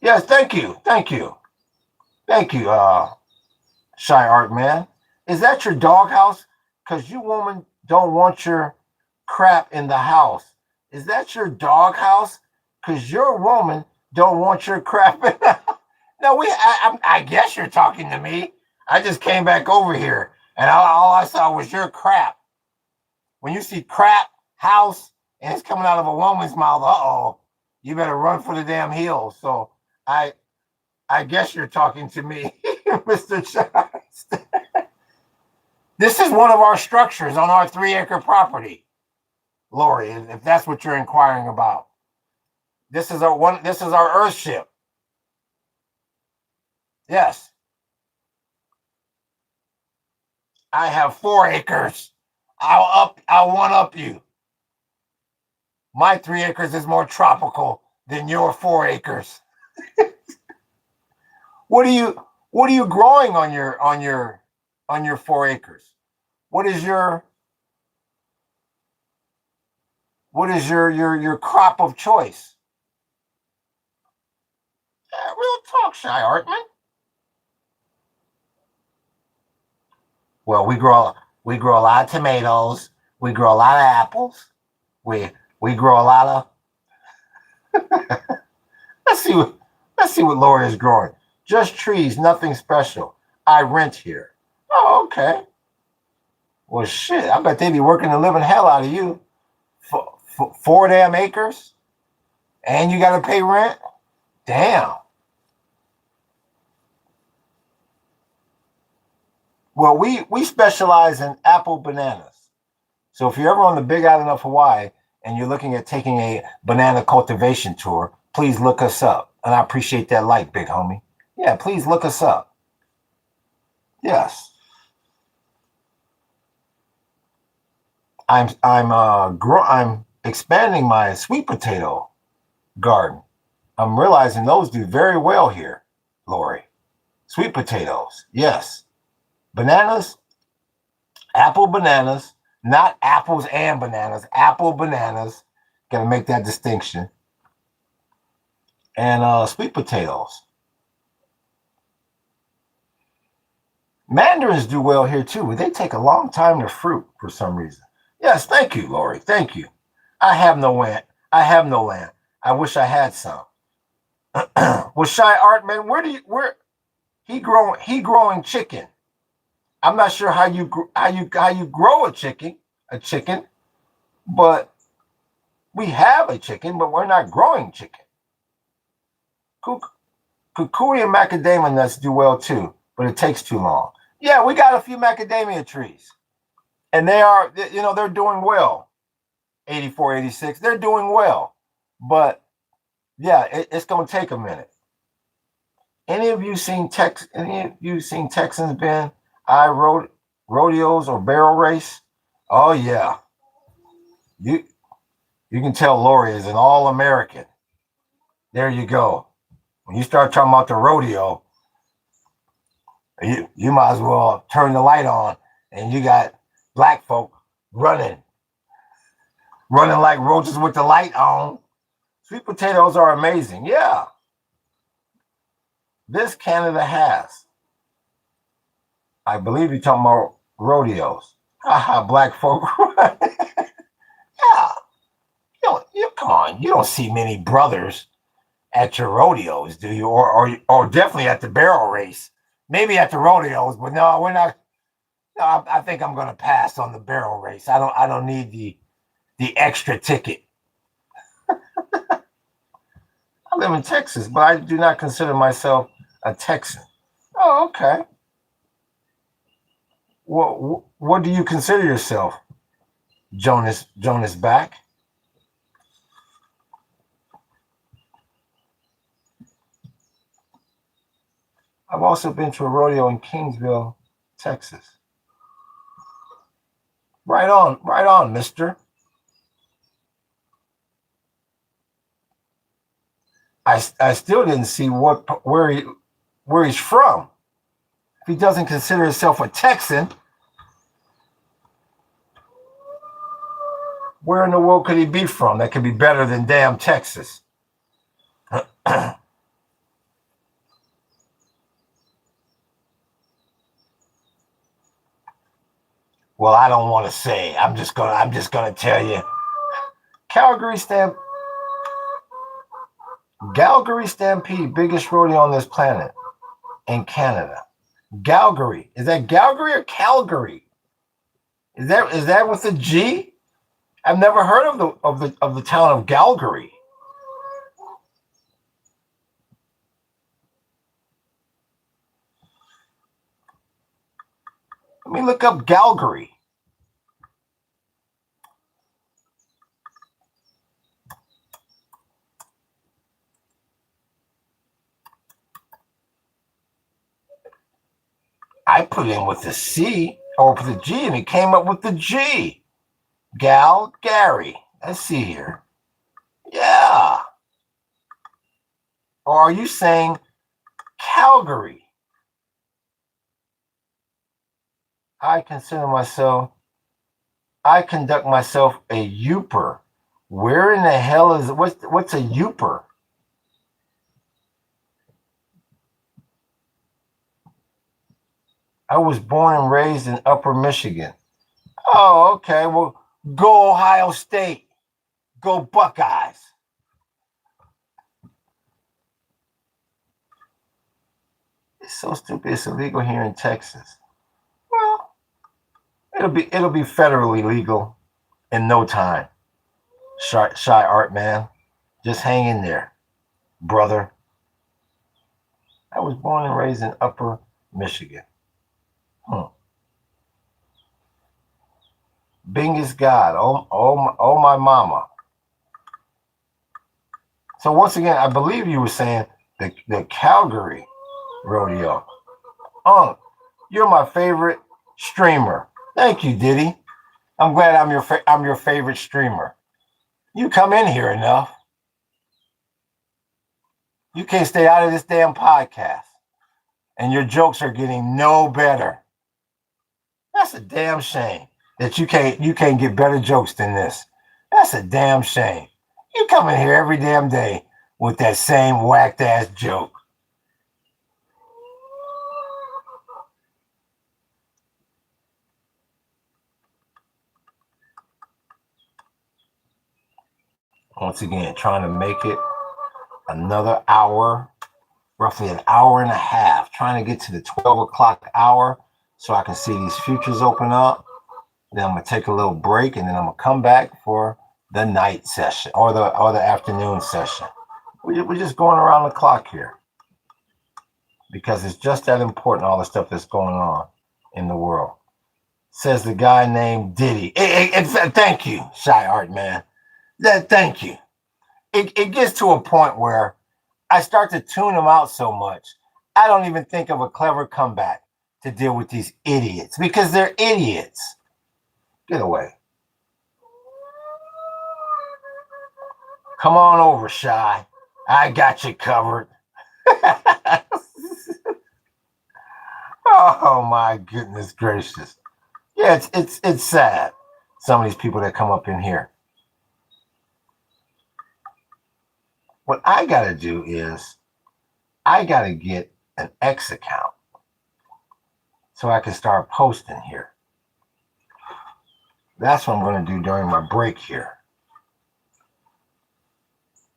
Yes, thank you. Thank you. Thank you, Shy Art Man. Is that your doghouse? Because you woman don't want your crap in the house. Is that your doghouse? Because your woman don't want your crap in the house. No, I guess you're talking to me. I just came back over here, and all I saw was your crap. When you see crap, house, and it's coming out of a woman's mouth, uh-oh, you better run for the damn hills. So I guess you're talking to me, Mr. Chimes. This is one of our structures on our 3-acre property, Lori, if that's what you're inquiring about. This is our Earthship. Yes. I have 4 acres. I'll one up you. My 3 acres is more tropical than your 4 acres. What are you growing on your 4 acres? What is your crop of choice? Real talk, Shy Artman. Well, we grow a lot of tomatoes. We grow a lot of apples. We grow a lot of. Let's see what Lori is growing. Just trees, nothing special. I rent here. Oh, okay. Well, shit. I bet they be working the living hell out of you. 4 damn acres, and you got to pay rent. Damn. Well, we specialize in apple bananas. So if you're ever on the Big Island of Hawaii and you're looking at taking a banana cultivation tour, please look us up. And I appreciate that like, big homie. Yeah, please look us up. Yes. I'm expanding my sweet potato garden. I'm realizing those do very well here, Lori. Sweet potatoes, yes. Bananas, apple bananas, not apples and bananas, apple bananas. Got to make that distinction. And sweet potatoes. Mandarins do well here too, but they take a long time to fruit for some reason. Yes, thank you, Lori. Thank you. I have no land. I wish I had some. Well, Shy Artman, where he growing chicken? I'm not sure how you grow a chicken, but We have a chicken, but we're not growing chicken. Kukui and macadamia nuts do well too, but it takes too long. Yeah, we got a few macadamia trees, and they're doing well. 84, 86, they're doing well, but yeah, it's gonna take a minute. Any of you seen Texans been rodeos or barrel race? Oh yeah, you can tell Lori is an all-American. There you go. When you start talking about the rodeo, you might as well turn the light on, and you got black folk running like roaches with the light on. Sweet potatoes are amazing. Yeah, this Canada has. I believe you're talking about rodeos. Haha, black folk. Yeah. Come on. You don't see many brothers at your rodeos, do you? Or definitely at the barrel race. Maybe at the rodeos, but no, we're not. No, I think I'm going to pass on the barrel race. I don't need the extra ticket. I live in Texas, but I do not consider myself a Texan. Oh, okay. What do you consider yourself, Jonas back? I've also been to a rodeo in Kingsville, Texas. Right on, mister. I still didn't see where he's from. If he doesn't consider himself a Texan, where in the world could he be from that could be better than damn Texas? Well, I don't want to say. I'm just gonna tell you. Calgary Stampede, biggest rodeo on this planet in Canada. Calgary. Is that Calgary or Calgary? Is that with a G? I've never heard of the town of Calgary. Let me look up Calgary. I put in with the C or with the G, and it came up with the G. Gary. Let's see here. Yeah. Or are you saying Calgary? I conduct myself a youper. Where in the hell is what's a youper? I was born and raised in Upper Michigan. Oh, okay. Well, go Ohio State. Go Buckeyes. It's so stupid. It's illegal here in Texas. Well, it'll be federally legal in no time. Shy art man, just hang in there, brother. I was born and raised in Upper Michigan. Bing is God. Oh my mama. So once again, I believe you were saying the Calgary rodeo. You're my favorite streamer. Thank you, Diddy. I'm glad I'm your favorite streamer. You come in here enough. You can't stay out of this damn podcast, and your jokes are getting no better. That's a damn shame that you can't get better jokes than this. That's a damn shame. You come in here every damn day with that same whacked ass joke. Once again, trying to make it another hour, roughly an hour and a half, trying to get to the 12 o'clock hour so I can see these futures open up. Then I'm going to take a little break, and then I'm going to come back for the night session or the afternoon session. We're just going around the clock here because it's just that important, all the stuff that's going on in the world. Says the guy named Diddy. Thank you, Shy Art Man. Thank you. It gets to a point where I start to tune them out so much, I don't even think of a clever comeback to deal with these idiots because they're idiots. Get away. Come on over, Shy. I got you covered. Oh my goodness gracious. Yeah, it's sad. Some of these people that come up in here. What I gotta do is I gotta get an X account so I can start posting here. That's what I'm gonna do during my break here.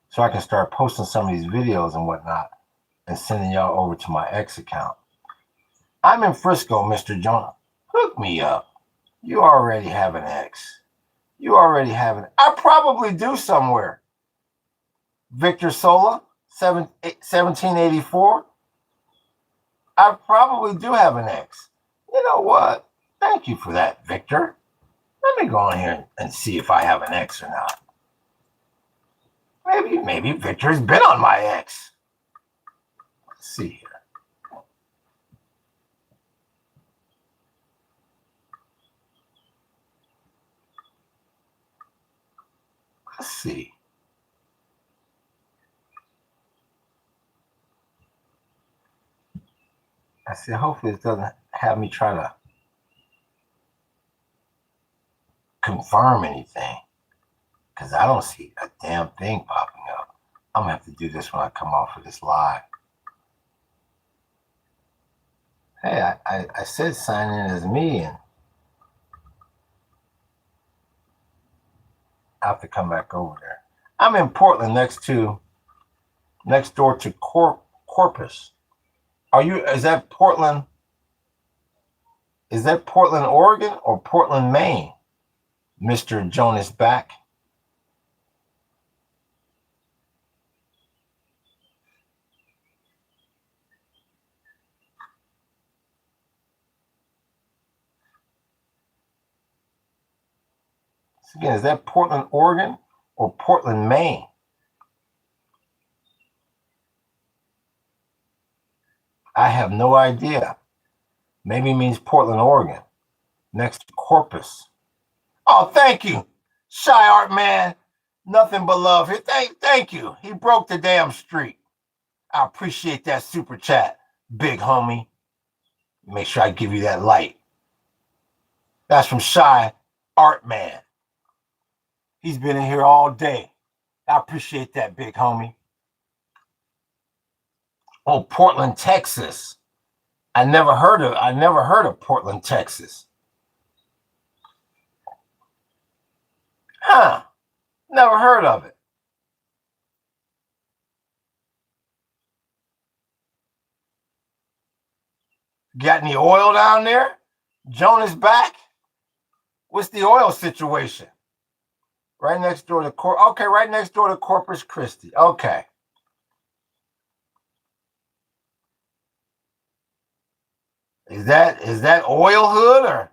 So I can start posting some of these videos and whatnot and sending y'all over to my X account. I'm in Frisco, Mr. Jonah. Hook me up. You already have an X. You already have an... I probably do somewhere. Victor Sola, 1784. I probably do have an X. You know what? Thank you for that, Victor. Let me go in here and see if I have an X or not. Maybe Victor's been on my X. Let's see here. Let's see. I said, hopefully it doesn't have me try to confirm anything because I don't see a damn thing popping up. I'm going to have to do this when I come off of this live. Hey, I said sign in as me, and I have to come back over there. I'm in Portland next door to Corpus. Is that Portland? Is that Portland, Oregon or Portland, Maine? Mr. Jonas back. So again, is that Portland, Oregon or Portland, Maine? I have no idea. Maybe it means Portland, Oregon. Next to Corpus. Oh, thank you, Shy Art Man. Nothing but love here. Thank you. He broke the damn streak. I appreciate that super chat, big homie. Make sure I give you that light. That's from Shy Art Man. He's been in here all day. I appreciate that, big homie. Oh, Portland, Texas. I never heard of Portland, Texas. Huh. Never heard of it. Got any oil down there? Jonas back? What's the oil situation? Right next door to right next door to Corpus Christi. Okay. Is that oil hood or?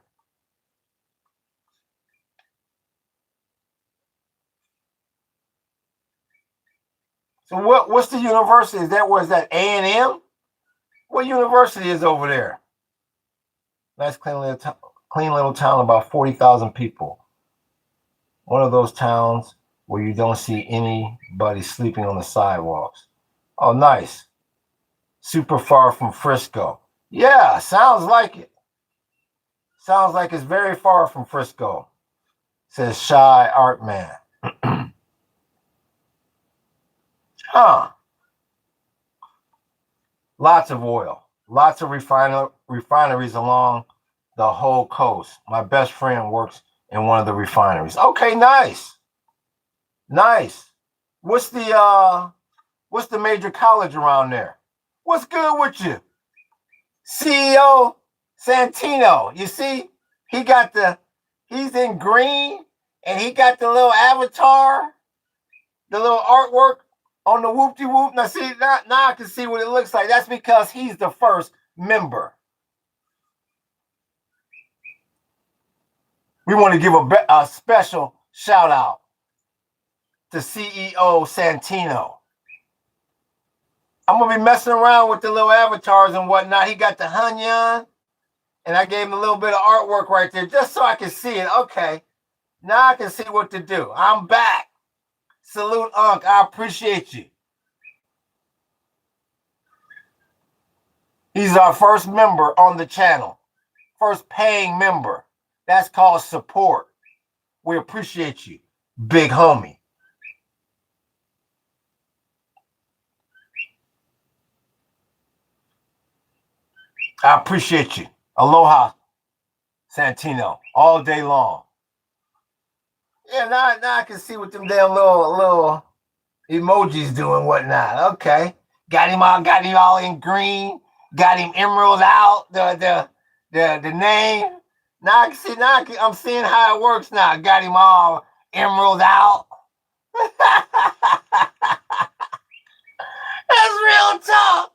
So what's the university? Was that A&M? What university is over there? Nice clean little town, about 40,000 people. One of those towns where you don't see anybody sleeping on the sidewalks. Oh, nice. Super far from Frisco. Yeah, sounds like it. Sounds like it's very far from Frisco, says Shy Art Man. Huh. Lots of oil. Lots of refineries along the whole coast. My best friend works in one of the refineries. Okay, nice. Nice. What's the major college around there? What's good with you? CEO Santino. You see, he's in green and he got the little avatar, the little artwork on the whoop-de-whoop. Now see, now I can see what it looks like. That's because he's the first member. We want to give a special shout out to CEO Santino. I'm going to be messing around with the little avatars and whatnot. He got the HAWAIIAN, and I gave him a little bit of artwork right there just so I can see it. Okay, now I can see what to do. I'm back. Salute, Unc. I appreciate you. He's our first member on the channel. First paying member. That's called support. We appreciate you, big homie. I appreciate you. Aloha, Santino, all day long. Yeah, now I can see what them damn little emojis doing, whatnot. Okay, got him all in green. Got him emerald out. The name. Now I can see. I'm seeing how it works now. Got him all emerald out. That's real talk.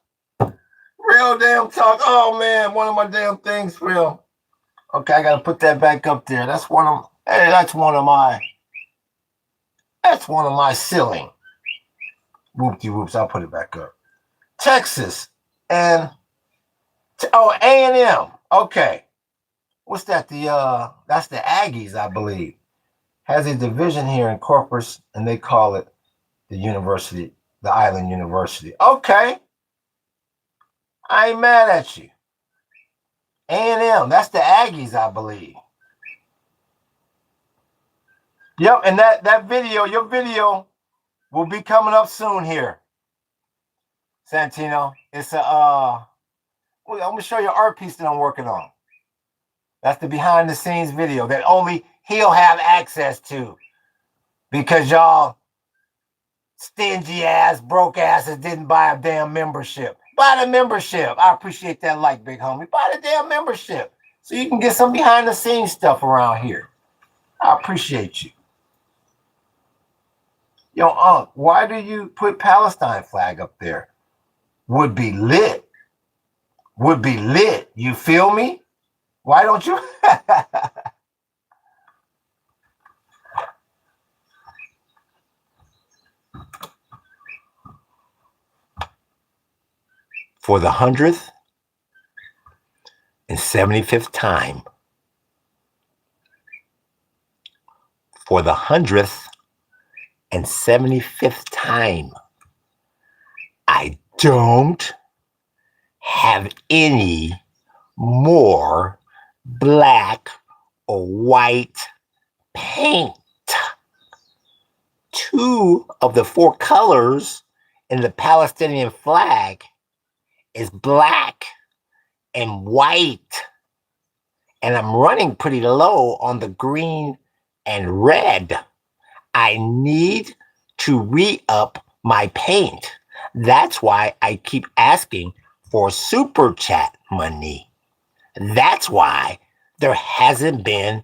Real damn talk. Oh man, one of my damn things fell. Okay, I gotta put that back up there. That's one of my ceiling. Whoop-de-whoops, I'll put it back up. Texas and A&M. Okay. What's that? That's the Aggies, I believe. Has a division here in Corpus, and they call it the University, the Island University. Okay. I ain't mad at you. A&M, that's the Aggies, I believe. Yep, and that video, your video will be coming up soon here, Santino. It's I'm gonna show you an art piece that I'm working on. That's the behind the scenes video that only he'll have access to because y'all stingy ass, broke asses didn't buy a damn membership. Buy the membership. I appreciate that like, big homie. Buy the damn membership so you can get some behind the scenes stuff around here. I appreciate you. Yo, Unc, why do you put Palestine flag up there? Would be lit. Would be lit. You feel me? Why don't you? For the 175th time. For the 175th time. I don't have any more black or white paint. 2 of the 4 colors in the Palestinian flag is black and white. And I'm running pretty low on the green and red. I need to re-up my paint. That's why I keep asking for super chat money. That's why there hasn't been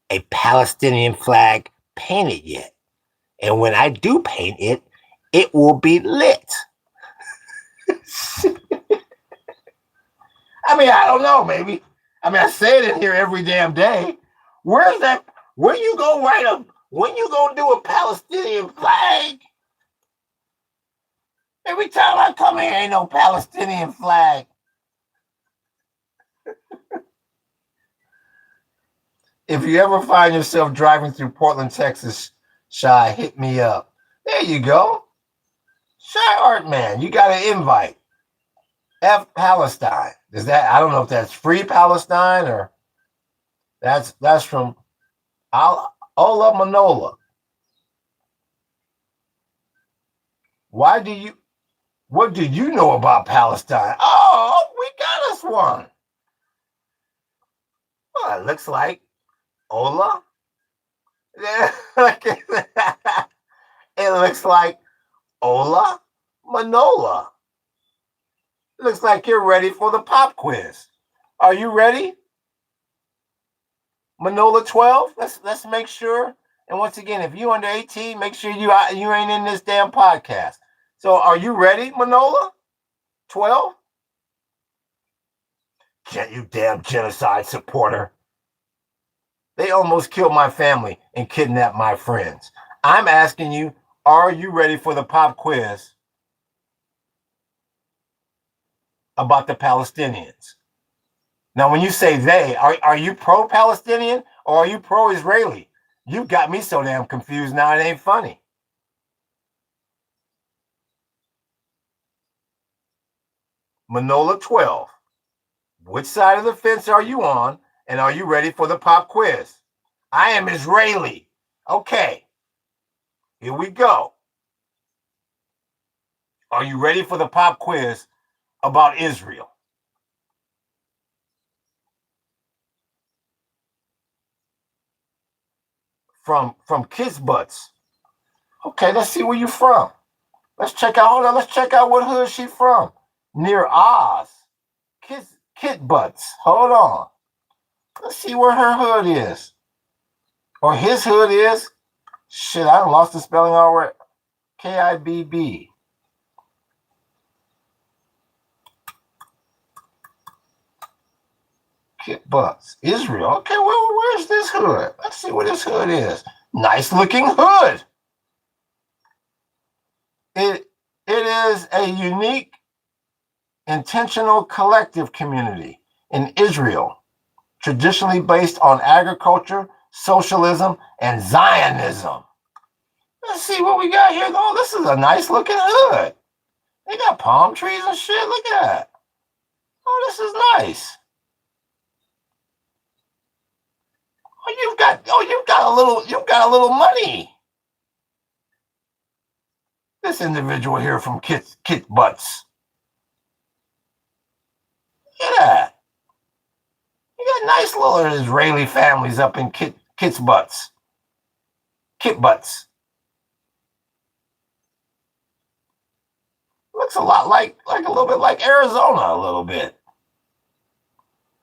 a Palestinian flag painted yet. And when I do paint it, it will be lit. I mean, I don't know, maybe. I mean, I say it in here every damn day. Where's that? When you gonna write a? When you gonna do a Palestinian flag? Every time I come here, ain't no Palestinian flag. If you ever find yourself driving through Portland, Texas, Shy, hit me up. There you go. Shy Art Man, you got an invite. F Palestine. Is that, I don't know if that's Free Palestine or that's from Ola Manola. What do you know about Palestine? Oh, we got us one. Well, it looks like Ola. It looks like Ola Manola. It looks like you're ready for the pop quiz. Are you ready? Manola 12? Let's make sure And once again, if you under 18, make sure you ain't in this damn podcast. So are you ready, Manola? 12? You damn genocide supporter. They almost killed my family and kidnapped my friends. I'm asking you, are you ready for the pop quiz about the Palestinians? Now, when you say they, are you pro-Palestinian or are you pro-Israeli? You got me so damn confused now, it ain't funny. Manola 12. Which side of the fence are you on, and are you ready for the pop quiz? I am Israeli. Okay, here we go. Are you ready for the pop quiz about Israel? From Kiss Butts. Okay, let's see where you from. Let's check out. Hold on. Let's check out what hood she from. Near Oz. Kit Butts. Hold on. Let's see where her hood is. Or his hood is. Shit, I lost the spelling already. Kibb. Kit Butts. Israel. Okay, well, where's this hood? Let's see where this hood is. Nice looking hood. It is a unique, intentional collective community in Israel, traditionally based on agriculture, socialism, and Zionism. Let's see what we got here. Oh, this is a nice looking hood. They got palm trees and shit. Look at that. Oh, this is nice. You've got a little money. This individual here from Kit Butts. Look at that. You got nice little Israeli families up in Kit's Butts. Kit Butts. Looks a lot like a little bit like Arizona, a little bit.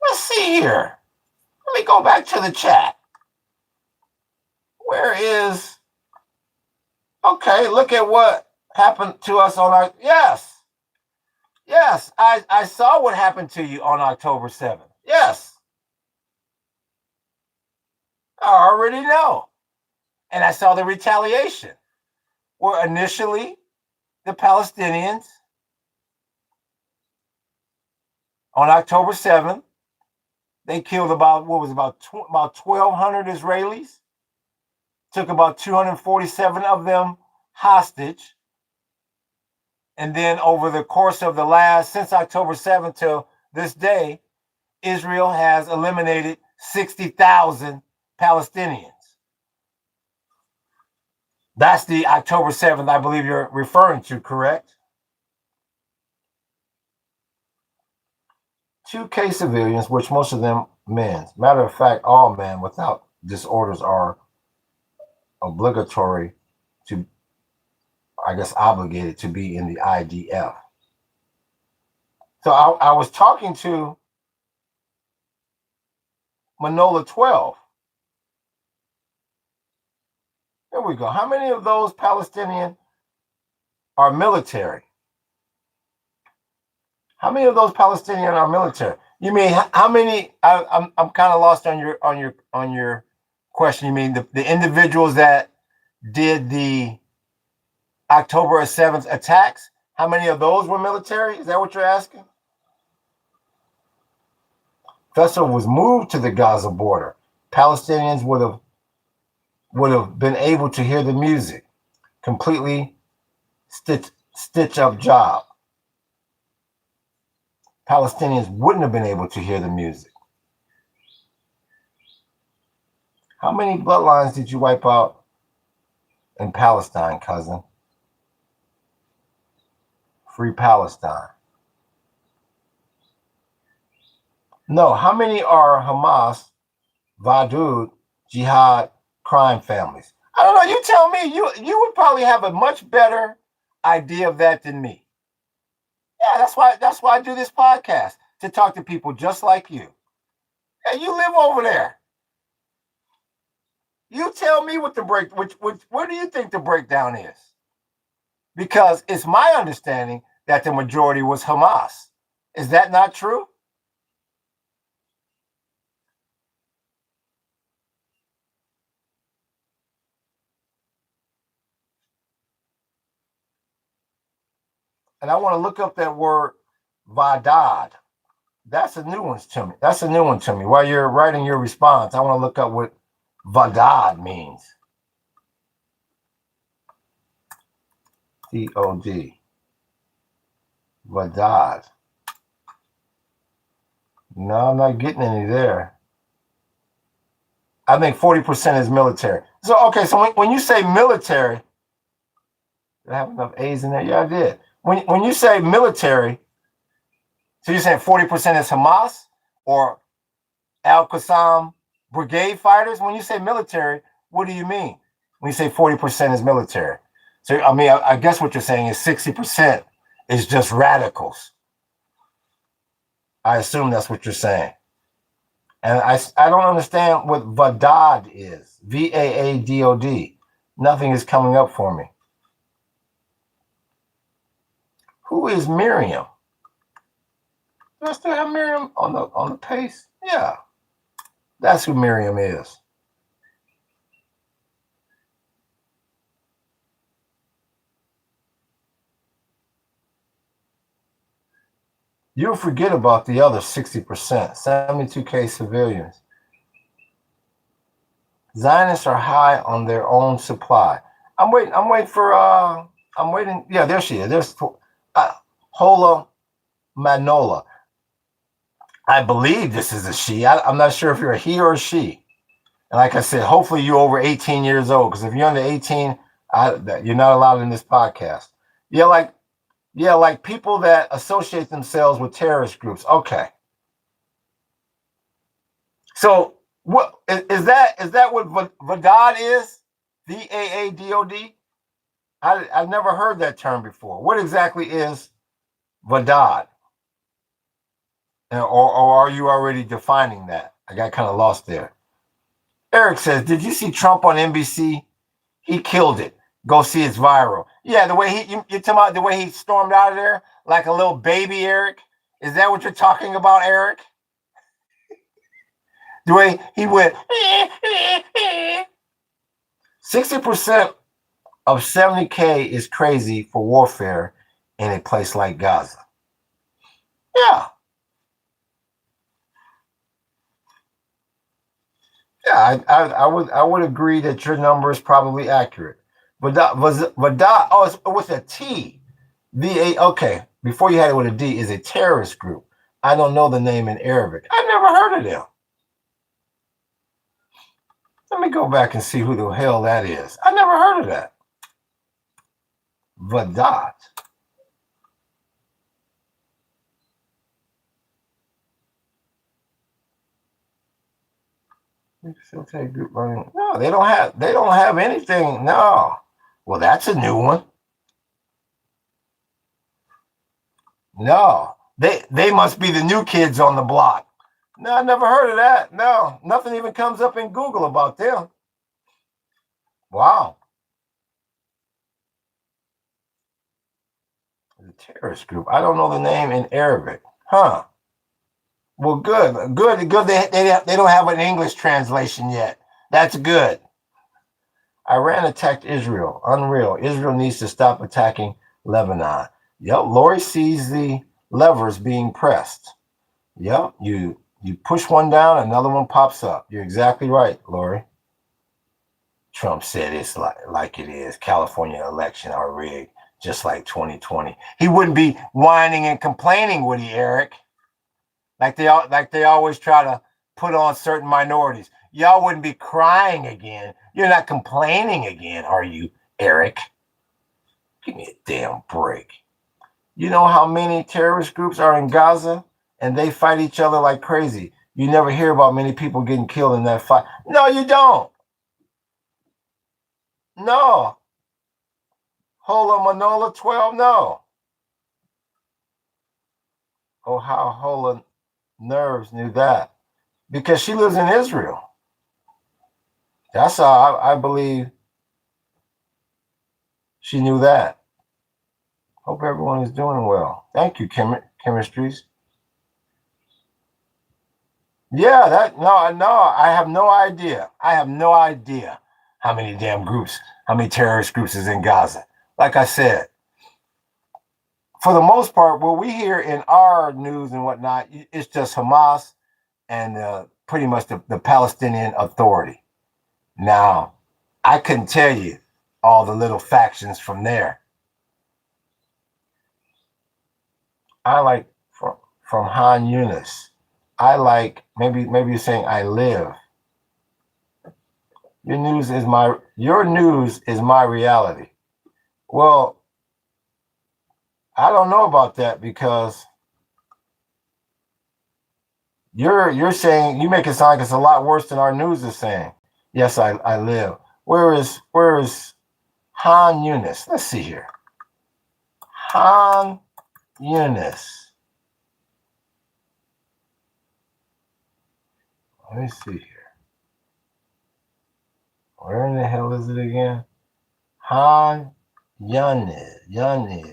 Let's see here. Let me go back to the chat. Where is... Okay, look at what happened to us on our... Yes, I saw what happened to you on October 7th. Yes. I already know. And I saw the retaliation. Where initially, the Palestinians, on October 7th, they killed about 1,200 Israelis, took about 247 of them hostage. And then over the course of since October 7th till this day, Israel has eliminated 60,000 Palestinians. That's the October 7th, I believe you're referring to, correct? 2K civilians, which most of them men. Matter of fact, all men without disorders are obligatory to, I guess, obligated to be in the IDF. So I was talking to Manola 12. There we go. How many of those Palestinians are military? How many of those Palestinians are military? You mean how many? I'm kind of lost on your question. You mean the individuals that did the October 7th attacks? How many of those were military? Is that what you're asking? Vessel was moved to the Gaza border. Palestinians would have been able to hear the music. Completely stitch up job. Palestinians wouldn't have been able to hear the music. How many bloodlines did you wipe out in Palestine, cousin? Free Palestine. No, how many are Hamas, Vadud, Jihad, crime families? I don't know. You tell me. You would probably have a much better idea of that than me. Yeah, that's why I do this podcast, to talk to people just like you. And you live over there. You tell me what the break. What do you think the breakdown is? Because it's my understanding that the majority was Hamas. Is that not true? And I want to look up that word vadad. That's a new one to me. That's a new one to me. While you're writing your response, I want to look up what vadad means. Tod. Vadad. No, I'm not getting any there. I think 40% is military. So, okay, so when you say military, did I have enough A's in there? Yeah, I did. When you say military, so you're saying 40% is Hamas or Al Qassam brigade fighters? When you say military, what do you mean? When you say 40% is military? So, I mean, I guess what you're saying is 60% is just radicals. I assume that's what you're saying. And I don't understand what Vadad is. Vaadod. Nothing is coming up for me. Who is Miriam? Do I still have Miriam on the pace? Yeah. That's who Miriam is. You'll forget about the other 60%, 72K civilians. Zionists are high on their own supply. I'm waiting for I'm waiting. Yeah, there she is. There's Hola Manola. I believe this is a she. I'm not sure if you're a he or a she. And like I said, hopefully you're over 18 years old, because if you're under 18, you're not allowed in this podcast. Like people that associate themselves with terrorist groups. Okay. So what is that? Is that what Vadad is? Vaadod? I've never heard that term before. What exactly is Vadad? Or are you already defining that? I got kind of lost there. Eric says, did you see Trump on NBC? He killed it. Go see it's viral. Yeah, the way you're talking about the way he stormed out of there like a little baby, Eric? Is that what you're talking about, Eric? The way he went 60% of 70K is crazy for warfare in a place like Gaza. Yeah. Yeah, I would agree that your number is probably accurate. But that it's with a T. VA, okay. Before you had it with a D, is a terrorist group. I don't know the name in Arabic. I never heard of them. Let me go back and see who the hell that is. I never heard of that. Vadat. No, they don't have anything. No. Well, that's a new one. No. They must be the new kids on the block. No, I never heard of that. No, nothing even comes up in Google about them. Wow. The terrorist group. I don't know the name in Arabic. Huh. Well, good. They don't have an English translation yet. That's good. Iran attacked Israel. Unreal. Israel needs to stop attacking Lebanon. Yep. Lori sees the levers being pressed. Yep. You push one down, another one pops up. You're exactly right, Lori. Trump said it's like it is. California election are rigged, just like 2020. He wouldn't be whining and complaining, would he, Eric? Like they always try to put on certain minorities. Y'all wouldn't be crying again. You're not complaining again, are you, Eric? Give me a damn break. You know how many terrorist groups are in Gaza and they fight each other like crazy? You never hear about many people getting killed in that fight. No, you don't. No. Hola Manola 12, no. Oh, how Hola Nerves knew that. Because she lives in Israel. That's how I believe she knew that. Hope everyone is doing well. Thank you, Chemistries. Yeah, that no, I have no idea. I have no idea how many damn groups, how many terrorist groups is in Gaza. Like I said, for the most part, what we hear in our news and whatnot, it's just Hamas and pretty much the Palestinian Authority. Now, I couldn't tell you all the little factions from there. I like from Han Yunis. I like maybe you're saying I live. Your news is my reality. Well, I don't know about that because you're saying you make it sound like it's a lot worse than our news is saying. Yes, I live. Where is Han Yunis? Let's see here. Han Yunis. Let me see here. Where in the hell is it again? Han Yunis.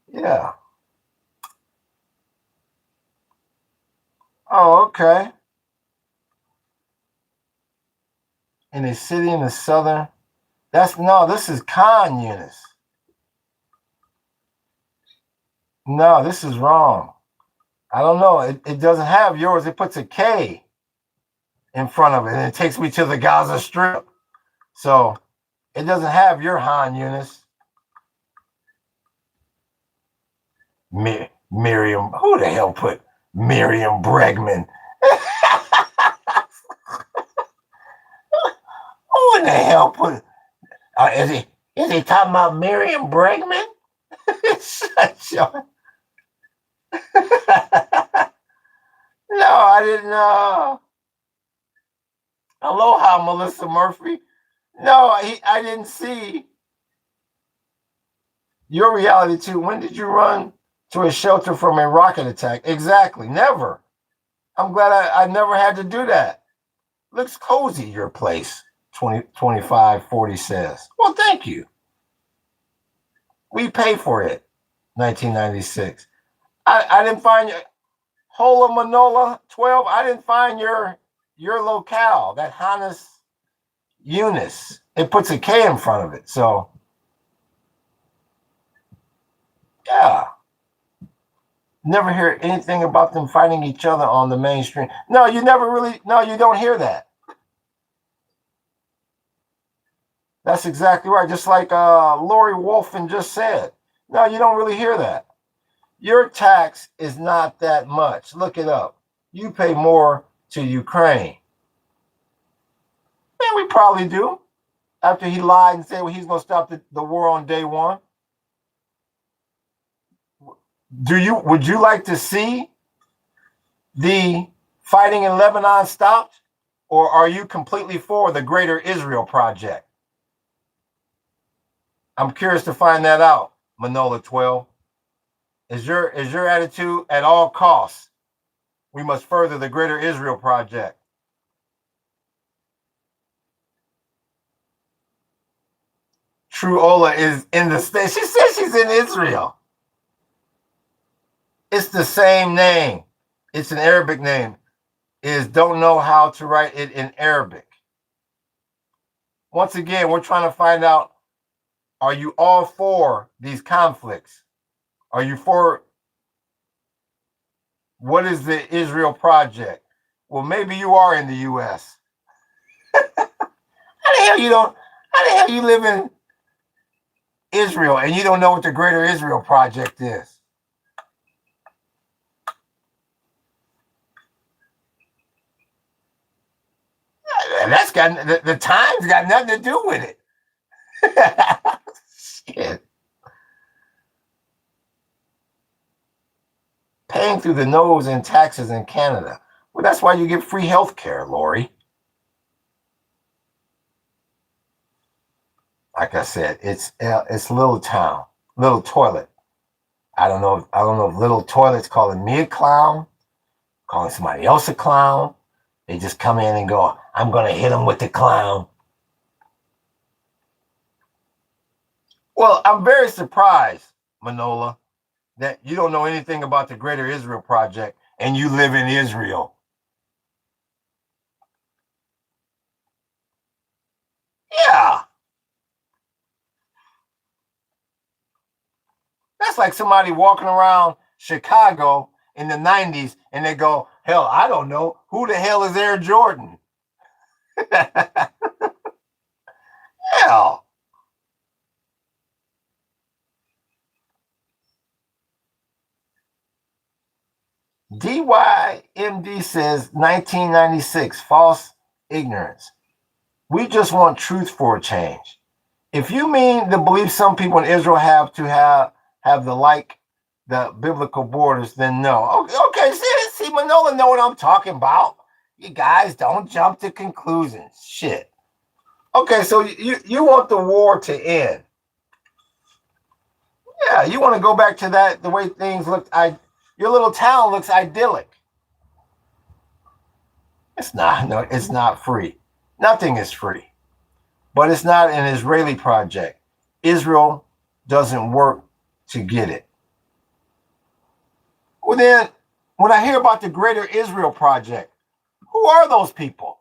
Yeah. Oh, okay. In a city in the southern. This is Khan Yunis. No, this is wrong. I don't know. It doesn't have yours. It puts a K in front of it, and it takes me to the Gaza Strip. So it doesn't have your Han Yunis. Miriam, who the hell put Miriam Bregman? Who in the hell put? Is he talking about Miriam Bregman? No, I didn't know. Aloha, Melissa Murphy. No, I didn't see your reality too. When did you run to a shelter from a rocket attack? Exactly. Never. I'm glad I never had to do that. Looks cozy, your place. 2540 says. Well, thank you. We pay for it. 1996. I didn't find Hola Manola 12. I didn't find your locale. That Hannes Eunice. It puts a K in front of it. So yeah. Never hear anything about them fighting each other on the mainstream. No, you don't hear that. That's exactly right. Just like Lori Wolfen just said. No, you don't really hear that. Your tax is not that much. Look it up. You pay more to Ukraine. Man, we probably do. After he lied and said he's going to stop the war on day one. Would you like to see the fighting in Lebanon stopped? Or are you completely for the Greater Israel Project? I'm curious to find that out, Manola 12. Is your attitude at all costs? We must further the Greater Israel Project. True Ola is in the state. She says she's in Israel. It's the same name. It's an Arabic name. Don't know how to write it in Arabic. Once again, we're trying to find out, are you all for these conflicts? Are you for what is the Israel Project? Well, maybe you are in the U.S. How the hell you live in Israel and you don't know what the Greater Israel Project is? And that's got the time's got nothing to do with it. Shit. Paying through the nose in taxes in Canada. Well, that's why you get free health care, Lori. Like I said, it's little town, little toilet. I don't know if little toilet's calling me a clown, calling somebody else a clown. They just come in and go, I'm going to hit them with the clown. Well, I'm very surprised, Manola, that you don't know anything about the Greater Israel Project and you live in Israel. Yeah. That's like somebody walking around Chicago in the 90s and they go, hell, I don't know. Who the hell is Air Jordan? Hell. DYMD says 1996, false ignorance. We just want truth for a change. If you mean the belief some people in Israel have to have the biblical borders, then no. Okay, see, Manola know what I'm talking about. You guys don't jump to conclusions. Shit. Okay, so you want the war to end. Yeah, you want to go back to that, the way things looked. Your little town looks idyllic. It's not. No, it's not free. Nothing is free. But it's not an Israeli project. Israel doesn't work to get it. Well, then, when I hear about the Greater Israel Project, who are those people?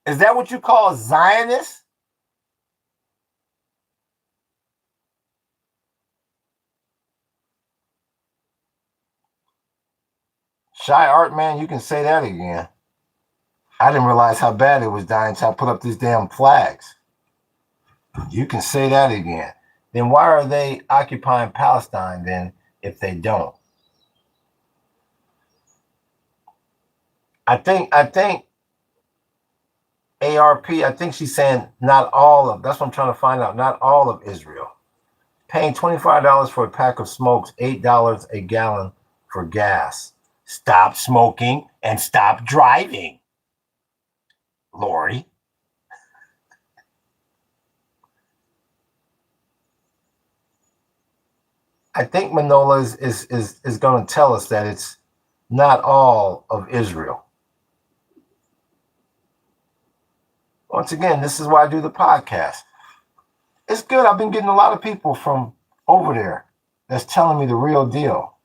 Is that what you call Zionists? Shy Art Man, you can say that again. I didn't realize how bad it was dying until I put up these damn flags. You can say that again. Then why are they occupying Palestine then if they don't? I think ARP, I think she's saying not all of, that's what I'm trying to find out, not all of Israel. Paying $25 for a pack of smokes, $8 a gallon for gas. Stop smoking and stop driving, Lori. I think Manola is going to tell us that it's not all of Israel. Once again, this is why I do the podcast. It's good. I've been getting a lot of people from over there that's telling me the real deal.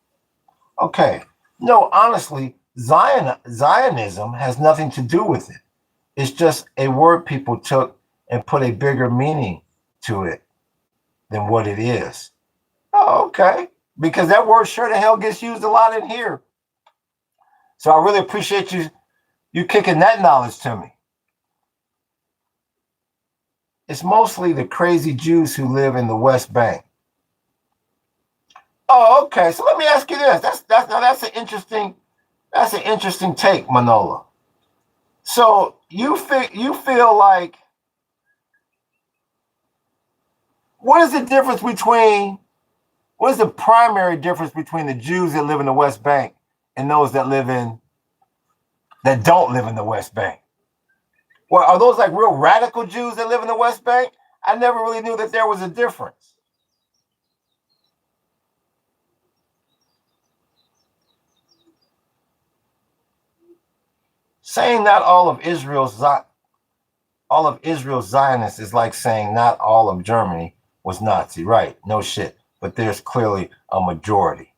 Okay. No, honestly, Zionism has nothing to do with it. It's just a word people took and put a bigger meaning to it than what it is. Oh, okay. Because that word sure the hell gets used a lot in here. So I really appreciate you kicking that knowledge to me. It's mostly the crazy Jews who live in the West Bank. Oh, okay. So let me ask you this. That's an interesting take, Manola. So you feel like, what is the primary difference between the Jews that live in the West Bank and those that don't live in the West Bank? Well, are those like real radical Jews that live in the West Bank? I never really knew that there was a difference. Saying not all of Israel's Zionists is like saying not all of Germany was Nazi. Right, no shit. But there's clearly a majority.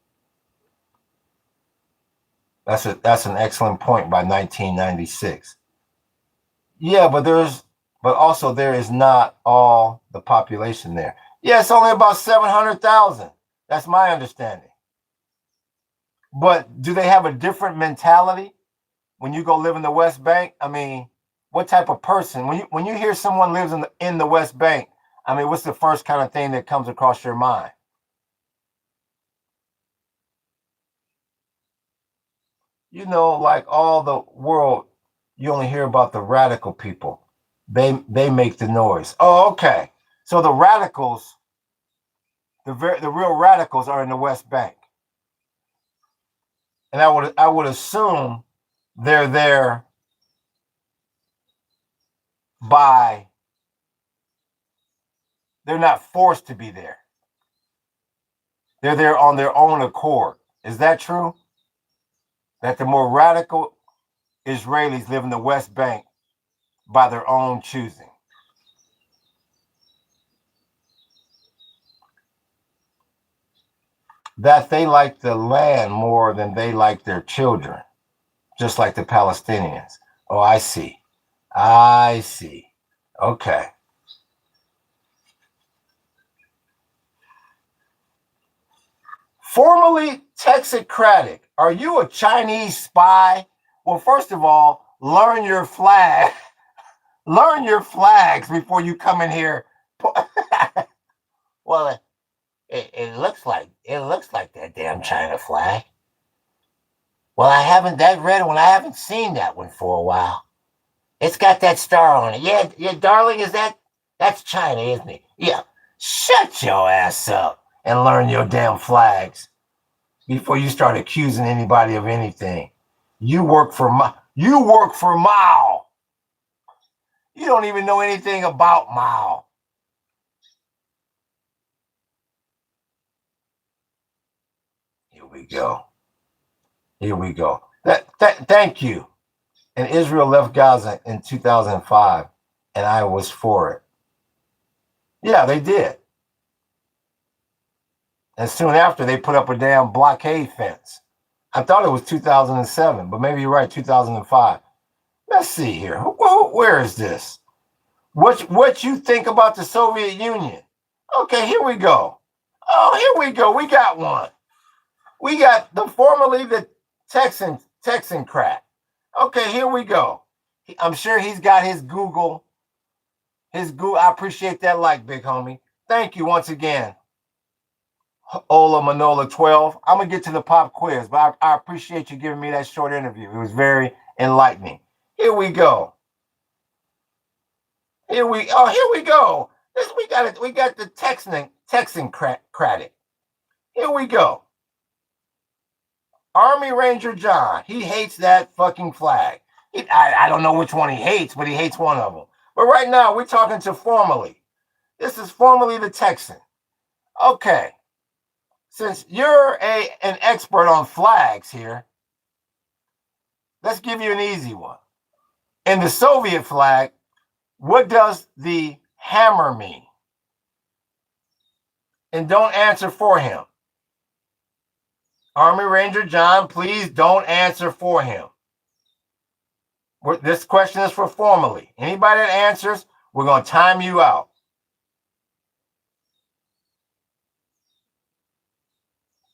That's an excellent point by 1996. Yeah, but also there is not all the population there. Yeah, it's only about 700,000. That's my understanding. But do they have a different mentality when you go live in the West Bank? I mean, what type of person? When you hear someone lives in the West Bank, I mean, what's the first kind of thing that comes across your mind? You know, like all the world, you only hear about the radical people. They make the noise. Oh, okay. So the radicals, the real radicals, are in the West Bank, and I would assume they're there by, they're not forced to be there. They're there on their own accord. Is that true? that the more radical Israelis live in the West Bank by their own choosing. That they like the land more than they like their children, just like the Palestinians. Oh, I see. I see. Okay. Formerly Texocratic, are you a Chinese spy? Well, first of all, learn your flag. Learn your flags before you come in here. Well, it looks like that damn China flag. Well, I haven't that red one. I haven't seen that one for a while. It's got that star on it. Yeah, darling, that's China, isn't it? Yeah. Shut your ass up and learn your damn flags before you start accusing anybody of anything. You work for Mao. You don't even know anything about Mao. Here we go. Thank you. And Israel left Gaza in 2005, and I was for it. Yeah, they did. And soon after, they put up a damn blockade fence. I thought it was 2007, but maybe you're right, 2005. Let's see here. Where is this? What you think about the Soviet Union? Okay, here we go. Oh, here we go. We got one. We got formerly the Texan crack. Okay, here we go. I'm sure he's got his Google. I appreciate that like, big homie. Thank you once again. Ola Manola 12. I'm going to get to the pop quiz, but I appreciate you giving me that short interview. It was very enlightening. Here we go. Here we go. We got the Texan credit. Here we go. Army Ranger John. He hates that fucking flag. I don't know which one he hates, but he hates one of them. But right now, we're talking to formerly. This is formerly the Texan. Okay. Since you're an expert on flags here, let's give you an easy one. In the Soviet flag, what does the hammer mean? And don't answer for him. Army Ranger John, please don't answer for him. This question is for formerly. Anybody that answers, we're going to time you out.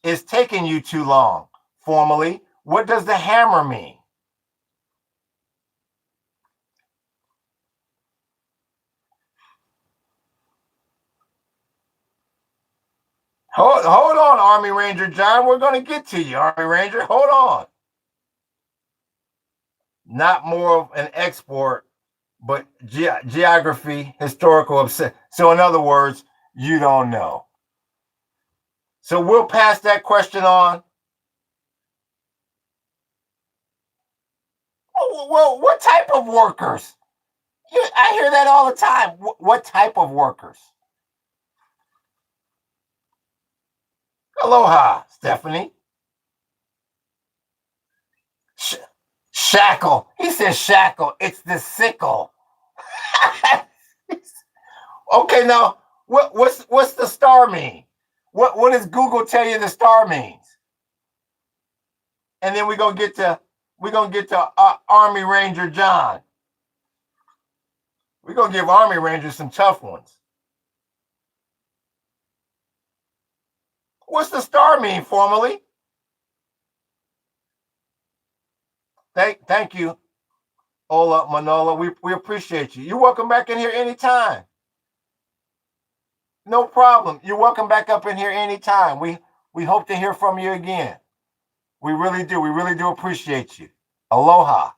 It's taking you too long. Formerly, what does the hammer mean? Hold on, Army Ranger John. We're going to get to you, Army Ranger. Hold on. Not more of an export, but geography, historical obsession. So in other words, you don't know. So we'll pass that question on. Well, what type of workers? I hear that all the time. What type of workers? Aloha, Stephanie. Shackle. He says shackle. It's the sickle. Okay, now what's the star mean? What does Google tell you the star means? And then we're gonna get to Army Ranger John. We're gonna give Army Rangers some tough ones. What's the star mean formally? Thank you, Ola Manola. We appreciate you. You're welcome back in here anytime. No problem. You're welcome back up in here anytime. We hope to hear from you again. We really do. We really do appreciate you. Aloha.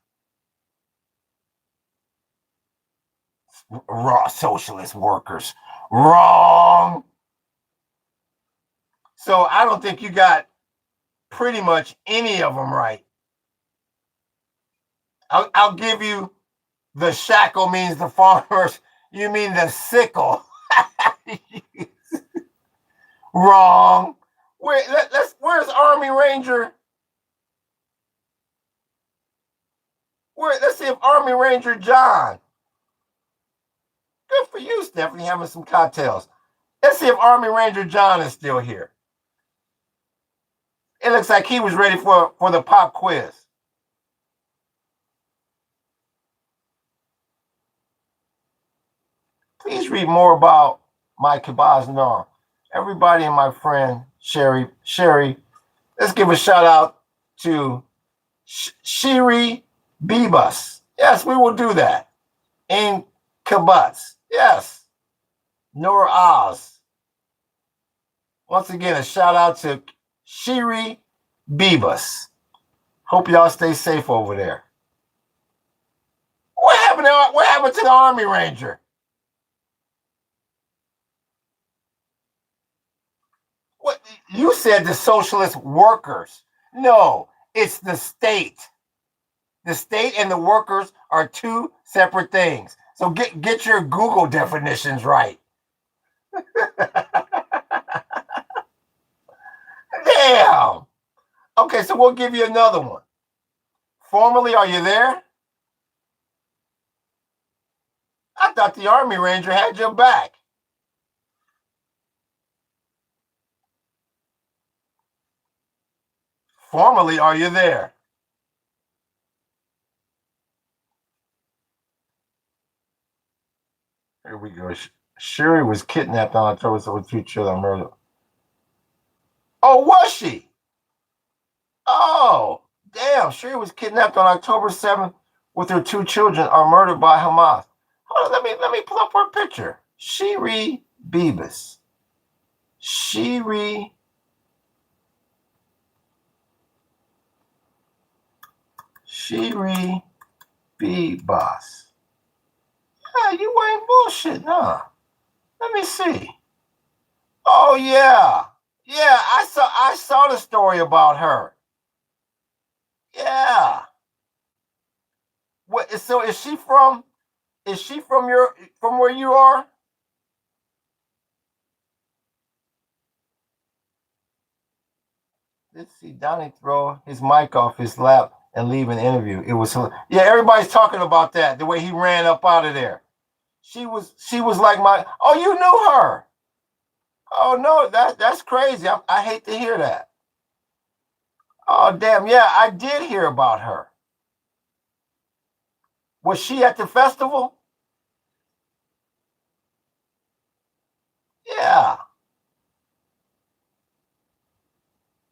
Raw socialist workers. Wrong. So I don't think you got pretty much any of them right. I'll give you the shackle means the farmers. You mean the sickle. Wrong. Where's Army Ranger? Let's see if Army Ranger John. Good for you, Stephanie, having some cocktails. Let's see if Army Ranger John is still here. It looks like he was ready for the pop quiz. Please read more about my Kibaz Norm. Everybody and my friend Sherry, let's give a shout out to Shiri Bibas. Yes, we will do that. In Kibbutz. Yes. Nor Oz. Once again, a shout out to Shiri Bibas. Hope y'all stay safe over there. What happened to the Army Ranger? What you said the socialist workers. No, it's the state. The state and the workers are two separate things. So get your Google definitions right. Damn. Okay, so we'll give you another one. Formally, are you there? I thought the Army Ranger had your back. Formally, are you there? Here we go. Sherry was kidnapped on October 7th with 2 children murdered. Oh, was she? Oh, damn. Sherry was kidnapped on October 7th with her 2 children are murdered by Hamas. Hold on, let me pull up her picture. Shiri Bibas. Shiri Bibas. Yeah, you ain't bullshit, huh? Let me see. Oh yeah. Yeah, I saw the story about her. Yeah. What so is she from from where you are? Let's see Donnie throw his mic off his lap and leave an interview. It was yeah, everybody's talking about that, the way he ran up out of there. She was like my oh, you knew her. Oh no, that's crazy. I hate to hear that. Oh damn, yeah, I did hear about her. Was she at the festival? Yeah.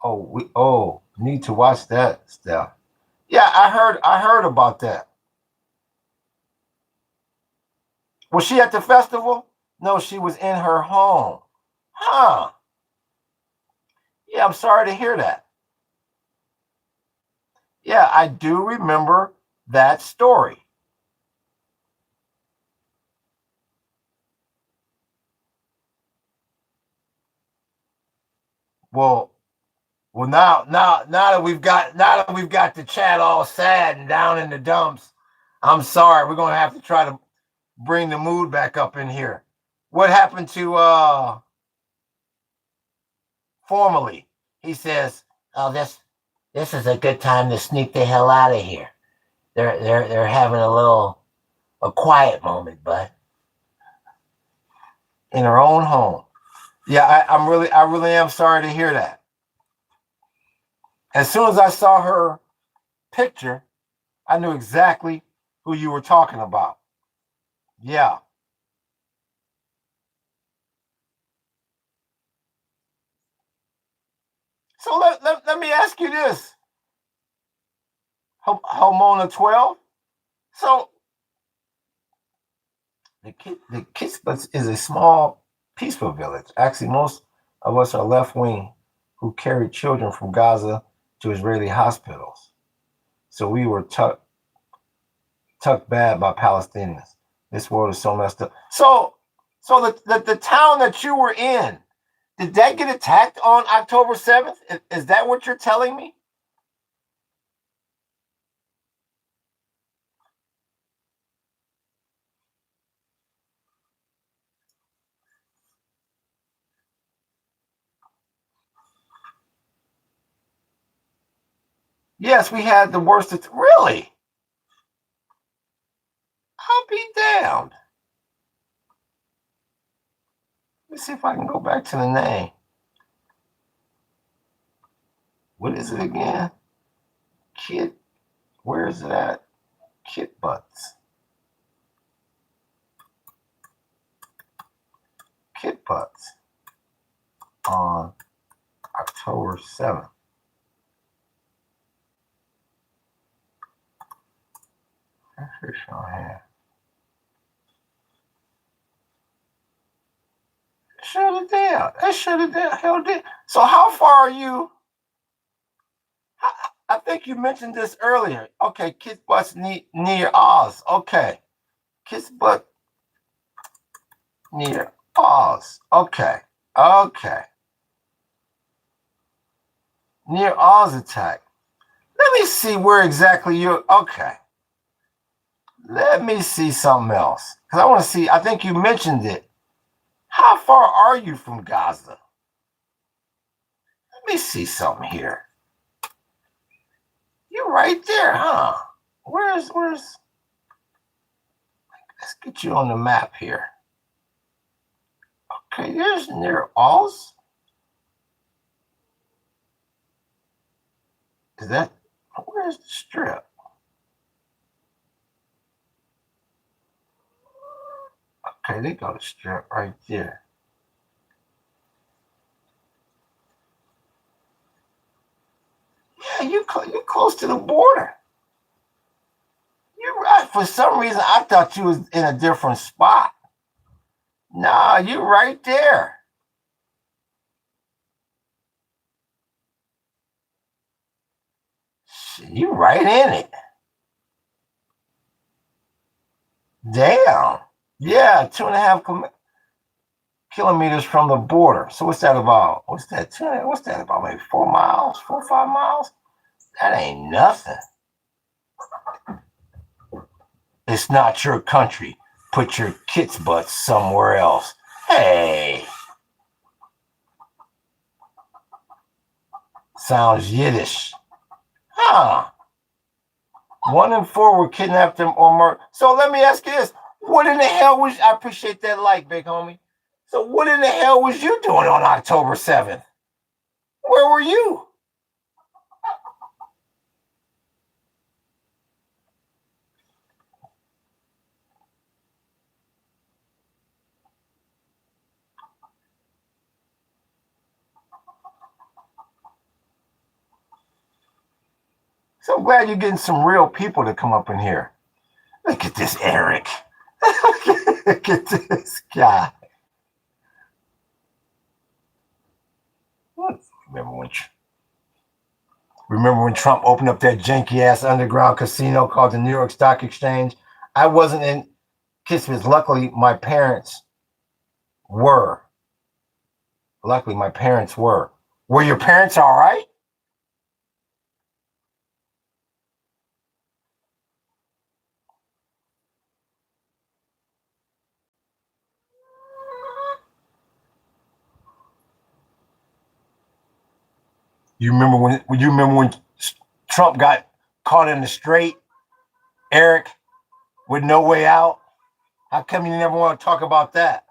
Oh, need to watch that stuff. Yeah, I heard about that. Was she at the festival? No, she was in her home. Huh. Yeah, I'm sorry to hear that. Yeah, I do remember that story. Well, now that we've got the chat all sad and down in the dumps, I'm sorry. We're gonna have to try to bring the mood back up in here. What happened to formally? He says, "Oh, this is a good time to sneak the hell out of here. They're having a quiet moment, bud, in her own home." Yeah, I really am sorry to hear that. As soon as I saw her picture, I knew exactly who you were talking about. Yeah. So let me ask you this, Homona 12. So the Kibbutz is a small, peaceful village. Actually, most of us are left wing who carried children from Gaza to Israeli hospitals. So we were tucked bad by Palestinians. This world is so messed up. So the town that you were in, did that get attacked on October 7th? Is that what you're telling me? Yes, we had the worst. Really? I'll be damned. Let's see if I can go back to the name. What is it again? Kid, where is it at? Kid Butts. Kid Butts on October 7th. That's for sure. Shut it down. They shut it down. Hell did. So how far are you? I think you mentioned this earlier. Okay, Kiss Butt's near Oz. Okay. Kiss Butt near Oz. Okay. Okay. Near Oz attack. Let me see where exactly you're. Okay. Let me see something else. Because I want to see. I think you mentioned it. How far are you from Gaza? Let me see something here. You're right there, huh? Where's let's get you on the map here. Okay, there's near Oz. Is that where's the strip? Okay, they got a strip right there. Yeah, you're close to the border. You're right. For some reason, I thought you was in a different spot. Nah, you're right there. You're right in it. Damn. Yeah, 2.5 kilometers from the border. So what's that about? What's that about? Maybe 4 miles, 4 or 5 miles? That ain't nothing. It's not your country. Put your kids' butts somewhere else. Hey. Sounds Yiddish. Huh. 1 in 4 were kidnapped or murdered. So let me ask you this. What in the hell was, I appreciate that like, big homie. So what in the hell was you doing on October 7th? Where were you? So glad you're getting some real people to come up in here. Look at this Eric. Look at this guy. Remember when Trump opened up that janky ass underground casino called the New York Stock Exchange? I wasn't in Kismet. Luckily, my parents were. Were your parents all right? You remember when Trump got caught in the straight, Eric, with no way out? How come you never want to talk about that?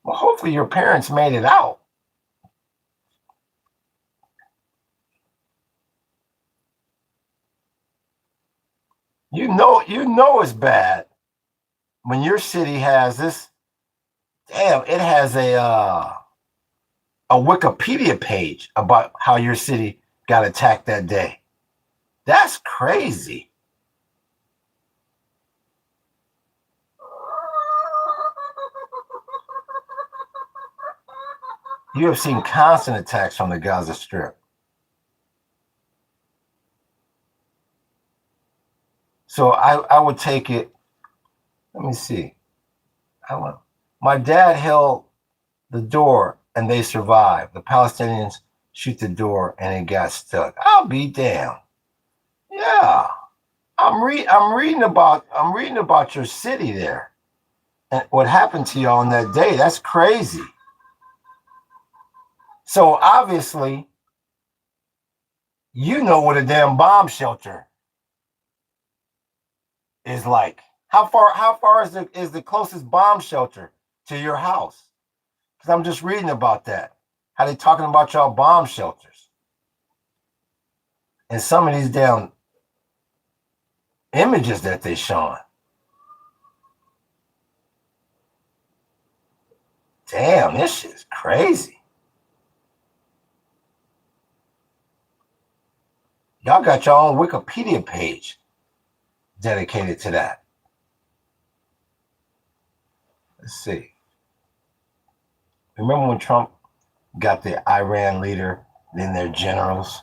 Well, hopefully your parents made it out. You know it's bad when your city has this. Damn, it has a Wikipedia page about how your city got attacked that day. That's crazy. You have seen constant attacks from the Gaza Strip. So I would take it. Let me see. My dad held the door and they survived. The Palestinians shoot the door and it got stuck. I'll be damned. Yeah. I'm reading about your city there. And what happened to y'all on that day. That's crazy. So obviously You know what a damn bomb shelter is like. How far is the closest bomb shelter to your house? Because I'm just reading about that. How they talking about y'all bomb shelters. And some of these damn images that they showing. Damn, this shit's crazy. Y'all got your own Wikipedia page dedicated to that. Let's see. Remember when Trump got the Iran leader, then their generals?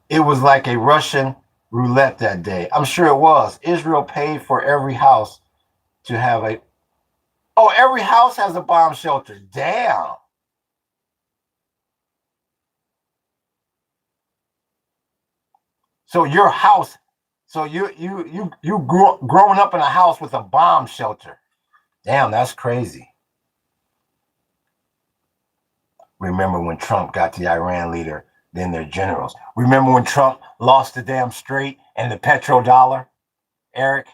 It was like a Russian roulette that day. I'm sure it was. Israel paid for every house to have a... Oh, every house has a bomb shelter. Damn. So your house, so you growing up in a house with a bomb shelter. Damn, that's crazy. Remember when Trump got the Iran leader, then their generals. Remember when Trump lost the damn straight and the petrodollar, Eric?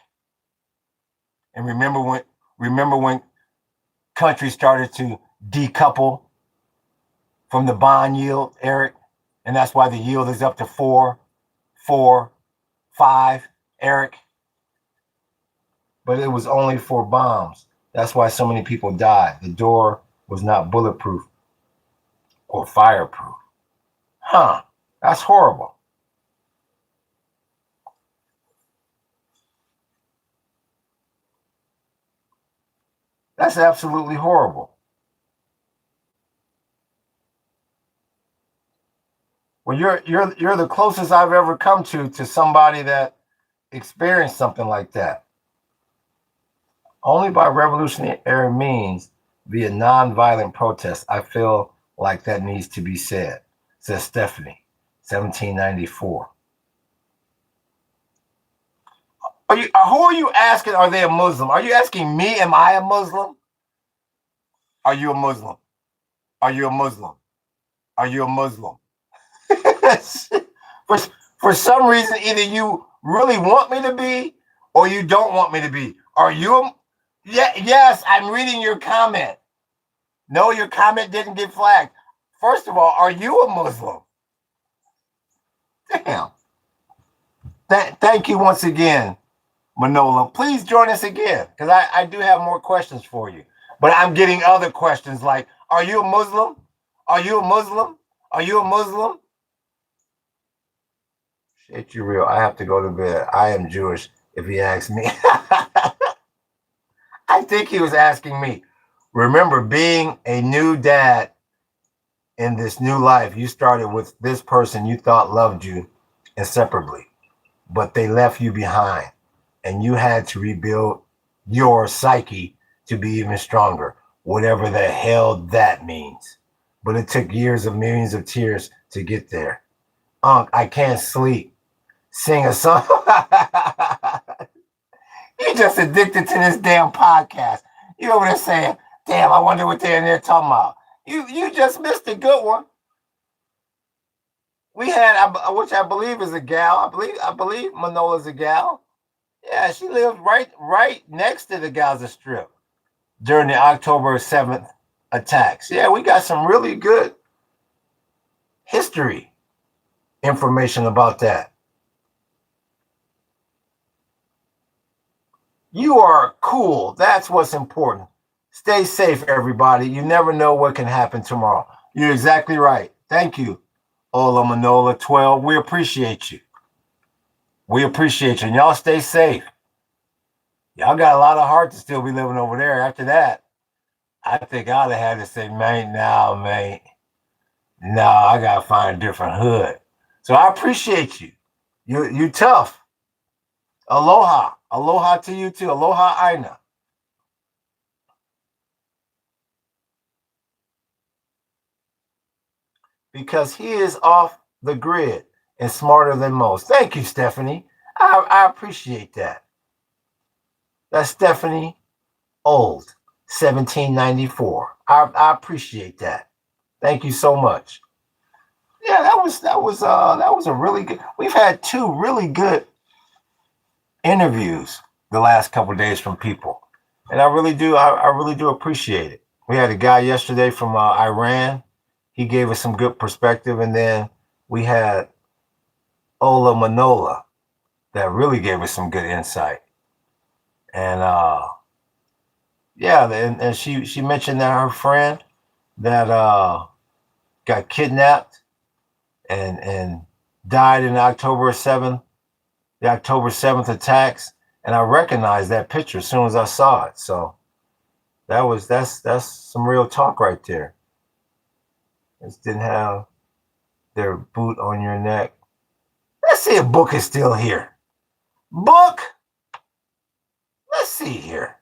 And remember when countries started to decouple from the bond yield, Eric? And that's why the yield is up to 4, 5, Eric. But it was only for bombs. That's why so many people died. The door was not bulletproof or fireproof. Huh, that's horrible. That's absolutely horrible. Well, you're the closest I've ever come to somebody that experienced something like that. Only by revolutionary means, via nonviolent protest, I feel like that needs to be said, says Stephanie, 1794. Who are you asking? Are they a Muslim? Are you asking me? Am I a Muslim? Are you a Muslim? Are you a Muslim? Are you a Muslim? for some reason, either you really want me to be or you don't want me to be. Are you a... Yes, I'm reading your comment. No, your comment didn't get flagged. First of all, are you a Muslim? Damn. Thank you once again, Manola. Please join us again, because I do have more questions for you. But I'm getting other questions like, are you a Muslim? Are you a Muslim? Are you a Muslim? Shit, you real. I have to go to bed. I am Jewish, if he asks me. I think he was asking me. Remember, being a new dad in this new life, you started with this person you thought loved you inseparably, but they left you behind, and you had to rebuild your psyche to be even stronger, whatever the hell that means. But it took years of millions of tears to get there. Unc, I can't sleep. Sing a song. You just addicted to this damn podcast. You over there saying, damn, I wonder what they're in there talking about. You just missed a good one. We had, which I believe is a gal. I believe Manola's a gal. Yeah, she lived right next to the Gaza Strip during the October 7th attacks. Yeah, we got some really good history information about that. You are cool. That's what's important. Stay safe, everybody. You never know what can happen tomorrow. You're exactly right. Thank you, Ola Manola 12. We appreciate you. We appreciate you. And y'all stay safe. Y'all got a lot of heart to still be living over there. After that, I think I'd have had to say, mate, no, I got to find a different hood. So I appreciate you. You tough. Aloha. Aloha to you too. Aloha Aina. Because he is off the grid and smarter than most. Thank you, Stephanie. I appreciate that. That's Stephanie Old, 1794. I appreciate that. Thank you so much. Yeah, that was a really good. We've had two really good interviews the last couple of days from people, and I really do appreciate it. We had a guy yesterday from Iran. He gave us some good perspective, and then we had Ola Manola that really gave us some good insight. And yeah, and she mentioned that her friend that got kidnapped and died in the October 7th attacks, and I recognized that picture as soon as I saw it. So that's some real talk right there. Just didn't have their boot on your neck. Let's see if Book is still here. Book, let's see here.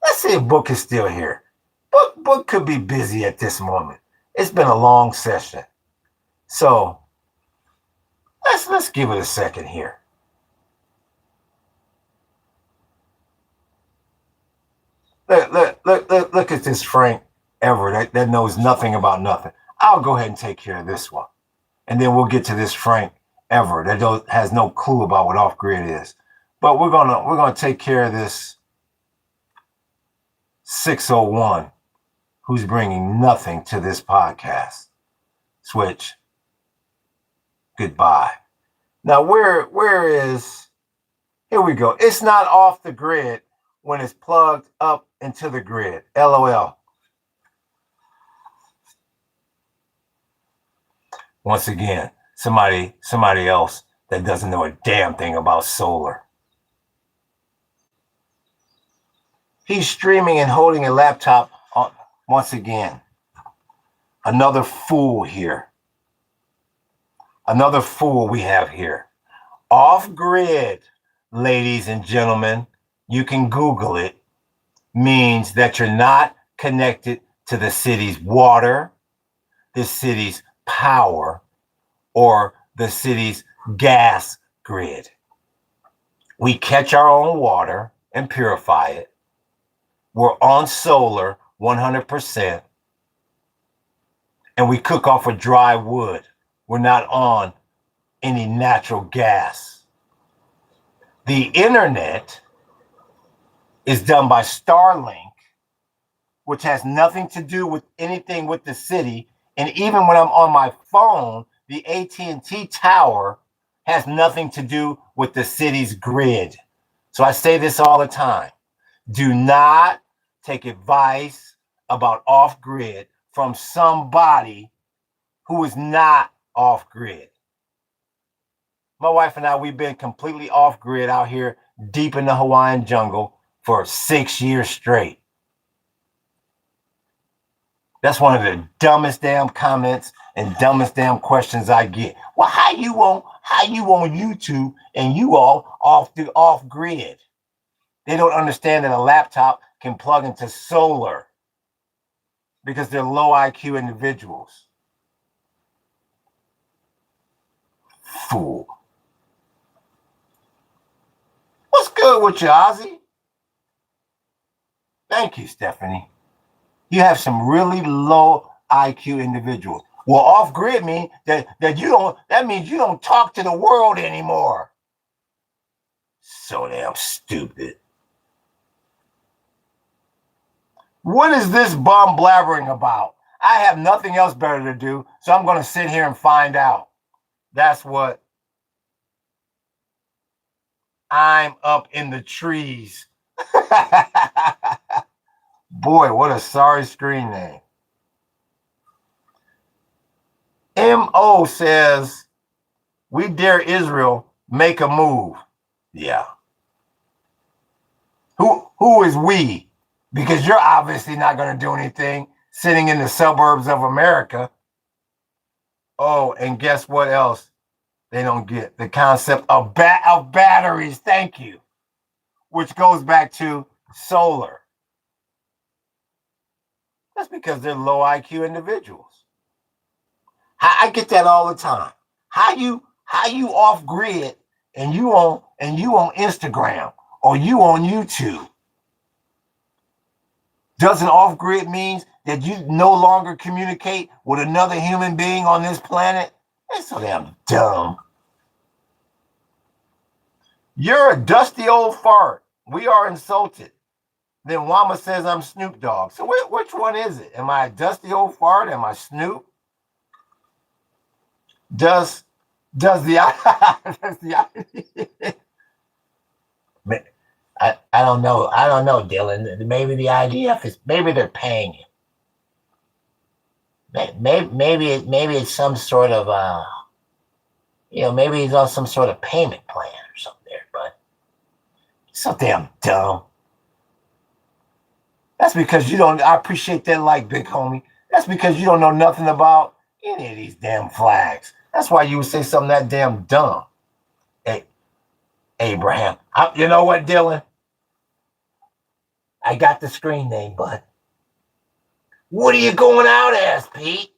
Let's see if Book is still here. Book could be busy at this moment. It's been a long session. So let's give it a second here. Look at this Frank Everett that knows nothing about nothing. I'll go ahead and take care of this one. And then we'll get to this Frank Everett that has no clue about what off-grid is. But we're gonna take care of this 601 who's bringing nothing to this podcast. Switch. Goodbye. Now where is, here we go. It's not off the grid when it's plugged up into the grid. LOL. Once again, somebody else that doesn't know a damn thing about solar. He's streaming and holding a laptop on, once again. Another fool here. Another fool we have here. Off-grid, ladies and gentlemen, you can Google it, means that you're not connected to the city's water, the city's power, or the city's gas grid. We catch our own water and purify it. We're on solar 100%, and we cook off of dry wood. We're not on any natural gas. The internet is done by Starlink, which has nothing to do with anything with the city. And even when I'm on my phone, the AT&T tower has nothing to do with the city's grid. So I say this all the time. Do not take advice about off-grid from somebody who is not off-grid. My wife and I, we've been completely off-grid out here deep in the Hawaiian jungle for 6 years straight. That's one of the dumbest damn comments and dumbest damn questions I get. Well, how you on YouTube and you all off grid? They don't understand that a laptop can plug into solar because they're low IQ individuals. Fool. What's good with you, Ozzy? Thank you, Stephanie. You have some really low IQ individuals. Well, off grid means that means you don't talk to the world anymore. So damn stupid. What is this bum blabbering about? I have nothing else better to do, so I'm going to sit here and find out. That's what. I'm up in the trees. Boy, what a sorry screen name. MO says, we dare Israel make a move. Yeah. Who is we? Because you're obviously not going to do anything sitting in the suburbs of America. Oh, and guess what else they don't get? The concept of batteries. Thank you. Which goes back to solar. That's because they're low IQ individuals. I get that all the time. How you off grid and you on Instagram or you on YouTube? Doesn't off-grid means that you no longer communicate with another human being on this planet? It's so damn dumb. You're a dusty old fart. We are insulted. Then Wama says I'm Snoop Dogg. So which one is it? Am I a dusty old fart? Am I Snoop? Does the I don't know. I don't know, Dylan. Maybe the IDF is, maybe they're paying you. Maybe it's some sort of maybe he's on some sort of payment plan or something there, but it's so damn dumb. That's because you don't. I appreciate that, like, big homie. That's because you don't know nothing about any of these damn flags. That's why you would say something that damn dumb. Hey, Abraham. You know what, Dylan? I got the screen name, bud. What are you going out as, Pete?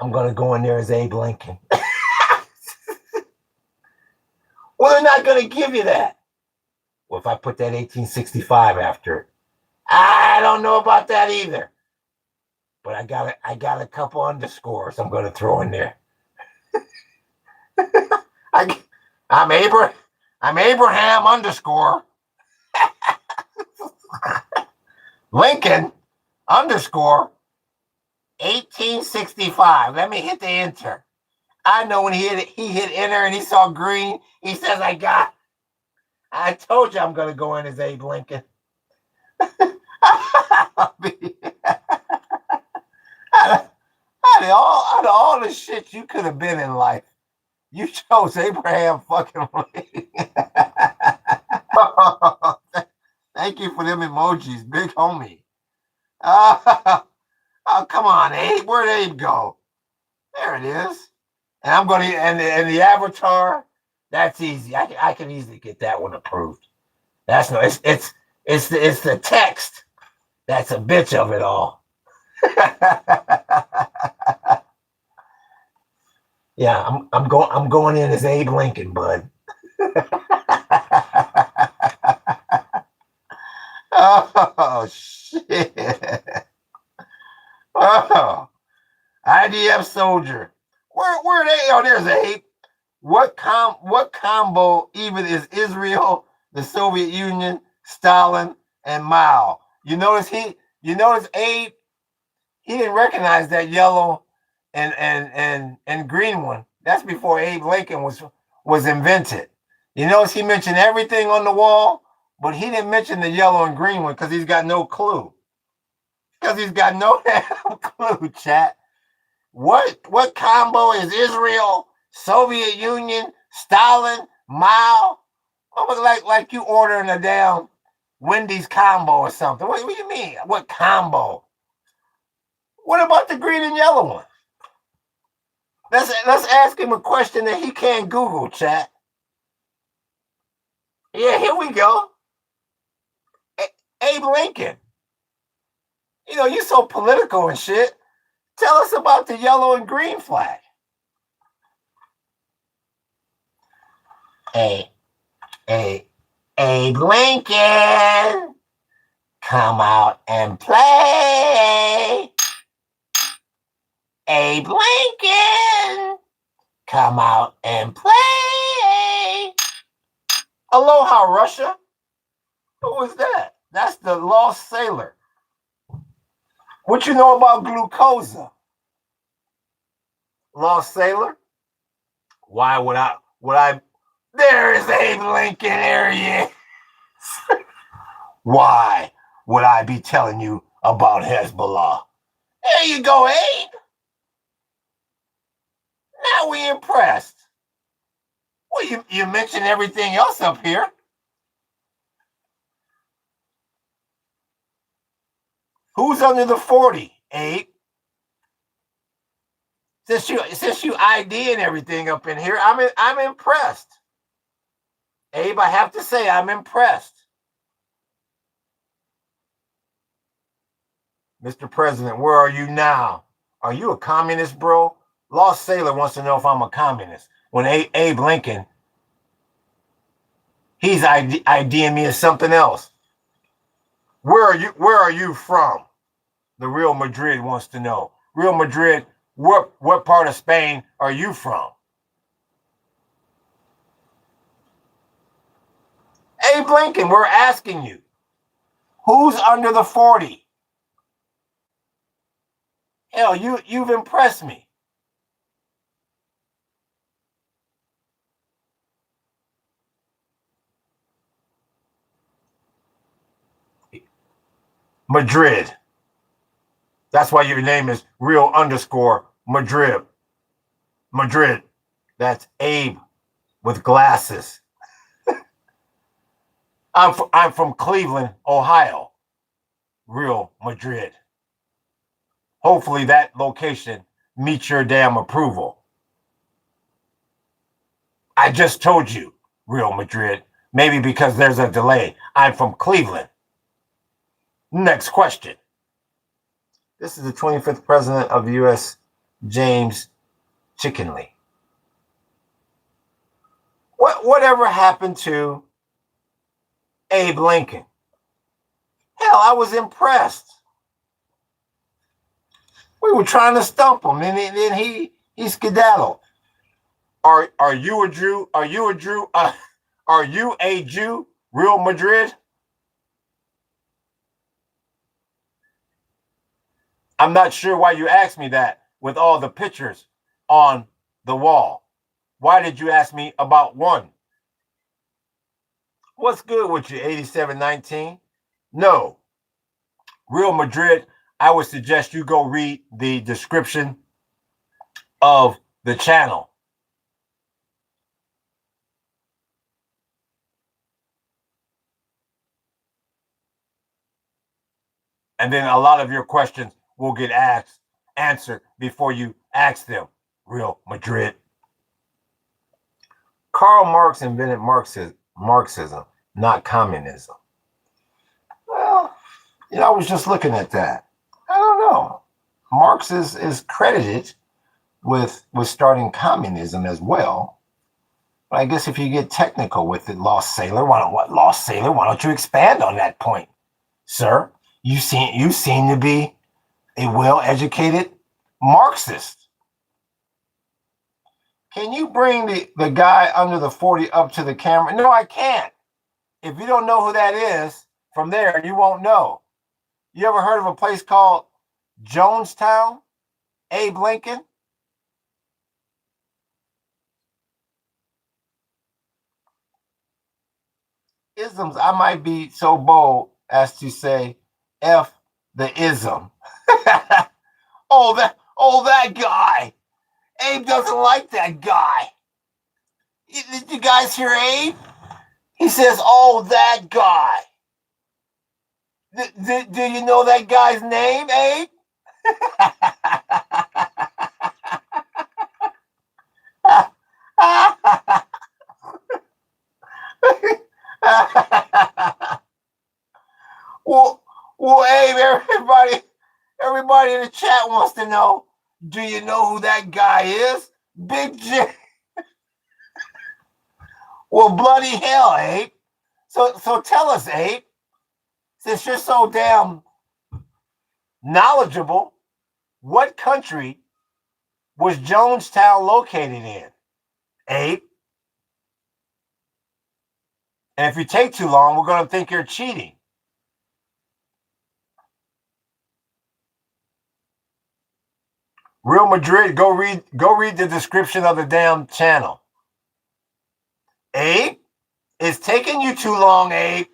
I'm going to go in there as Abe Lincoln. Well, they're not going to give you that. Well, if I put that 1865 after it, I don't know about that either. But I got a couple underscores I'm going to throw in there. I'm Abraham underscore Lincoln underscore 1865. Let me hit the enter. I know when he hit enter and he saw green, he says, I told you I'm going to go in as Abe Lincoln. Out of all the shit you could have been in life, you chose Abraham fucking Lincoln. Thank you for them emojis, big homie. Oh, come on, Abe. Where'd Abe go? There it is. And I'm going to, and the avatar, that's easy. I can easily get that one approved. That's no, it's the text that's a bitch of it all. Yeah, I'm going in as Abe Lincoln, bud. Oh shit. Oh, IDF soldier. Where they? Oh, there's Abe. What combo even is Israel, the Soviet Union, Stalin, and Mao? You notice Abe, he didn't recognize that yellow and green one. That's before Abe Lincoln was invented. You notice he mentioned everything on the wall, but he didn't mention the yellow and green one because he's got no clue. Because he's got no damn clue, chat. What combo is Israel, Soviet Union, Stalin, Mao? Almost like you ordering a damn Wendy's combo or something. What do you mean? What combo? What about the green and yellow one? Let's ask him a question that he can't Google, chat. Yeah, here we go. Abe Lincoln. You know, you so political and shit. Tell us about the yellow and green flag. Abe Lincoln, come out and play. Abe Lincoln, come out and play. Aloha, Russia. Who was that? That's the lost sailor. What you know about glucosa? Lost sailor? Why would I? There is Abe Lincoln. There he is. Why would I be telling you about Hezbollah? There you go, Abe. Now we impressed. Well, you mentioned everything else up here. Who's under the 40, Abe? Since you ID and everything up in here, I'm impressed. Abe, I have to say I'm impressed. Mr. President, where are you now? Are you a communist, bro? Lost Sailor wants to know if I'm a communist. When Abe Lincoln, he's IDing me as something else. Where are you from? The Real Madrid wants to know. Real Madrid, what part of Spain are you from? Abe Lincoln, we're asking you, who's under the 40? Hell, you've impressed me. Madrid. That's why your name is Real _ Madrid. Madrid. That's Abe with glasses. I'm from Cleveland, Ohio. Real Madrid. Hopefully that location meets your damn approval. I just told you, Real Madrid. Maybe because there's a delay. I'm from Cleveland. Next question. This is the 25th president of the U.S., James Chickenley. Whatever happened to Abe Lincoln? Hell, I was impressed. We were trying to stump him, and then he skedaddled. Are you a Jew? Are you a Jew? Are you a Jew? Real Madrid? I'm not sure why you asked me that with all the pictures on the wall. Why did you ask me about one? What's good with you, 8719? No. Real Madrid, I would suggest you go read the description of the channel. And then a lot of your questions will get answered before you ask them, Real Madrid. Karl Marx invented Marxism, not communism. Well, I was just looking at that. I don't know. Marx is credited with starting communism as well. But I guess if you get technical with it, Lost Sailor, why don't you expand on that point, sir? You seem to be a well-educated Marxist. Can you bring the guy under the 40 up to the camera? No, I can't. If you don't know who that is, from there, you won't know. You ever heard of a place called Jonestown? Abe Lincoln? Isms, I might be so bold as to say F the ism. Oh, that guy. Abe doesn't like that guy. Did you guys hear Abe? He says, oh, that guy. Do you know that guy's name, Abe? well, Abe, everybody in the chat wants to know, do you know who that guy is? Big J. Well, bloody hell, Abe. So tell us, Abe, since you're so damn knowledgeable, what country was Jonestown located in, Abe? And if you take too long, we're going to think you're cheating. Real Madrid, go read the description of the damn channel. Abe, it's taking you too long, Abe.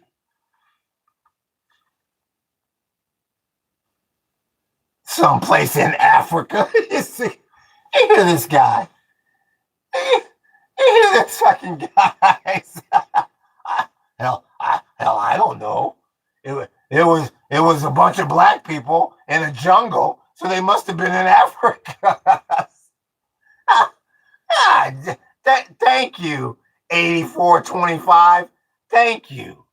Someplace in Africa. You hear this guy. You hear this fucking guy. Hell, I don't know. It was a bunch of black people in a jungle, so they must have been in Africa. Thank you, 8425. Thank you.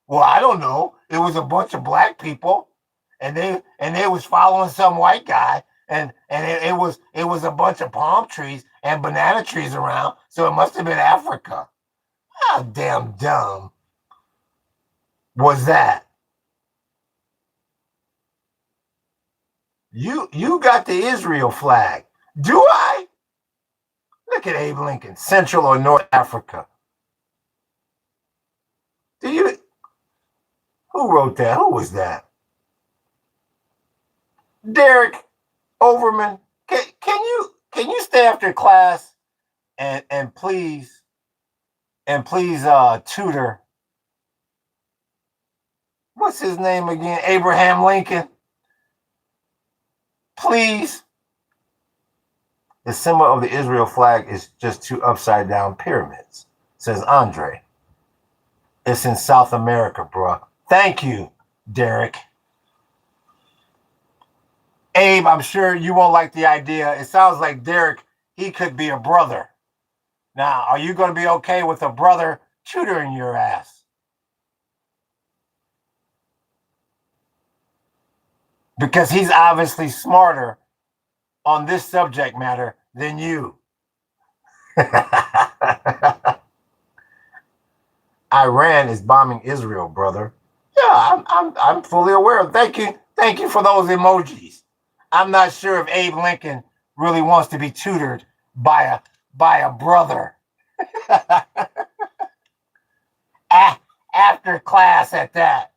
Well, I don't know. It was a bunch of black people, and they was following some white guy, and it was a bunch of palm trees and banana trees around, so it must have been Africa. How damn dumb was that? You got the Israel flag. Do I? Look at Abe Lincoln, Central or North Africa. Do you? Who wrote that? Who was that? Derek Overman. Can you stay after class and please tutor, what's his name again? Abraham Lincoln. Please. The symbol of the Israel flag is just two upside down pyramids, says Andre. It's in South America, bro. Thank you, Derek. Abe, I'm sure you won't like the idea. It sounds like Derek, he could be a brother. Now, are you going to be okay with a brother tutoring your ass? Because he's obviously smarter on this subject matter than you. Iran is bombing Israel, brother. Yeah, I'm fully aware. Thank you for those emojis. I'm not sure if Abe Lincoln really wants to be tutored by a brother. After class at that.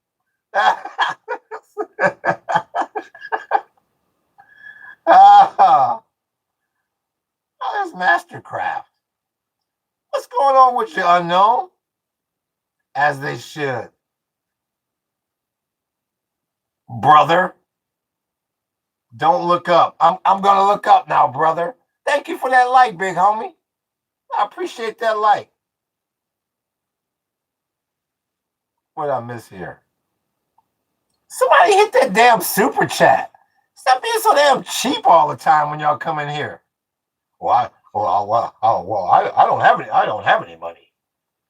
That's Mastercraft. What's going on with you, unknown? As they should. Brother, don't look up. I'm going to look up now, brother. Thank you for that like, big homie. I appreciate that like. What did I miss here? Somebody hit that damn super chat. Stop being so damn cheap all the time when y'all come in here. I don't have any money.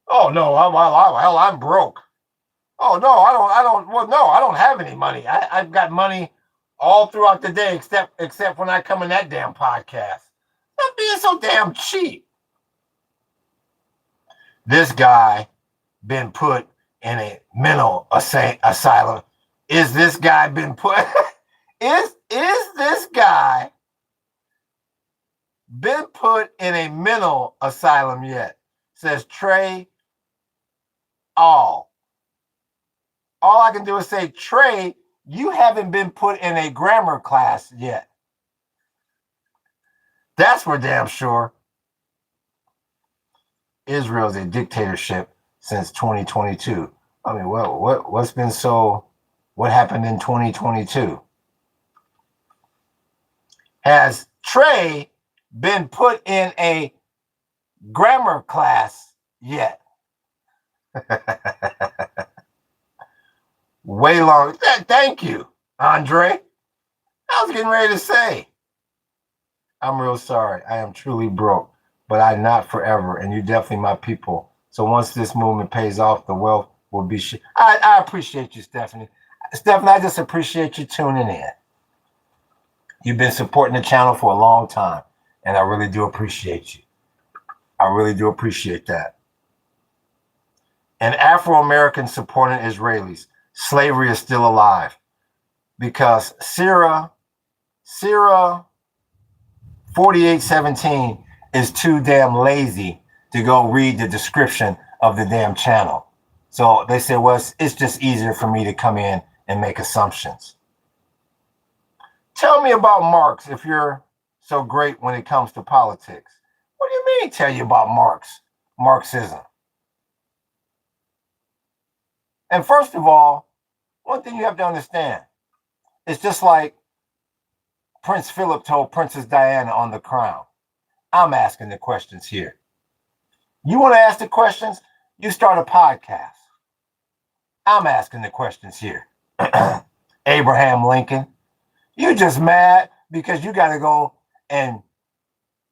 Oh no, I'm broke. Oh no, I don't. Well, no, I don't have any money. I've got money all throughout the day, except when I come in that damn podcast. Stop being so damn cheap. This guy been put in a mental asylum. Is this guy been put? is this guy been put in a mental asylum yet? Says Trey. All I can do is say, Trey, you haven't been put in a grammar class yet. That's for damn sure. Israel's a dictatorship since 2022. I mean, well, what happened in 2022? Has Trey been put in a grammar class yet? Way long. Thank you, Andre. I was getting ready to say, I'm real sorry. I am truly broke, but I'm not forever, and you're definitely my people. So once this movement pays off, the wealth will be. I appreciate you, Stephanie. Stephanie, I just appreciate you tuning in. You've been supporting the channel for a long time, and I really do appreciate you. I really do appreciate that. And Afro-Americans supporting Israelis. Slavery is still alive because Sirah 4817 is too damn lazy to go read the description of the damn channel. So they said, well, it's just easier for me to come in and make assumptions. Tell me about Marx if you're so great when it comes to politics. What do you mean tell you about Marxism? And first of all, one thing you have to understand, it's just like Prince Philip told Princess Diana on The Crown. I'm asking the questions here. You want to ask the questions? You start a podcast. I'm asking the questions here. Abraham Lincoln, you just mad because you got to go and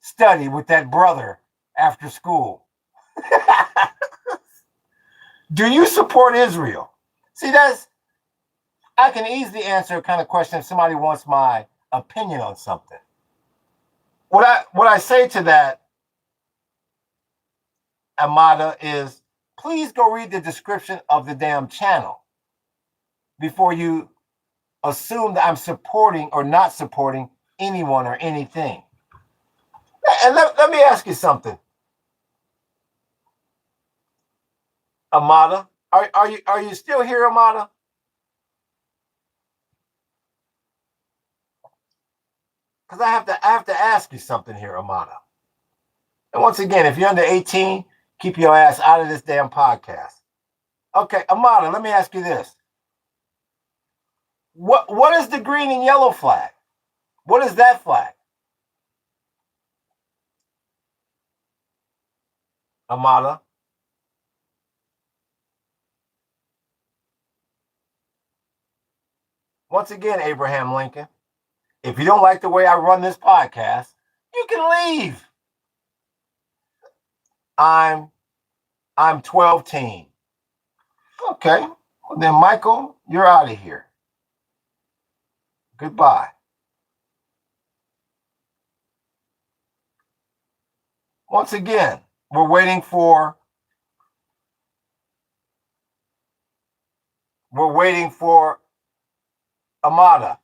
study with that brother after school. Do you support Israel? See, I can easily answer a kind of question if somebody wants my opinion on something. What I say to that, Amada, is please go read the description of the damn channel before you assume that I'm supporting or not supporting anyone or anything. And let me ask you something. Amada, are you still here, Amada? Because I have to ask you something here, Amada. And once again, if you're under 18, keep your ass out of this damn podcast. Okay, Amada, let me ask you this. What is the green and yellow flag? What is that flag? Amada. Once again, Abraham Lincoln, if you don't like the way I run this podcast, you can leave. I'm 12 teen. Okay. Well, then Michael, you're out of here. Goodbye. Once again, we're waiting for Amada.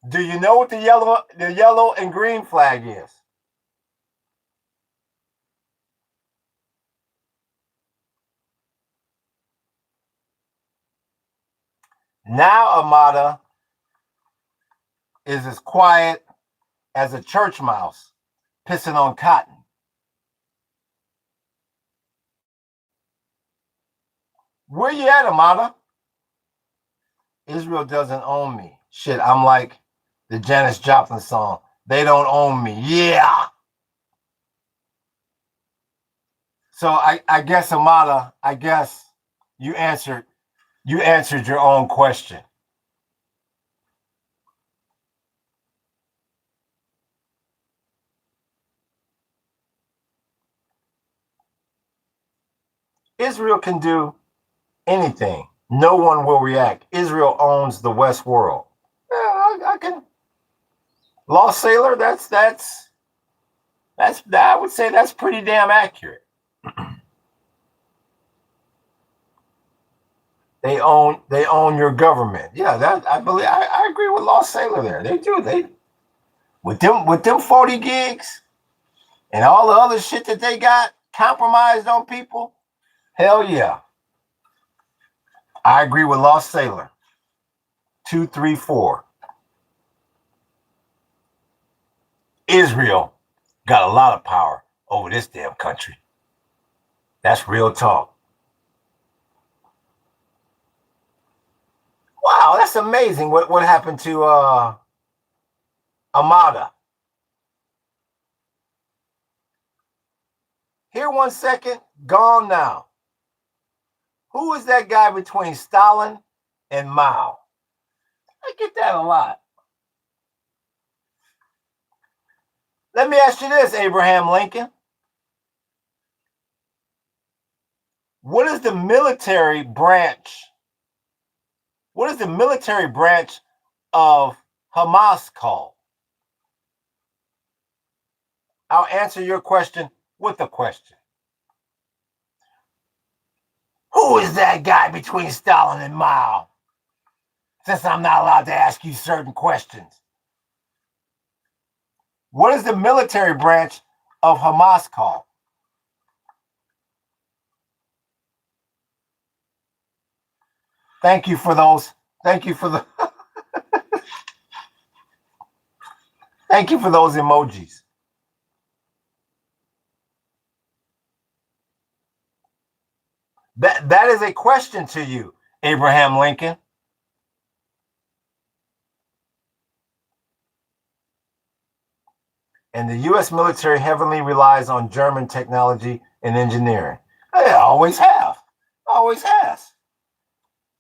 Do you know what the yellow and green flag is? Now Amada is as quiet as a church mouse pissing on cotton. Where you at, Amada? Israel doesn't own me. Shit, I'm like the Janis Joplin song. They don't own me. Yeah. So I guess, Amada, I guess you answered your own question. Israel can do anything. No one will react. Israel owns the West world. Yeah, I can. Lost Sailor, I would say that's pretty damn accurate. They own your government. Yeah, that I believe I agree with Lost Sailor there. They do. They with them 40 gigs and all the other shit that they got compromised on people. Hell yeah. I agree with Lost Sailor. 234. Israel got a lot of power over this damn country. That's real talk. Wow, that's amazing. What happened to Amada? Here 1 second, gone now. Who is that guy between Stalin and Mao? I get that a lot. Let me ask you this, Abraham Lincoln. What is the military branch? What is the military branch of Hamas called? I'll answer your question with a question. Who is that guy between Stalin and Mao? Since I'm not allowed to ask you certain questions. What is the military branch of Hamas called? Thank you for those. Thank you for the Thank you for those emojis. That is a question to you, Abraham Lincoln. And the U.S. military heavily relies on German technology and engineering. They always have. Always has.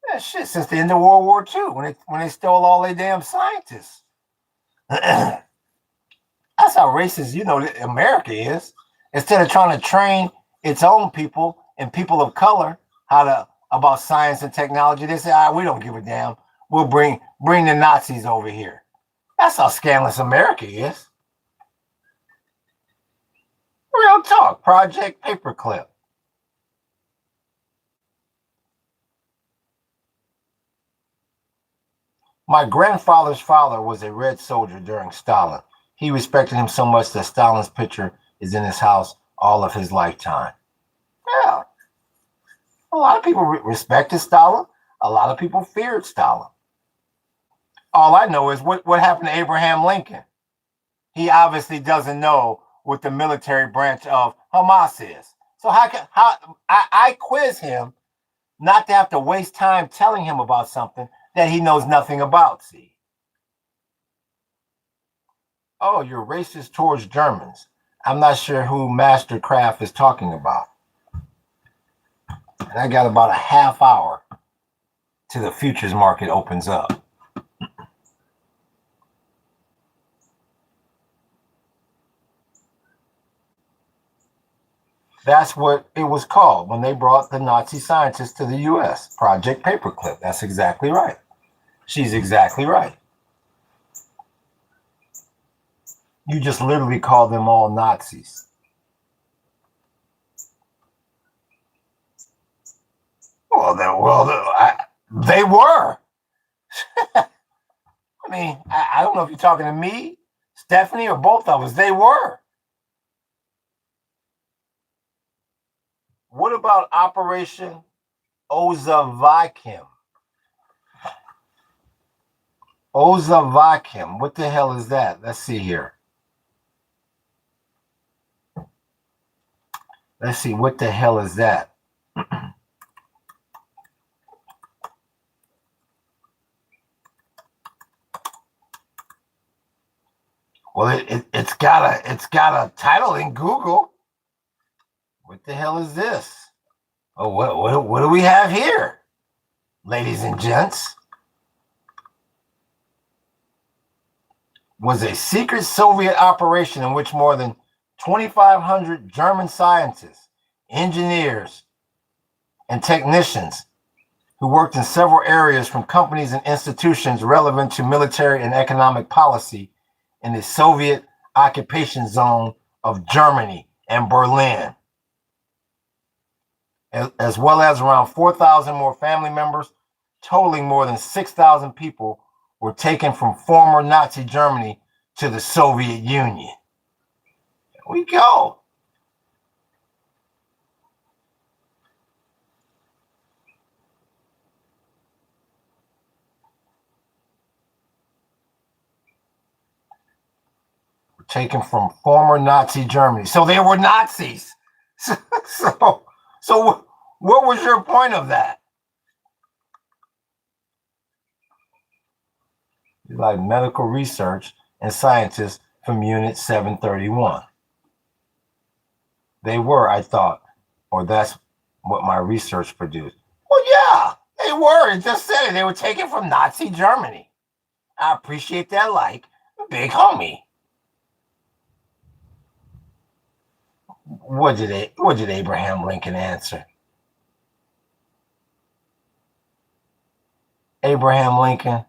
Yeah, shit, since the end of World War II, when they stole all their damn scientists. That's how racist, America is. Instead of trying to train its own people and people of color about science and technology, they say, we don't give a damn. We'll bring the Nazis over here. That's how scandalous America is. Real talk. Project Paperclip. My grandfather's father was a Red soldier during Stalin. He respected him so much that Stalin's picture is in his house all of his lifetime. Yeah, a lot of people respected Stalin. A lot of people feared Stalin. All I know is what happened to Abraham Lincoln. He obviously doesn't know what the military branch of Hamas is. So I quiz him not to have to waste time telling him about something that he knows nothing about. See? Oh, you're racist towards Germans. I'm not sure who Master Craft is talking about. And I got about a half hour till the futures market opens up. That's what it was called when they brought the Nazi scientists to the U.S. Project Paperclip. That's exactly right. She's exactly right. You just literally call them all Nazis. They were. I mean, I don't know if you're talking to me, Stephanie, or both of us. They were. What about Operation Ozavakim? Ozavakim. What the hell is that? Let's see here. Let's see. What the hell is that? Well, it's got a title in Google. What the hell is this? Oh, what do we have here, ladies and gents? Was a secret Soviet operation in which more than 2,500 German scientists, engineers, and technicians who worked in several areas from companies and institutions relevant to military and economic policy in the Soviet occupation zone of Germany and Berlin, as well as around 4,000 more family members, totaling more than 6,000 people, were taken from former Nazi Germany to the Soviet Union. Here we go. Taken from former Nazi Germany. So they were Nazis. So what was your point of that? Like medical research and scientists from Unit 731. They were, I thought, or that's what my research produced. Well, yeah, they were. It just said it. They were taken from Nazi Germany. I appreciate that, like, big homie. What did Abraham Lincoln answer? Abraham Lincoln,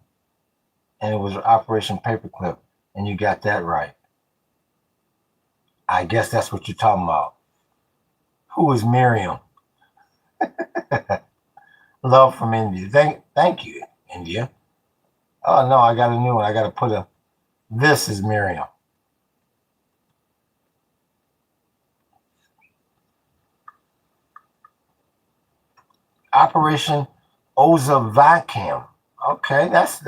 and it was Operation Paperclip, and you got that right. I guess that's what you're talking about. Who is Miriam? Love from India. Thank you, India. Oh no, I got a new one. I got to put a. This is Miriam. Operation Ozavakim. Okay, that's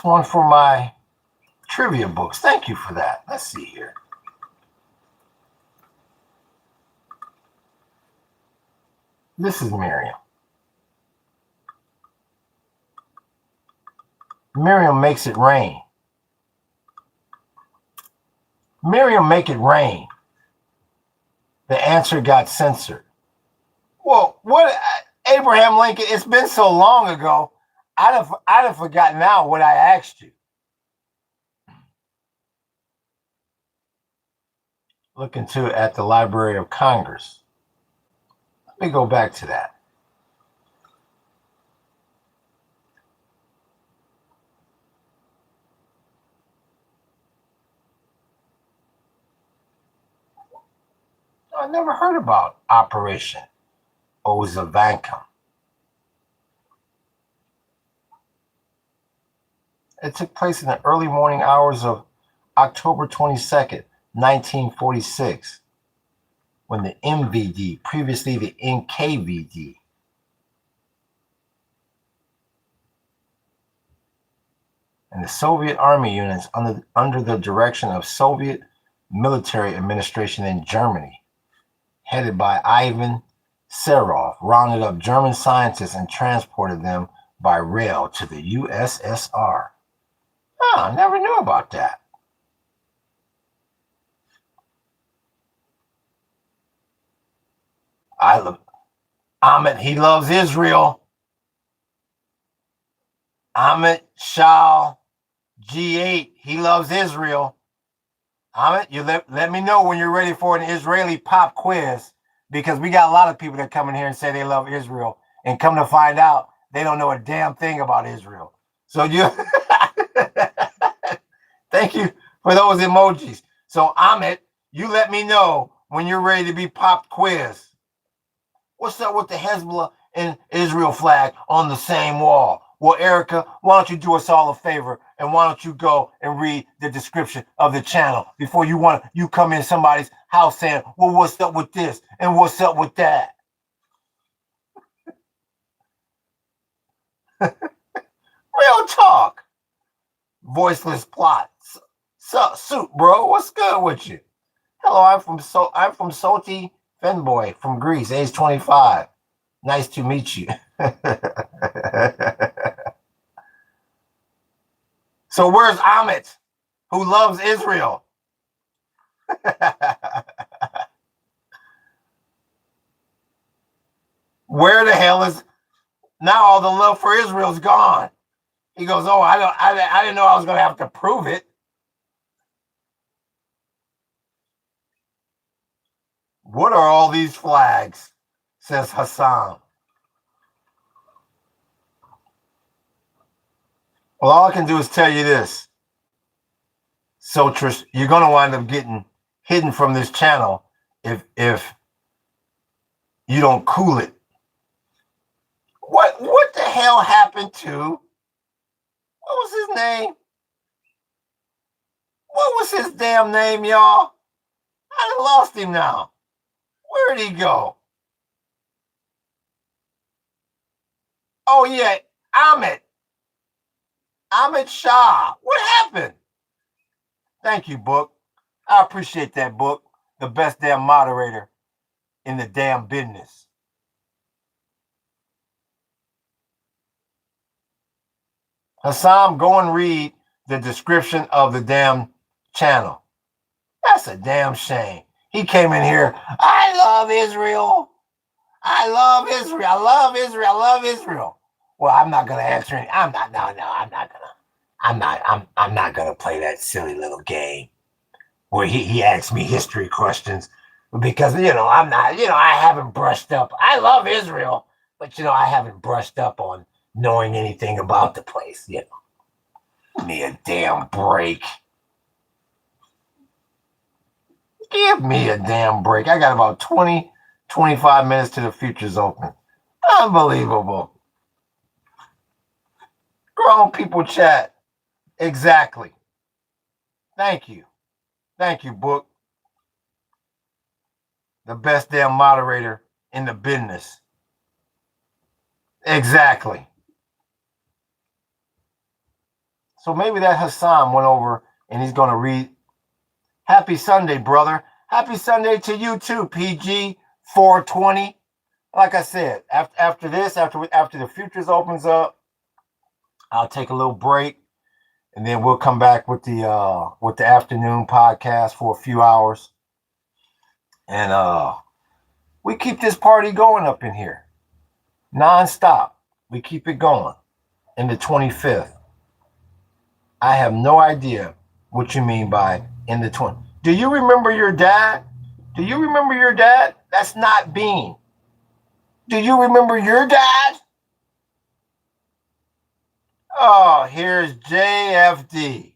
one for my trivia books. Thank you for that. Let's see here. This is Miriam. Miriam makes it rain. Miriam, make it rain. The answer got censored. Well, what Abraham Lincoln? It's been so long ago. I'd have forgotten now what I asked you. Look into it at the Library of Congress. Let me go back to that. I never heard about Operation Ozavakim. It took place in the early morning hours of October 22nd, 1946, when the MVD, previously the NKVD, and the Soviet Army units under the direction of Soviet military administration in Germany, headed by Ivan Serov, rounded up German scientists and transported them by rail to the USSR. Oh, I never knew about that. Ahmed, he loves Israel. Ahmed Shah G8, he loves Israel. Ahmed, you let me know when you're ready for an Israeli pop quiz, because we got a lot of people that come in here and say they love Israel, and come to find out they don't know a damn thing about Israel. So you thank you for those emojis. So Ahmed, you let me know when you're ready to be pop quiz. What's up with the Hezbollah and Israel flag on the same wall? Well, Erica, why don't you do us all a favor, and why don't you go and read the description of the channel before you come in somebody's house saying, well, what's up with this and what's up with that? Real talk. Voiceless plot. Suit, bro. What's good with you? Hello, I'm from Salty Fenboy from Greece, age 25. Nice to meet you. So where's Ahmed, who loves Israel? Where the hell is now? All the love for Israel's gone. He goes, oh, I didn't know I was going to have to prove it. What are all these flags? Says Hassan. Well, all I can do is tell you this. So, Trish, you're going to wind up getting hidden from this channel if you don't cool it. What the hell happened to, what was his name? What was his damn name, y'all? I done lost him now. Where'd he go? Oh, yeah, Ahmed Shah. What happened? Thank you, Book. I appreciate that, Book. The best damn moderator in the damn business. Hassan, go and read the description of the damn channel. That's a damn shame. He came in here, I love Israel. I love Israel. I love Israel. I love Israel. Well, I'm not gonna answer any. I'm not gonna play that silly little game where he asks me history questions, because I'm not, I haven't brushed up. I love Israel, but I haven't brushed up on knowing anything about the place. Give me a damn break. Give me a damn break. I got about 25 minutes to the future's open. Unbelievable. Grown people chat. Exactly. Thank you. Thank you, Book. The best damn moderator in the business. Exactly. So maybe that Hassan went over and he's going to read. Happy Sunday, brother. Happy Sunday to you too, PG 420. Like I said, after the futures opens up, I'll take a little break, and then we'll come back with the afternoon podcast for a few hours, and we keep this party going up in here, nonstop. We keep it going in the 25th. I have no idea what you mean by in the 20. Do you remember your dad? Do you remember your dad? That's not Bean. Do you remember your dad? Oh, here's JFD.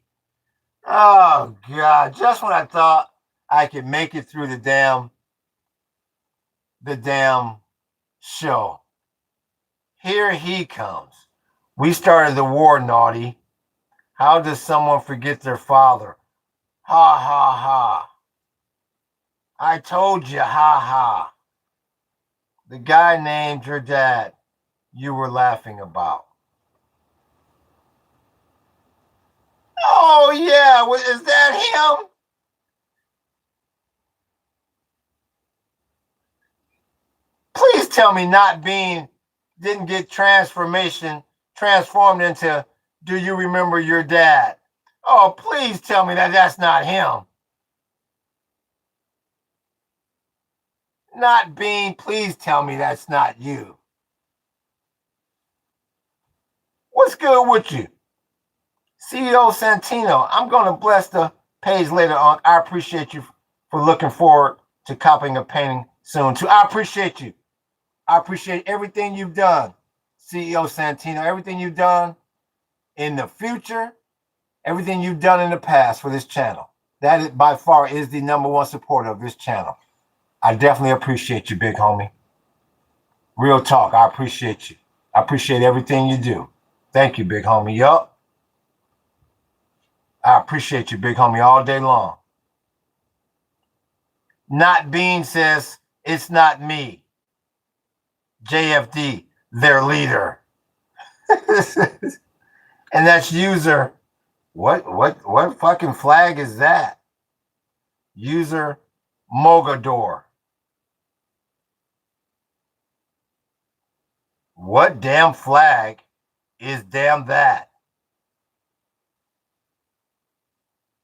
Oh, God. Just when I thought I could make it through the damn show, here he comes. We started the war, Naughty. How does someone forget their father? Ha ha ha. I told you, ha ha. The guy named your dad you were laughing about. Oh, yeah. Is that him? Please tell me not being didn't get transformed into do you remember your dad? Oh, please tell me that that's not him. Not being, please tell me that's not you. What's good with you? CEO Santino, I'm going to bless the page later on. I appreciate you for looking forward to copying a painting soon too. I appreciate you. I appreciate everything you've done, CEO Santino, everything you've done in the future, everything you've done in the past for this channel. That is, by far is the #1 supporter of this channel. I definitely appreciate you, big homie. Real talk, I appreciate you. I appreciate everything you do. Thank you, big homie. Yup. I appreciate you, big homie, all day long. Not Bean says, it's not me. JFD, their leader. And that's user. What fucking flag is that? User Mogador. What damn flag is damn that?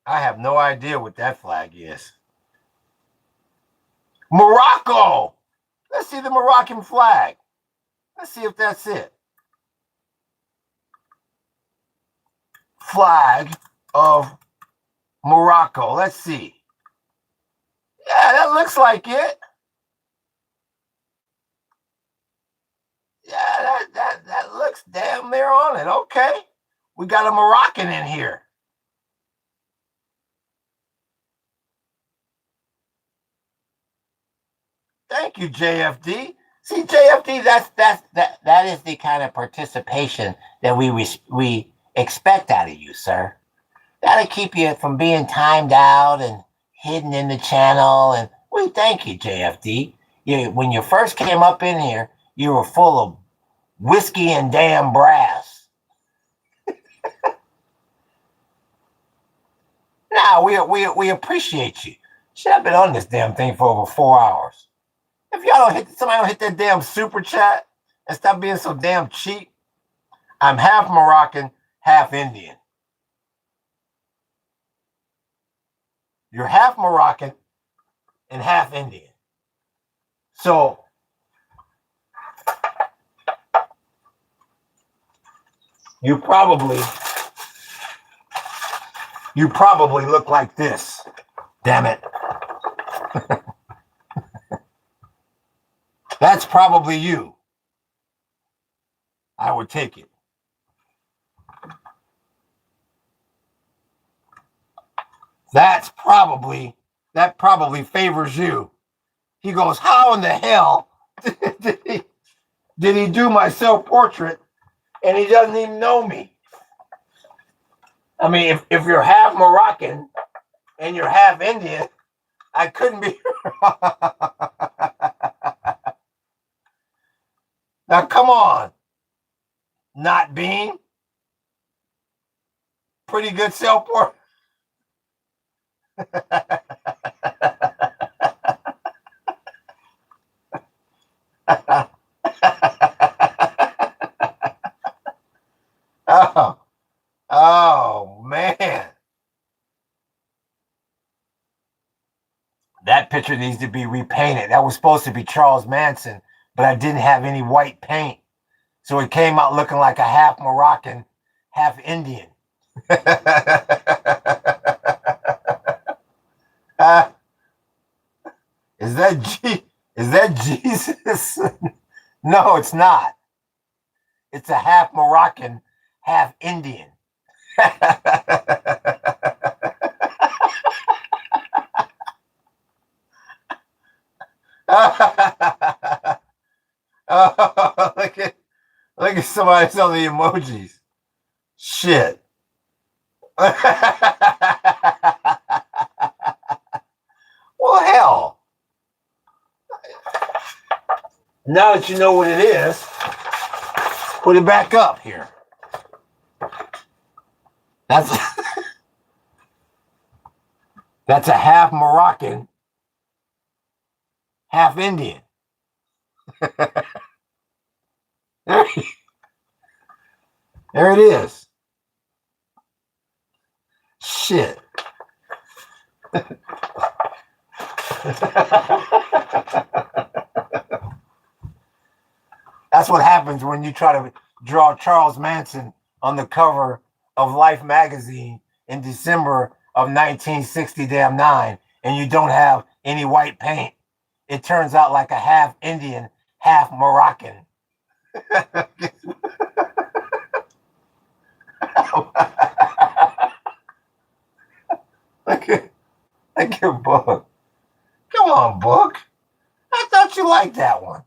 I have no idea what that flag is. Morocco! Let's see the Moroccan flag. Let's see if that's it. Flag of Morocco. Let's see. Yeah, that looks like it. Yeah, that looks damn near on it. Okay. We got a Moroccan in here. Thank you, JFD. See, JFD, that is the kind of participation that we expect out of you, sir. That'll keep you from being timed out and hidden in the channel. And we thank you, JFD. When you first came up in here, you were full of whiskey and damn brass. Now we appreciate you. Shit, I've been on this damn thing for over 4 hours. If somebody don't hit that damn super chat and stop being so damn cheap. I'm half Moroccan, half Indian. You're half Moroccan and half Indian. So you probably look like this. Damn it. That's probably you. I would take it. That probably favors you. He goes, how in the hell did he do my self-portrait and he doesn't even know me? I mean, if you're half Moroccan and you're half Indian, I couldn't be. Now, come on. Not being pretty good self-portrait. Oh, man. That picture needs to be repainted. That was supposed to be Charles Manson, but I didn't have any white paint. So it came out looking like a half Moroccan, half Indian. Is that Jesus? No, it's not. It's a half Moroccan, half Indian. Oh, look at somebody on the emojis. Shit. Well, hell. Now that you know what it is, put it back up here. That's that's a half Moroccan, half Indian. There it is. Shit. That's what happens when you try to draw Charles Manson on the cover of Life magazine in December of 1969, and you don't have any white paint. It turns out like a half Indian, half Moroccan. Look at your book. Come on, book. I thought you liked that one.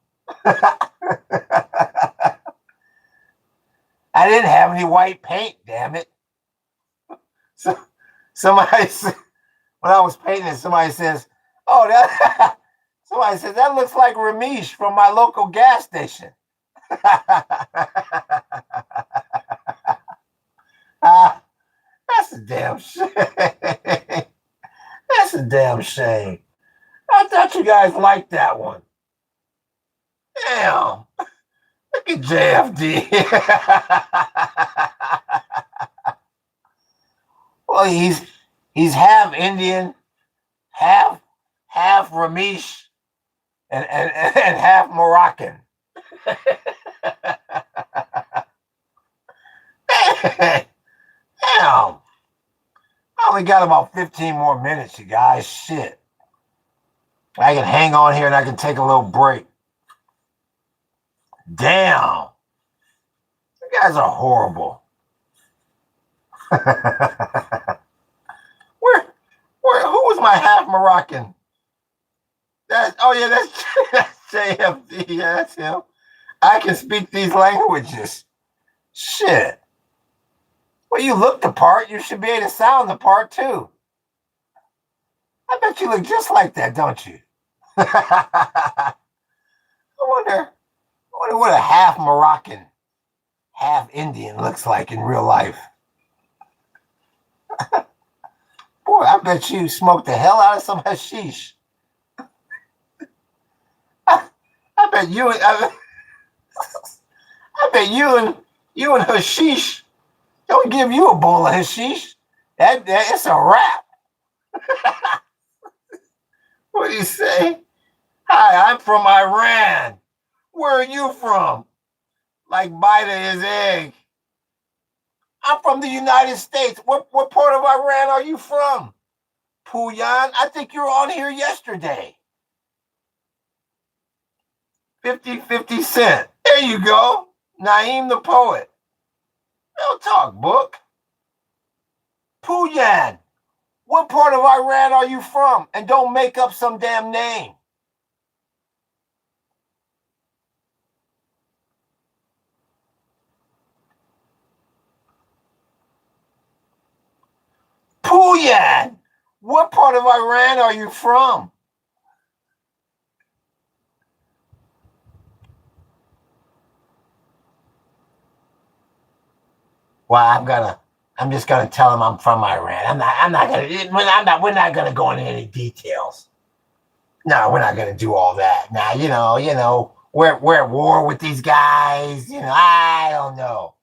I didn't have any white paint, damn it. So somebody said, when I was painting it, somebody says, "Oh, that." Somebody says that looks like Ramesh from my local gas station. That's a damn shame. That's a damn shame. I thought you guys liked that one. Damn. Look at JFD. Well, he's half Indian, half Ramesh, and half Moroccan. Damn. I only got about 15 more minutes, you guys. Shit. I can hang on here and I can take a little break. Damn. You guys are horrible. Who was my half Moroccan? That's JFD. Yeah, that's him. I can speak these languages. Shit. Well, you look the part. You should be able to sound the part too. I bet you look just like that, don't you? I wonder what a half Moroccan, half Indian looks like in real life. Boy, I bet you smoked the hell out of some hashish. I bet you and hashish don't give you a bowl of hashish. That it's a wrap. What do you say? Hi, I'm from Iran. Where are you from? Like Bida is egg. I'm from the United States. What part of Iran are you from? Puyan? I think you were on here yesterday. 50 Cent. There you go. Naeem the poet. Real talk, book. Puyan. What part of Iran are you from? And don't make up some damn name. Puyan. What part of Iran are you from? Well, I'm just gonna tell him I'm from Iran. We're not gonna go into any details. No, we're not gonna do all that. Now, we're at war with these guys. I don't know.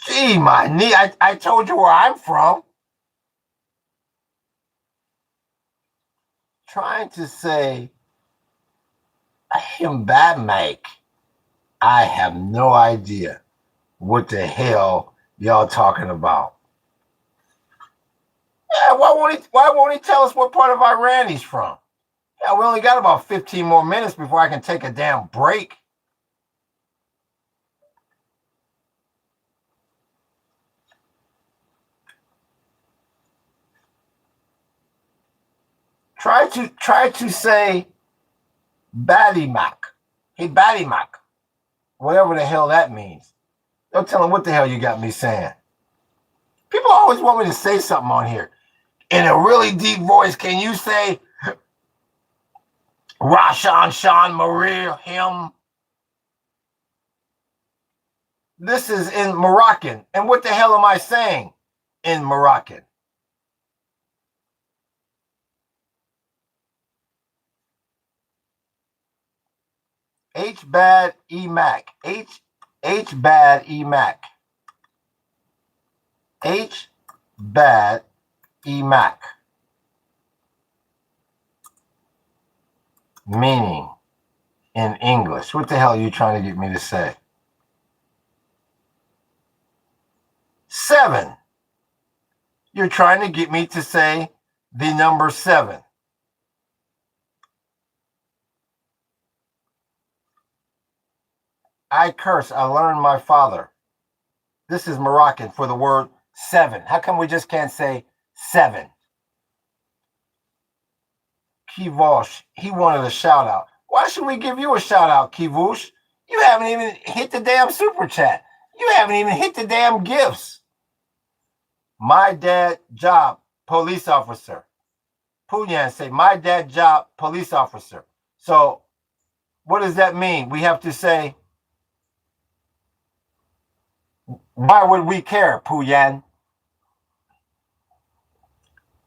Gee, my knee, I told you where I'm from. Trying to say him bad make. I have no idea what the hell y'all talking about. Yeah, why won't he tell us what part of Iran he's from? Yeah, we only got about 15 more minutes before I can take a damn break. Try to say Badimak. Hey, Badimak. Whatever the hell that means. Don't tell him what the hell you got me saying. People always want me to say something on here in a really deep voice. Can you say Rashan, Shan, Maria, him? This is in Moroccan. And what the hell am I saying in Moroccan? H bad E Mac. H bad E Mac. H bad E Mac. Meaning in English. What the hell are you trying to get me to say? 7. You're trying to get me to say the number 7. I curse. I learned my father. This is Moroccan for the word 7. How come we just can't say 7? Kivosh, he wanted a shout out. Why should we give you a shout out, Kivush? You haven't even hit the damn super chat. You haven't even hit the damn gifts. My dad job, police officer. Punyan say, my dad job, police officer. So what does that mean? We have to say, why would we care, Puyan?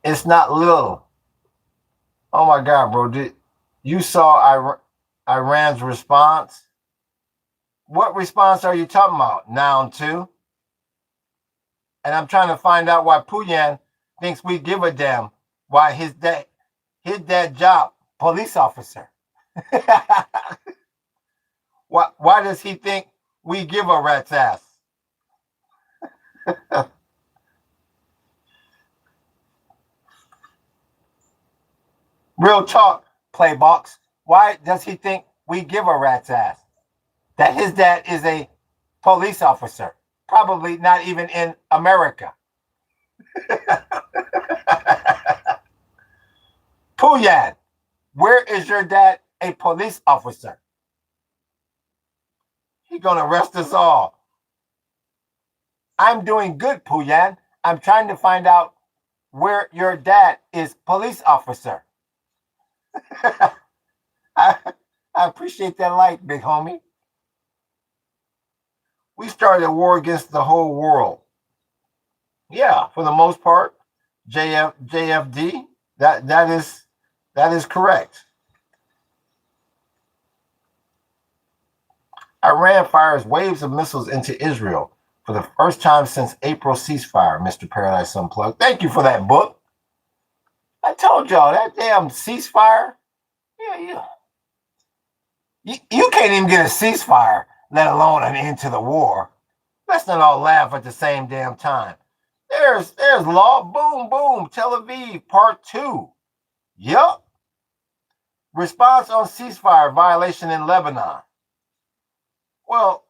It's not little. Oh my God, bro. You saw Iran's response? What response are you talking about? Noun 2? And I'm trying to find out why Puyan thinks we give a damn. Why his dad job, police officer. Why does he think we give a rat's ass? Real talk, Playbox. Why does he think we give a rat's ass? That his dad is a police officer. Probably not even in America. Puyan, where is your dad a police officer? He's going to arrest us all. I'm doing good, Puyan. I'm trying to find out where your dad is police officer. I appreciate that like, big homie. We started a war against the whole world. Yeah, for the most part, JFD, that is correct. Iran fires waves of missiles into Israel for the first time since April ceasefire, Mr. Paradise Unplugged. Thank you for that book. I told y'all, that damn ceasefire, yeah. You can't even get a ceasefire, let alone an end to the war. Let's not all laugh at the same damn time. There's law, boom, boom, Tel Aviv, part 2. Yup. Response on ceasefire violation in Lebanon. Well,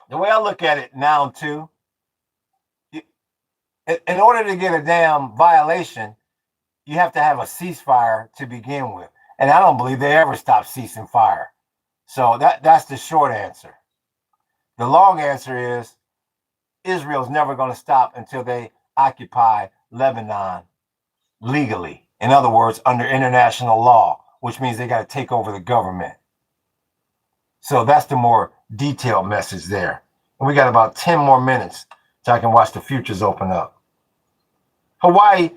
the way I look at it now, too, in order to get a damn violation, you have to have a ceasefire to begin with. And I don't believe they ever stop ceasing fire. So that's the short answer. The long answer is Israel's never going to stop until they occupy Lebanon legally. In other words, under international law, which means they got to take over the government. So that's the more detailed message there. And we got about 10 more minutes so I can watch the futures open up. Hawaii,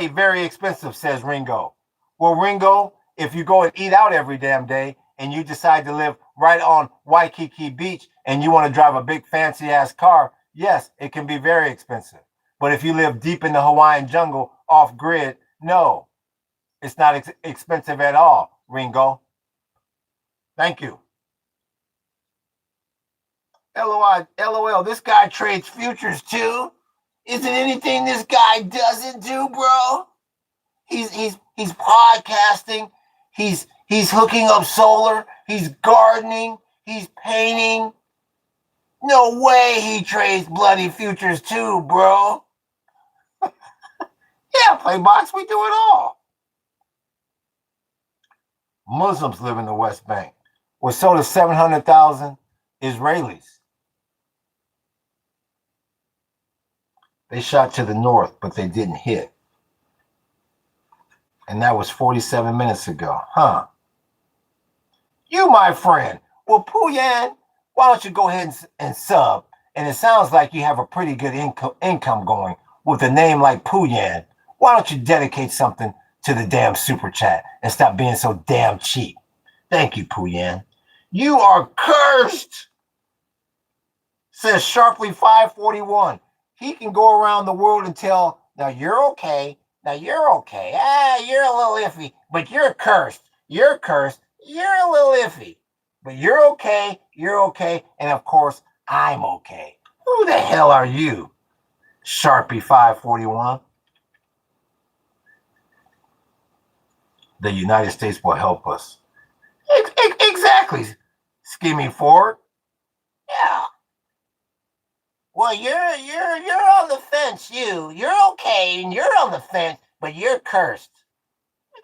very expensive, says Ringo. Well, Ringo, if you go and eat out every damn day and you decide to live right on Waikiki Beach and you want to drive a big fancy ass car, yes, it can be very expensive. But if you live deep in the Hawaiian jungle off grid, no, it's not expensive at all, Ringo. Thank you. LOL, this guy trades futures too. Isn't anything this guy doesn't do, bro? He's podcasting. He's hooking up solar. He's gardening. He's painting. No way he trades bloody futures too, bro. Yeah, Playbox, we do it all. Muslims live in the West Bank. Well, so does 700,000 Israelis. They shot to the north, but they didn't hit. And that was 47 minutes ago. Huh. You, my friend. Well, Puyan, why don't you go ahead and sub? And it sounds like you have a pretty good income going with a name like Puyan. Why don't you dedicate something to the damn super chat and stop being so damn cheap? Thank you, Puyan. You are cursed, says Sharply 541. He can go around the world and tell, now you're okay. Now you're okay. You're a little iffy, but you're cursed. You're cursed. You're a little iffy, but you're okay. You're okay. And of course, I'm okay. Who the hell are you, Sharpie 541? The United States will help us. Exactly, Skimming Forward. Yeah. Well, you're on the fence. You're okay, and you're on the fence, but you're cursed.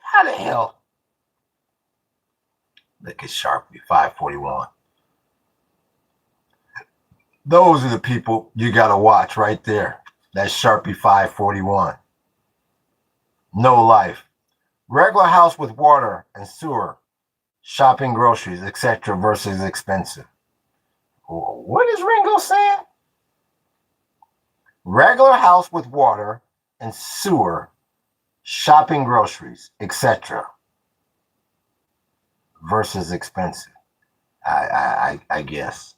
How the hell? Look at Sharpie 541. Those are the people you gotta watch right there. That's Sharpie 541. No life. Regular house with water and sewer, shopping, groceries, etc. versus expensive. What is Ringo saying? Regular house with water and sewer, shopping, groceries, etc. versus expensive. I guess.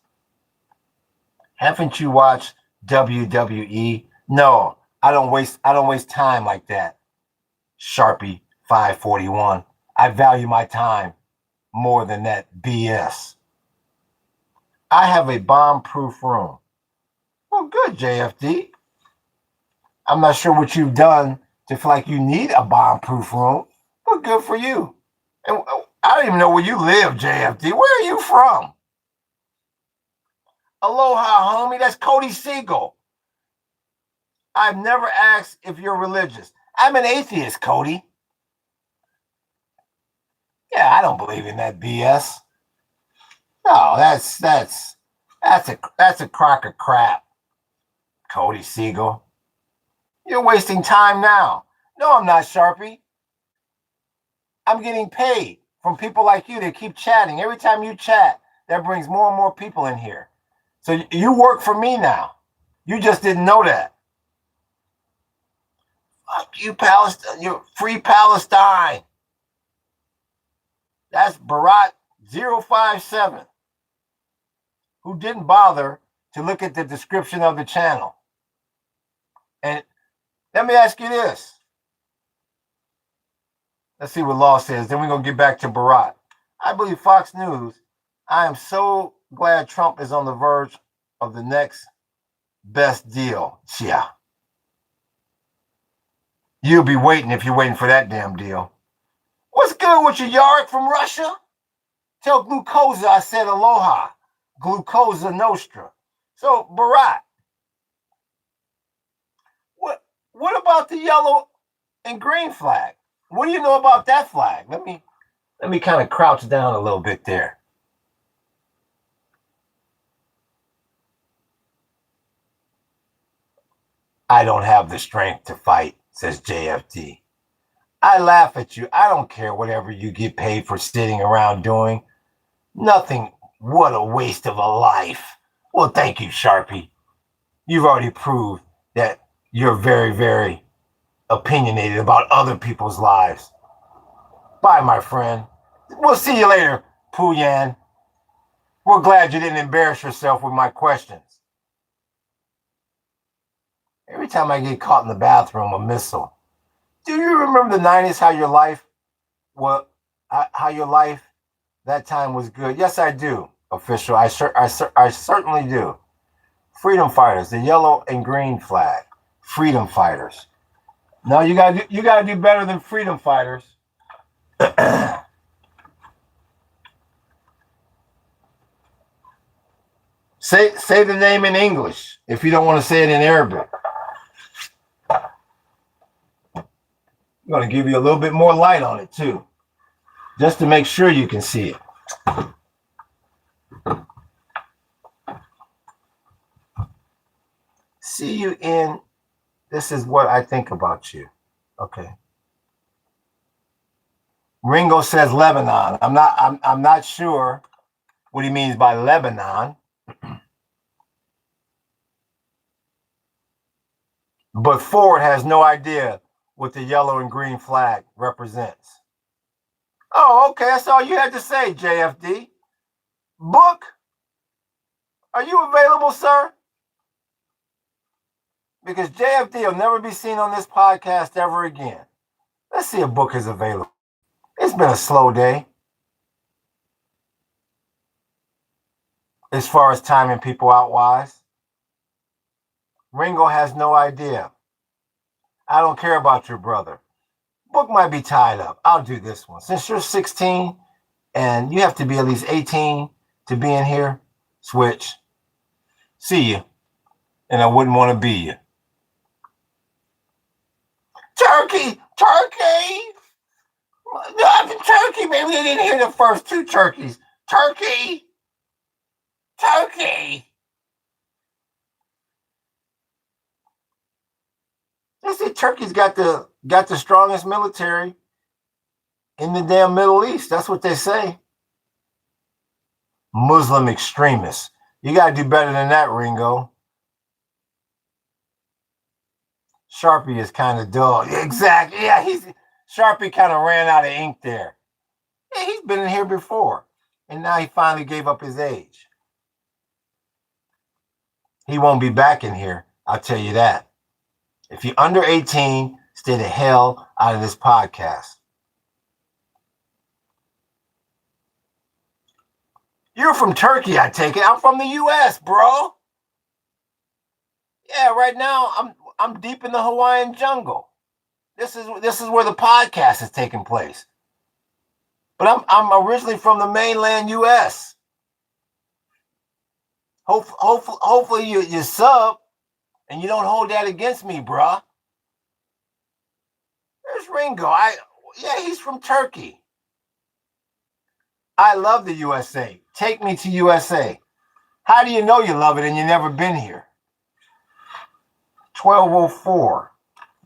Haven't you watched WWE? No, I don't waste time like that. Sharpie 541. I value my time more than that BS. I have a bomb-proof room. Well, good, JFD. I'm not sure what you've done to feel like you need a bomb-proof room, but good for you. And I don't even know where you live, JFD. Where are you from? Aloha, homie. That's Cody Siegel. I've never asked if you're religious. I'm an atheist, Cody. Yeah, I don't believe in that BS. No, that's a crock of crap, Cody Siegel. You're wasting time now. No, I'm not, Sharpie. I'm getting paid from people like you that keep chatting. Every time you chat, that brings more and more people in here. So you work for me now. You just didn't know that. Fuck you, Palestine. You're free Palestine. That's Barat 057, who didn't bother to look at the description of the channel. And let me ask you this. Let's see what Law says. Then we're going to get back to Barat. I believe Fox News. I am so glad Trump is on the verge of the next best deal. Yeah. You'll be waiting if you're waiting for that damn deal. What's good with you, Yark from Russia? Tell Glucosa I said aloha. Glucosa Nostra. So, Barat, what about the yellow and green flag? What do you know about that flag? Let me kind of crouch down a little bit there. I don't have the strength to fight, says JFD. I laugh at you. I don't care whatever you get paid for sitting around doing. Nothing. What a waste of a life. Well, thank you, Sharpie. You've already proved that you're very, very opinionated about other people's lives. Bye, my friend. We'll see you later, Puyan. We're glad you didn't embarrass yourself with my questions. Every time I get caught in the bathroom, a missile. Do you remember the 90s, how your life that time was good? Yes, I do, official. I certainly do. Freedom fighters, the yellow and green flag. Freedom fighters. No, you gotta do better than freedom fighters. Say the name in English if you don't want to say it in Arabic. I'm going to give you a little bit more light on it too, just to make sure you can see it. See you in This is what I think about you. Okay. Ringo says Lebanon. I'm not sure what he means by Lebanon. But Ford has no idea what the yellow and green flag represents. Oh, okay. That's all you had to say, JFD. Book, are you available, sir? Because JFD will never be seen on this podcast ever again. Let's see if Book is available. It's been a slow day as far as timing people out wise. Ringo has no idea. I don't care about your brother. Book might be tied up. I'll do this one. Since you're 16 and you have to be at least 18 to be in here, switch. See you. And I wouldn't want to be you. Turkey! Turkey! Turkey, maybe we didn't hear the first two turkeys. Turkey! Turkey! They say Turkey's got the strongest military in the damn Middle East. That's what they say. Muslim extremists. You got to do better than that, Ringo. Sharpie is kind of dull. Exactly. Yeah, Sharpie kind of ran out of ink there. Yeah, he's been in here before. And now he finally gave up his age. He won't be back in here, I'll tell you that. If you're under 18, stay the hell out of this podcast. You're from Turkey, I take it. I'm from the U.S., bro. Yeah, right now I'm deep in the Hawaiian jungle. This is where the podcast is taking place. But I'm originally from the mainland U.S. Hopefully you sub and you don't hold that against me, bruh. There's Ringo. He's from Turkey. I love the USA. Take me to USA. How do you know you love it and you've never been here? 12:04.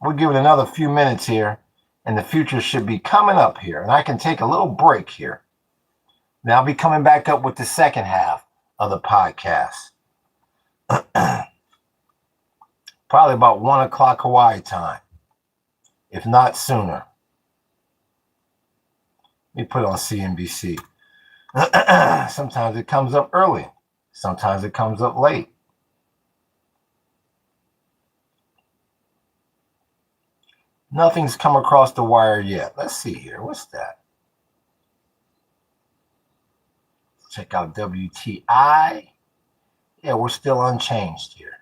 We'll give it another few minutes here, and the future should be coming up here. And I can take a little break here. Now I'll be coming back up with the second half of the podcast. Probably about 1 o'clock Hawaii time, if not sooner. Let me put it on CNBC. Sometimes it comes up early. Sometimes it comes up late. Nothing's come across the wire yet. Let's see here. What's that? Check out WTI. Yeah, we're still unchanged here.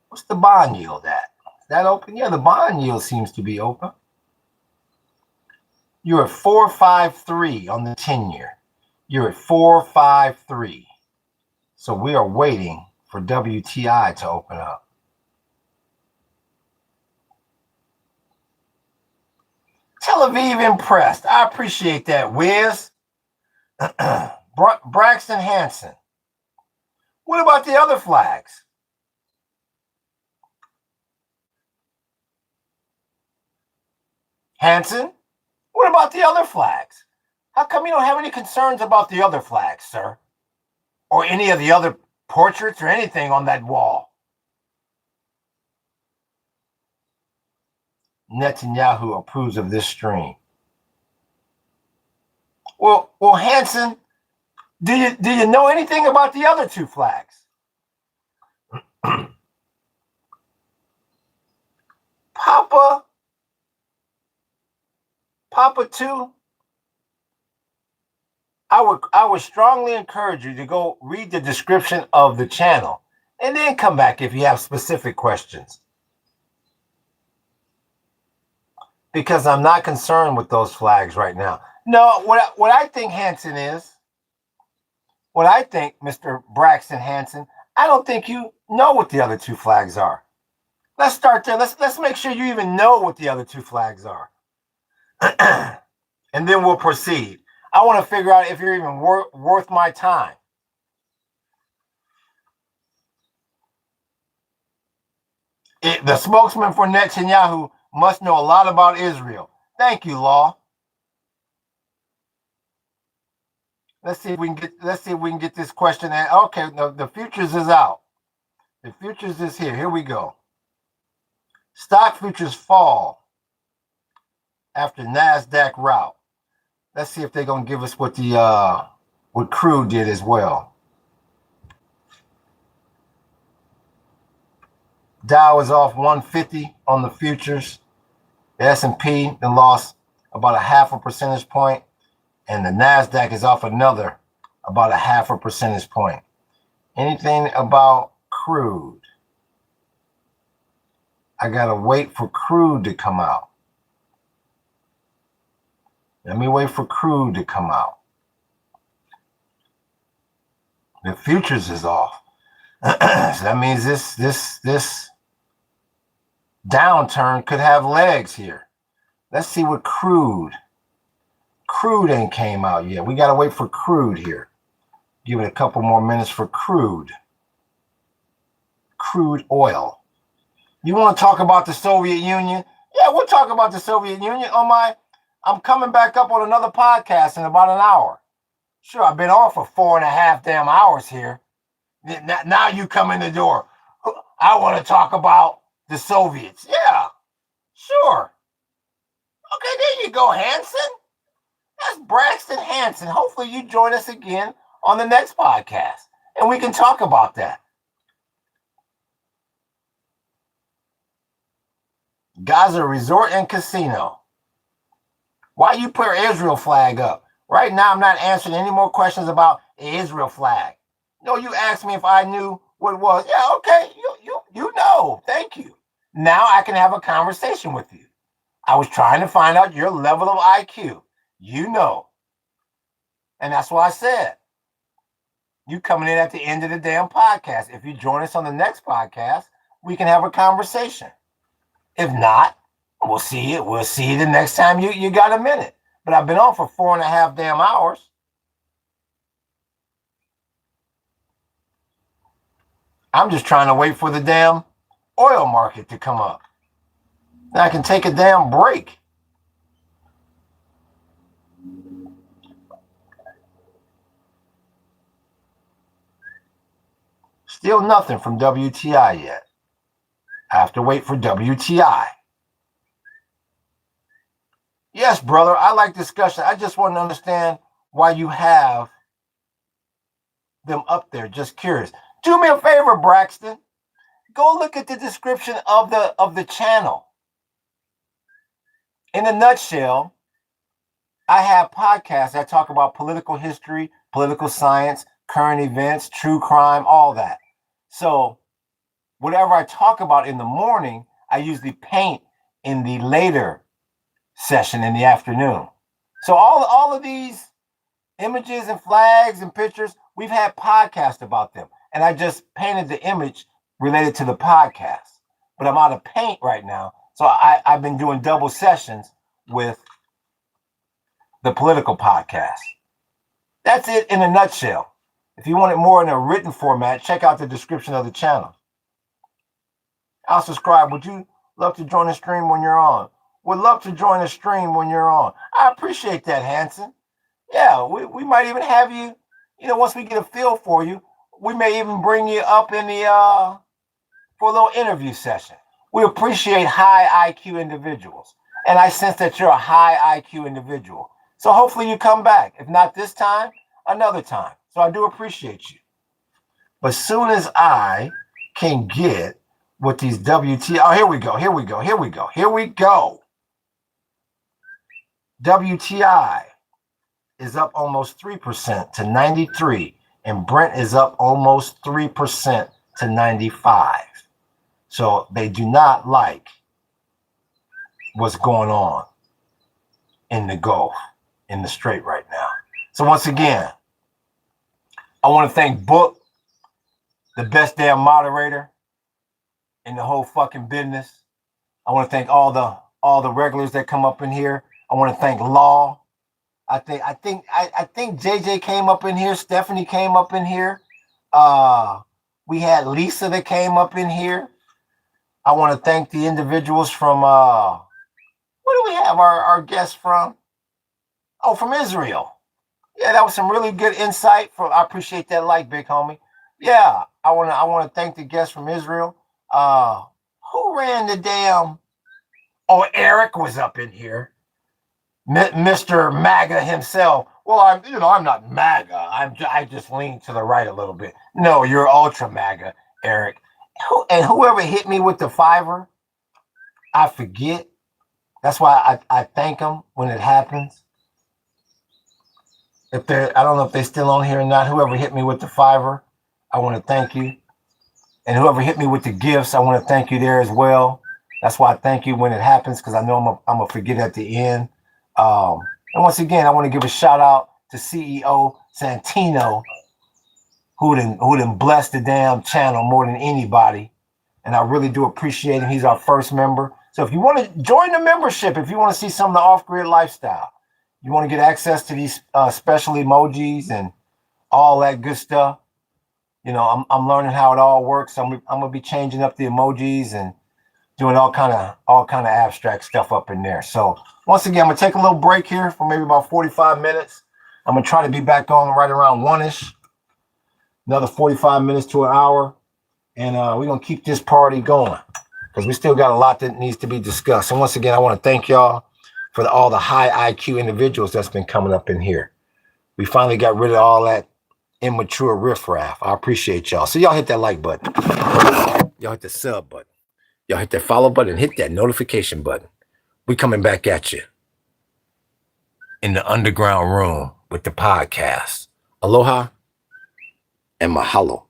What's the bond yield at? Is that open? Yeah, the bond yield seems to be open. You're at 453 on the 10-year. You're at 453. So we are waiting for WTI to open up. Tel Aviv impressed. I appreciate that, Wiz. Braxton Hansen. What about the other flags? Hansen, what about the other flags? How come you don't have any concerns about the other flags, sir? Or any of the other portraits or anything on that wall? Netanyahu approves of this stream. Well, Hansen, do you know anything about the other two flags? Papa 2, I would strongly encourage you to go read the description of the channel and then come back if you have specific questions. Because I'm not concerned with those flags right now. No, what I think, Hansen, is, what I think, Mr. Braxton Hansen, I don't think you know what the other two flags are. Let's start there. Let's make sure you even know what the other two flags are. And then we'll proceed. I want to figure out if you're even worth my time. The spokesman for Netanyahu must know a lot about Israel. Thank you, Law. Let's see if we can get this question. Okay, the futures is out. The futures is here. Here we go. Stock futures fall after NASDAQ rout. Let's see if they're gonna give us what what crude did as well. Dow is off 150 on the futures. The S&P then lost about a 0.5 percentage point, and the NASDAQ is off another about a 0.5 percentage point. Anything about crude? I gotta wait for crude to come out. Let me wait for crude to come out. The futures is off. So that means this downturn could have legs here. Let's see what crude ain't came out yet. We got to wait for crude here. Give it a couple more minutes for crude oil. You want to talk about the Soviet Union? Yeah, we'll talk about the Soviet Union. I'm coming back up on another podcast in about an hour. Sure, I've been on for 4.5 damn hours here. Now you come in the door. I want to talk about the Soviets. Yeah, sure. Okay, there you go, Hanson. That's Braxton Hanson. Hopefully you join us again on the next podcast, and we can talk about that. Gaza Resort and Casino. Why you put your Israel flag up? Right now, I'm not answering any more questions about the Israel flag. No, you asked me if I knew what it was. Yeah, okay, you know. Thank you. Now I can have a conversation with you. I was trying to find out your level of IQ. You know. And that's what I said. You coming in at the end of the damn podcast. If you join us on the next podcast, we can have a conversation. If not, we'll see you. We'll see you the next time you got a minute. But I've been on for 4.5 damn hours. I'm just trying to wait for the damn oil market to come up. Then I can take a damn break. Still nothing from WTI yet. I have to wait for WTI. Yes, brother, I like discussion. I just want to understand why you have them up there. Just curious. Do me a favor, Braxton. Go look at the description of the channel. In a nutshell, I have podcasts that talk about political history, political science, current events, true crime, all that. So whatever I talk about in the morning, I usually paint in the later session in the afternoon. So all of these images and flags and pictures, we've had podcasts about them. And I just painted the image related to the podcast. But I'm out of paint right now. So I've been doing double sessions with the political podcast. That's it in a nutshell. If you want it more in a written format, check out the description of the channel. I'll subscribe. Would you love to join the stream when you're on? Would love to join the stream when you're on. I appreciate that, Hanson. Yeah, we might even have you, once we get a feel for you, we may even bring you up in the for a little interview session. We appreciate high IQ individuals. And I sense that you're a high IQ individual. So hopefully you come back. If not this time, another time. So I do appreciate you. But as soon as I can get what these WT, here we go. WTI is up almost 3% to 93, and Brent is up almost 3% to 95. So they do not like what's going on in the Gulf, in the Strait right now. So once again, I want to thank Book, the best damn moderator in the whole fucking business. I want to thank all the regulars that come up in here. I want to thank Law. I think JJ came up in here. Stephanie came up in here. We had Lisa that came up in here. I want to thank the individuals from where do we have our guests from? Oh, from Israel. Yeah, that was some really good insight. I appreciate that like, big homie. Yeah, I wanna thank the guests from Israel. Uh who ran the damn Oh, Eric was up in here. Mr. MAGA himself. Well, I'm not MAGA. I just lean to the right a little bit. No, you're ultra MAGA, Eric. And whoever hit me with the fiver, I forget. That's why I thank them when it happens. I don't know if they're still on here or not. Whoever hit me with the fiver, I want to thank you. And whoever hit me with the gifts, I want to thank you there as well. That's why I thank you when it happens, because I know I'm gonna forget at the end. And once again, I want to give a shout out to CEO Santino, who done blessed the damn channel more than anybody. And I really do appreciate him. He's our first member. So if you want to join the membership, if you want to see some of the off-grid lifestyle, you want to get access to these special emojis and all that good stuff. I'm learning how it all works. I'm gonna be changing up the emojis and doing all kind of abstract stuff up in there. So once again, I'm gonna take a little break here for maybe about 45 minutes. I'm gonna try to be back on right around 1-ish. Another 45 minutes to an hour, and we're gonna keep this party going because we still got a lot that needs to be discussed. And once again, I want to thank y'all for all the high IQ individuals that's been coming up in here. We finally got rid of all that immature riffraff. I appreciate y'all. So y'all hit that like button. Y'all hit the sub button. Y'all hit that follow button. Hit that notification button. We coming back at you in the underground room with the podcast. Aloha and mahalo.